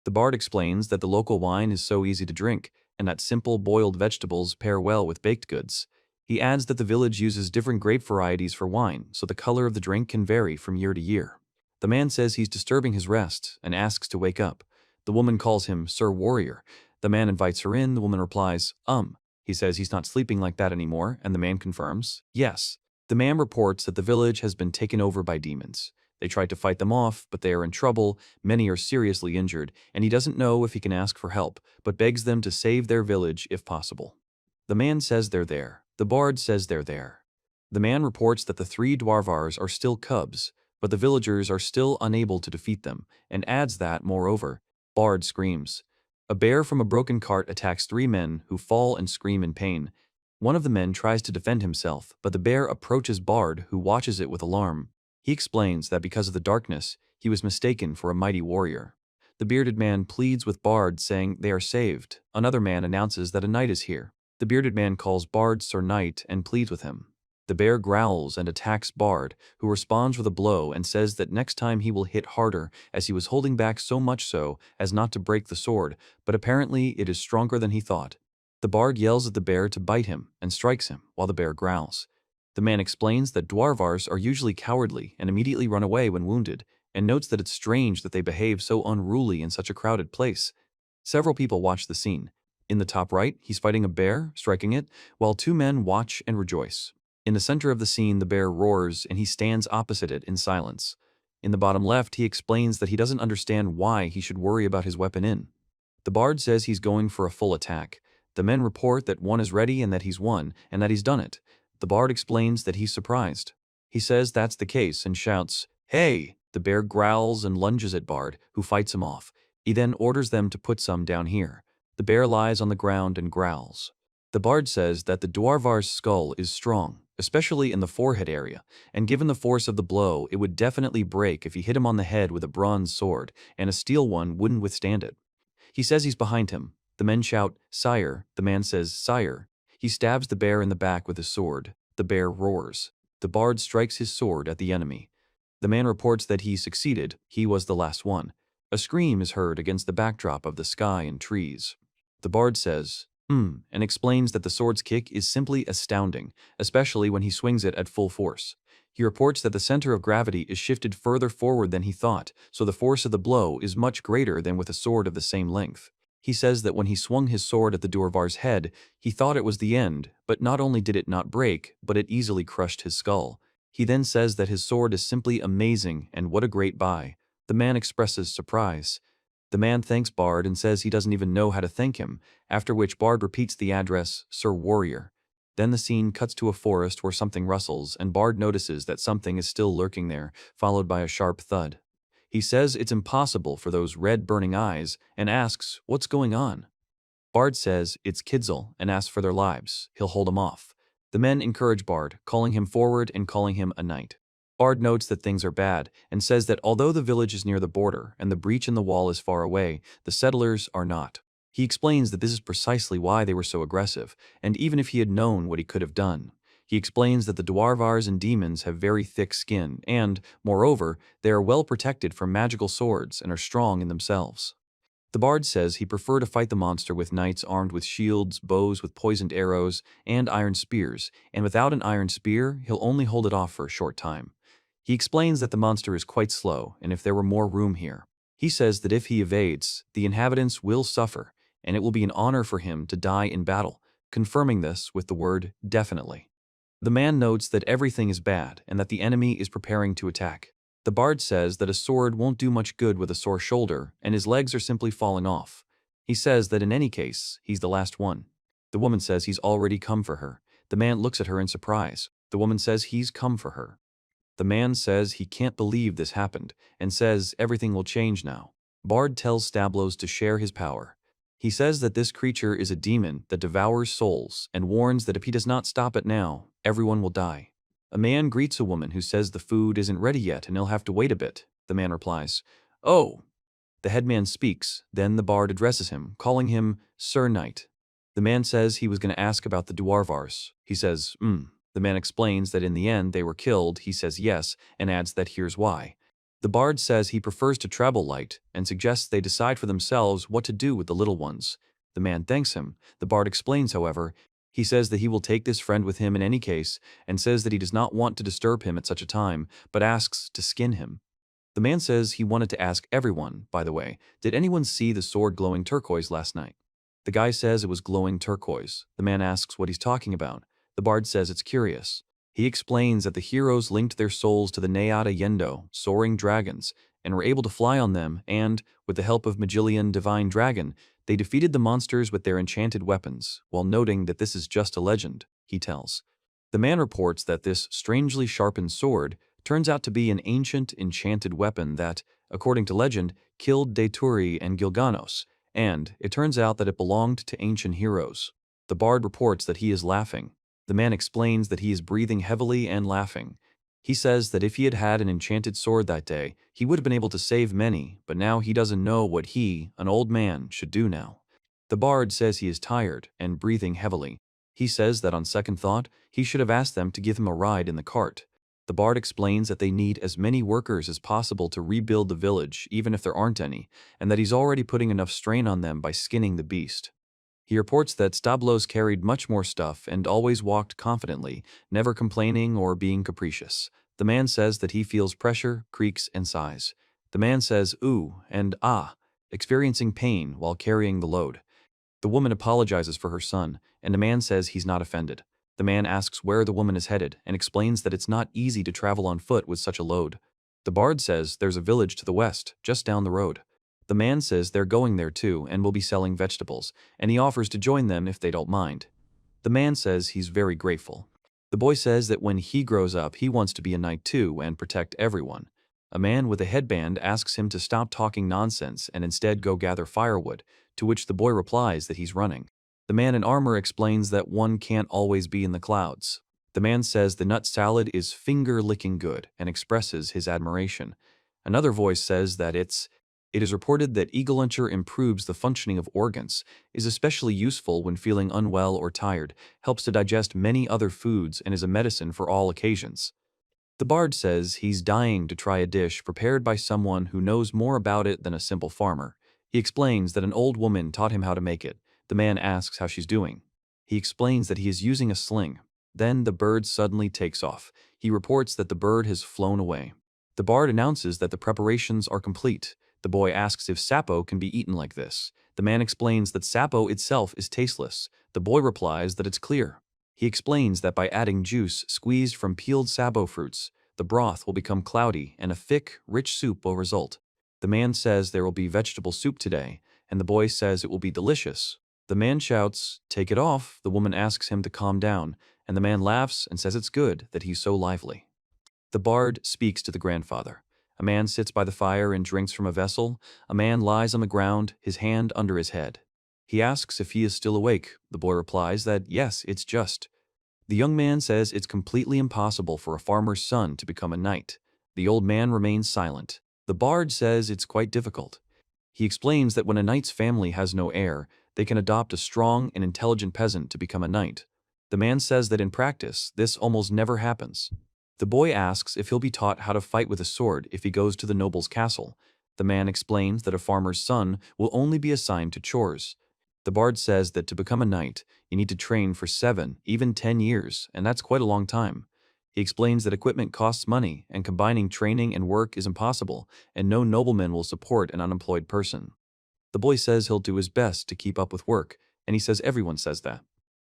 The bard explains that the local wine is so easy to drink and that simple boiled vegetables pair well with baked goods. He adds that the village uses different grape varieties for wine, so the color of the drink can vary from year to year. The man says he's disturbing his rest and asks to wake up. The woman calls him Sir Warrior. The man invites her in. The woman replies, He says he's not sleeping like that anymore, and the man confirms, yes. The man reports that the village has been taken over by demons. They try to fight them off, but they are in trouble, many are seriously injured, and he doesn't know if he can ask for help, but begs them to save their village if possible. The man says they're there. The bard says they're there. The man reports that the three dwarvars are still cubs, but the villagers are still unable to defeat them, and adds that, moreover, Bard screams. A bear from a broken cart attacks three men who fall and scream in pain. One of the men tries to defend himself, but the bear approaches Bard, who watches it with alarm. He explains that because of the darkness, he was mistaken for a mighty warrior. The bearded man pleads with Bard, saying they are saved. Another man announces that a knight is here. The bearded man calls Bard Sir Knight and pleads with him. The bear growls and attacks Bard, who responds with a blow and says that next time he will hit harder, as he was holding back so much so as not to break the sword, but apparently it is stronger than he thought. The bard yells at the bear to bite him and strikes him while the bear growls. The man explains that dwarvars are usually cowardly and immediately run away when wounded, and notes that it's strange that they behave so unruly in such a crowded place. Several people watch the scene. In the top right, he's fighting a bear, striking it, while two men watch and rejoice. In the center of the scene, the bear roars and he stands opposite it in silence. In the bottom left, he explains that he doesn't understand why he should worry about his weapon in. The bard says he's going for a full attack. The men report that one is ready and that he's won, and that he's done it. The bard explains that he's surprised. He says that's the case and shouts, "Hey!" The bear growls and lunges at Bard, who fights him off. He then orders them to put some down here. The bear lies on the ground and growls. The bard says that the dwarvar's skull is strong, especially in the forehead area, and given the force of the blow, it would definitely break if he hit him on the head with a bronze sword, and a steel one wouldn't withstand it. He says he's behind him. The men shout, "Sire." The man says, "Sire." He stabs the bear in the back with his sword. The bear roars. The bard strikes his sword at the enemy. The man reports that he succeeded. He was the last one. A scream is heard against the backdrop of the sky and trees. The bard says, and explains that the sword's kick is simply astounding, especially when he swings it at full force. He reports that the center of gravity is shifted further forward than he thought, so the force of the blow is much greater than with a sword of the same length. He says that when he swung his sword at the dwarvar's head, he thought it was the end, but not only did it not break, but it easily crushed his skull. He then says that his sword is simply amazing and what a great buy. The man expresses surprise. The man thanks Bard and says he doesn't even know how to thank him, after which Bard repeats the address, "Sir Warrior." Then the scene cuts to a forest where something rustles, and Bard notices that something is still lurking there, followed by a sharp thud. He says it's impossible for those red burning eyes, and asks, "What's going on?" Bard says it's Kidzel and asks for their lives. He'll hold them off. The men encourage Bard, calling him forward and calling him a knight. Bard notes that things are bad, and says that although the village is near the border and the breach in the wall is far away, the settlers are not. He explains that this is precisely why they were so aggressive, and even if he had known what he could have done. He explains that the dwarvars and demons have very thick skin, and, moreover, they are well protected from magical swords and are strong in themselves. The bard says he prefer to fight the monster with knights armed with shields, bows with poisoned arrows, and iron spears, and without an iron spear, he'll only hold it off for a short time. He explains that the monster is quite slow, and if there were more room here. He says that if he evades, the inhabitants will suffer, and it will be an honor for him to die in battle, confirming this with the word definitely. The man notes that everything is bad and that the enemy is preparing to attack. The bard says that a sword won't do much good with a sore shoulder, and his legs are simply falling off. He says that in any case, he's the last one. The woman says he's already come for her. The man looks at her in surprise. The woman says he's come for her. The man says he can't believe this happened, and says everything will change now. Bard tells Stablos to share his power. He says that this creature is a demon that devours souls, and warns that if he does not stop it now, everyone will die. A man greets a woman who says the food isn't ready yet and he'll have to wait a bit. The man replies, "Oh." The headman speaks, then the bard addresses him, calling him Sir Knight. The man says he was going to ask about the dwarvars. He says, The man explains that in the end they were killed. He says yes, and adds that here's why. The bard says he prefers to travel light, and suggests they decide for themselves what to do with the little ones. The man thanks him. The bard explains, however, he says that he will take this friend with him in any case, and says that he does not want to disturb him at such a time, but asks to skin him. The man says he wanted to ask everyone, by the way, did anyone see the sword glowing turquoise last night? The guy says it was glowing turquoise. The man asks what he's talking about. The bard says it's curious. He explains that the heroes linked their souls to the Nayada Yendo, soaring dragons, and were able to fly on them and, with the help of Magillian Divine Dragon, they defeated the monsters with their enchanted weapons, while noting that this is just a legend, he tells. The man reports that this strangely sharpened sword turns out to be an ancient enchanted weapon that, according to legend, killed Daituri and Gilganos, and it turns out that it belonged to ancient heroes. The bard reports that he is laughing. The man explains that he is breathing heavily and laughing. He says that if he had had an enchanted sword that day, he would have been able to save many, but now he doesn't know what he, an old man, should do now. The bard says he is tired and breathing heavily. He says that on second thought, he should have asked them to give him a ride in the cart. The bard explains that they need as many workers as possible to rebuild the village, even if there aren't any, and that he's already putting enough strain on them by skinning the beast. He reports that Stablos carried much more stuff and always walked confidently, never complaining or being capricious. The man says that he feels pressure, creaks, and sighs. The man says ooh and ah, experiencing pain while carrying the load. The woman apologizes for her son, and the man says he's not offended. The man asks where the woman is headed and explains that it's not easy to travel on foot with such a load. The bard says there's a village to the west, just down the road. The man says they're going there too and will be selling vegetables, and he offers to join them if they don't mind. The man says he's very grateful. The boy says that when he grows up, he wants to be a knight too and protect everyone. A man with a headband asks him to stop talking nonsense and instead go gather firewood, to which the boy replies that he's running. The man in armor explains that one can't always be in the clouds. The man says the nut salad is finger-licking good and expresses his admiration. Another voice says that it is reported that eagle-luncher improves the functioning of organs, is especially useful when feeling unwell or tired, helps to digest many other foods, and is a medicine for all occasions. The bard says he's dying to try a dish prepared by someone who knows more about it than a simple farmer. He explains that an old woman taught him how to make it. The man asks how she's doing. He explains that he is using a sling. Then the bird suddenly takes off. He reports that the bird has flown away. The bard announces that the preparations are complete. The boy asks if sapo can be eaten like this. The man explains that sapo itself is tasteless. The boy replies that it's clear. He explains that by adding juice squeezed from peeled sapo fruits, the broth will become cloudy and a thick, rich soup will result. The man says there will be vegetable soup today, and the boy says it will be delicious. The man shouts, "Take it off." The woman asks him to calm down, and the man laughs and says it's good that he's so lively. The bard speaks to the grandfather. A man sits by the fire and drinks from a vessel. A man lies on the ground, his hand under his head. He asks if he is still awake. The boy replies that yes, it's just. The young man says it's completely impossible for a farmer's son to become a knight. The old man remains silent. The bard says it's quite difficult. He explains that when a knight's family has no heir, they can adopt a strong and intelligent peasant to become a knight. The man says that in practice, this almost never happens. The boy asks if he'll be taught how to fight with a sword if he goes to the noble's castle. The man explains that a farmer's son will only be assigned to chores. The bard says that to become a knight, you need to train for 7, even 10 years, and that's quite a long time. He explains that equipment costs money, and combining training and work is impossible, and no nobleman will support an unemployed person. The boy says he'll do his best to keep up with work, and he says everyone says that.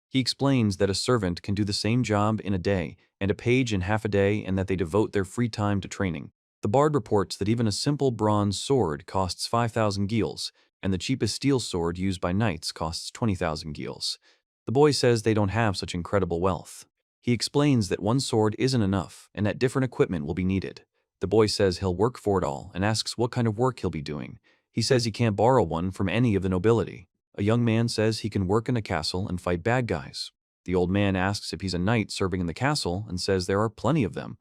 He explains that a servant can do the same job in a day, and a page in half a day, and that they devote their free time to training. The bard reports that even a simple bronze sword costs 5,000 gils, and the cheapest steel sword used by knights costs 20,000 gils. The boy says they don't have such incredible wealth. He explains that one sword isn't enough, and that different equipment will be needed. The boy says he'll work for it all, and asks what kind of work he'll be doing. He says he can't borrow one from any of the nobility. A young man says he can work in a castle and fight bad guys. The old man asks if he's a knight serving in the castle and says there are plenty of them.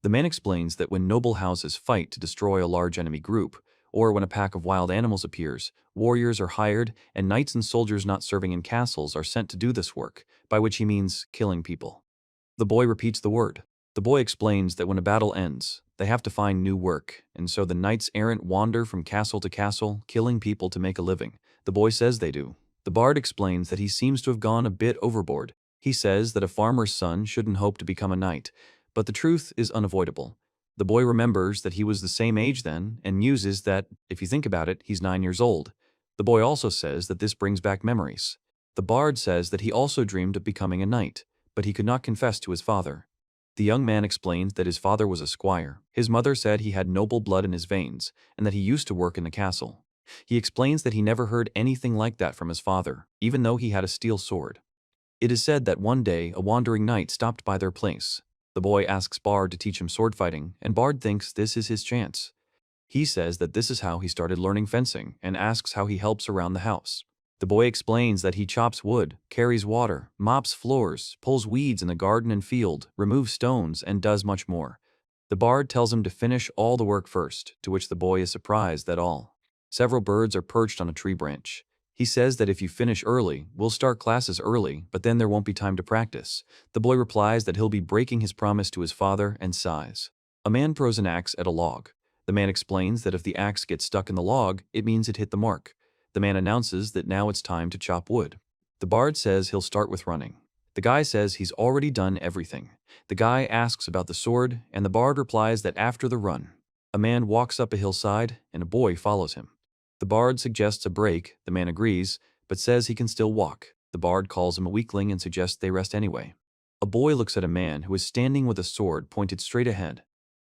The man explains that when noble houses fight to destroy a large enemy group, or when a pack of wild animals appears, warriors are hired and knights and soldiers not serving in castles are sent to do this work, by which he means killing people. The boy repeats the word. The boy explains that when a battle ends, they have to find new work, and so the knights errant wander from castle to castle, killing people to make a living. The boy says they do. The bard explains that he seems to have gone a bit overboard. He says that a farmer's son shouldn't hope to become a knight, but the truth is unavoidable. The boy remembers that he was the same age then, and muses that, if you think about it, he's 9 years old. The boy also says that this brings back memories. The bard says that he also dreamed of becoming a knight, but he could not confess to his father. The young man explained that his father was a squire. His mother said he had noble blood in his veins and that he used to work in the castle. He explains that he never heard anything like that from his father, even though he had a steel sword. It is said that one day a wandering knight stopped by their place. The boy asks Bard to teach him sword fighting, and Bard thinks this is his chance. He says that this is how he started learning fencing and asks how he helps around the house. The boy explains that he chops wood, carries water, mops floors, pulls weeds in the garden and field, removes stones, and does much more. The bard tells him to finish all the work first, to which the boy is surprised at all. Several birds are perched on a tree branch. He says that if you finish early, we'll start classes early, but then there won't be time to practice. The boy replies that he'll be breaking his promise to his father and sighs. A man throws an axe at a log. The man explains that if the axe gets stuck in the log, it means it hit the mark. The man announces that now it's time to chop wood. The bard says he'll start with running. The guy says he's already done everything. The guy asks about the sword, and the bard replies that after the run. A man walks up a hillside, and a boy follows him. The bard suggests a break. The man agrees, but says he can still walk. The bard calls him a weakling and suggests they rest anyway. A boy looks at a man who is standing with a sword pointed straight ahead.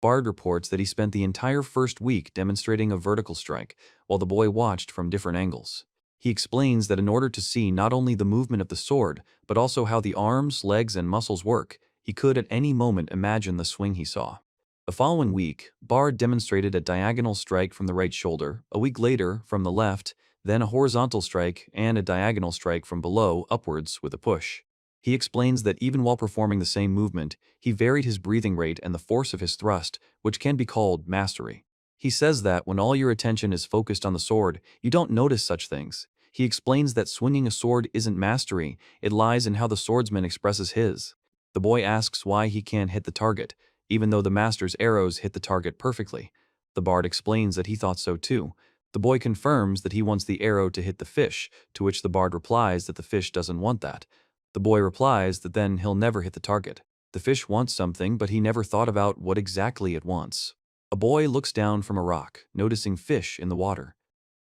Bard reports that he spent the entire first week demonstrating a vertical strike, while the boy watched from different angles. He explains that in order to see not only the movement of the sword, but also how the arms, legs, and muscles work, he could at any moment imagine the swing he saw. The following week, Bard demonstrated a diagonal strike from the right shoulder, a week later from the left, then a horizontal strike and a diagonal strike from below upwards with a push. He explains that even while performing the same movement, he varied his breathing rate and the force of his thrust, which can be called mastery. He says that when all your attention is focused on the sword, you don't notice such things. He explains that swinging a sword isn't mastery, it lies in how the swordsman expresses his. The boy asks why he can't hit the target, even though the master's arrows hit the target perfectly. The bard explains that he thought so too. The boy confirms that he wants the arrow to hit the fish, to which the bard replies that the fish doesn't want that. The boy replies that then he'll never hit the target. The fish wants something, but he never thought about what exactly it wants. A boy looks down from a rock, noticing fish in the water.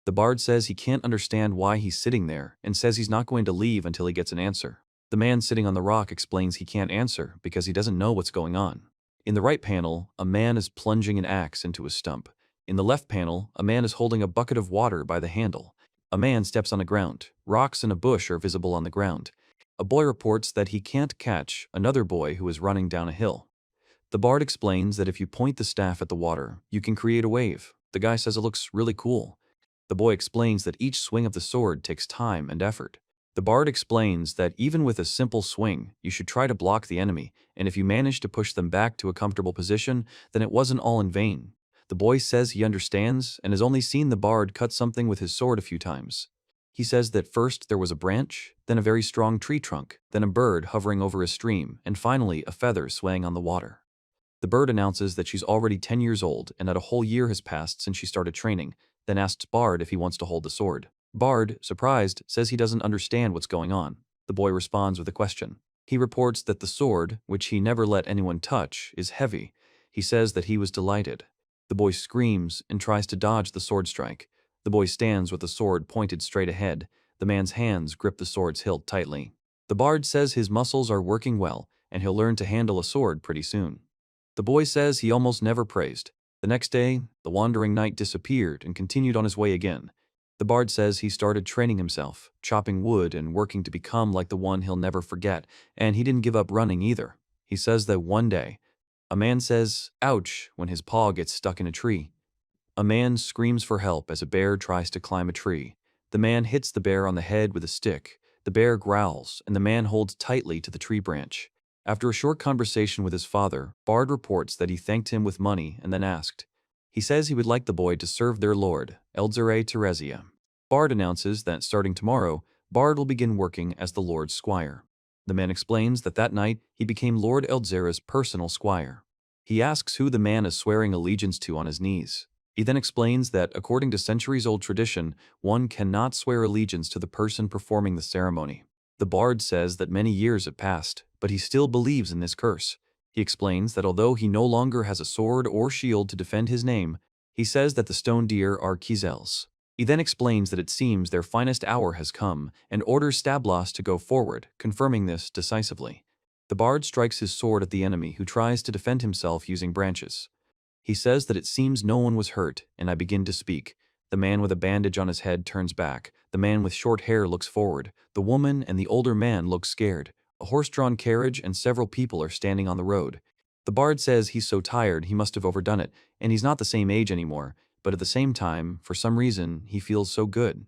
The bard says he can't understand why he's sitting there and says he's not going to leave until he gets an answer. The man sitting on the rock explains he can't answer because he doesn't know what's going on. In the right panel, a man is plunging an axe into a stump. In the left panel, a man is holding a bucket of water by the handle. A man steps on the ground. Rocks and a bush are visible on the ground. A boy reports that he can't catch another boy who is running down a hill. The bard explains that if you point the staff at the water, you can create a wave. The guy says it looks really cool. The boy explains that each swing of the sword takes time and effort. The bard explains that even with a simple swing, you should try to block the enemy, and if you manage to push them back to a comfortable position, then it wasn't all in vain. The boy says he understands and has only seen the bard cut something with his sword a few times. He says that first there was a branch, then a very strong tree trunk, then a bird hovering over a stream, and finally a feather swaying on the water. The bird announces that she's already 10 years old and that a whole year has passed since she started training, then asks Bard if he wants to hold the sword. Bard, surprised, says he doesn't understand what's going on. The boy responds with a question. He reports that the sword, which he never let anyone touch, is heavy. He says that he was delighted. The boy screams and tries to dodge the sword strike. The boy stands with the sword pointed straight ahead. The man's hands grip the sword's hilt tightly. The bard says his muscles are working well, and he'll learn to handle a sword pretty soon. The boy says he almost never praised. The next day, the wandering knight disappeared and continued on his way again. The bard says he started training himself, chopping wood and working to become like the one he'll never forget, and he didn't give up running either. He says that one day, a man says, "Ouch," when his paw gets stuck in a tree. A man screams for help as a bear tries to climb a tree. The man hits the bear on the head with a stick. The bear growls, and the man holds tightly to the tree branch. After a short conversation with his father, Bard reports that he thanked him with money and then asked. He says he would like the boy to serve their lord, Eldzere Teresia. Bard announces that starting tomorrow, Bard will begin working as the lord's squire. The man explains that that night he became Lord Eldzere's personal squire. He asks who the man is swearing allegiance to on his knees. He then explains that, according to centuries-old tradition, one cannot swear allegiance to the person performing the ceremony. The bard says that many years have passed, but he still believes in this curse. He explains that although he no longer has a sword or shield to defend his name, he says that the stone deer are Kizels. He then explains that it seems their finest hour has come and orders Stablos to go forward, confirming this decisively. The bard strikes his sword at the enemy, who tries to defend himself using branches. He says that it seems no one was hurt, and I begin to speak. The man with a bandage on his head turns back. The man with short hair looks forward. The woman and the older man look scared. A horse-drawn carriage and several people are standing on the road. The bard says he's so tired he must have overdone it, and he's not the same age anymore, but at the same time, for some reason, he feels so good.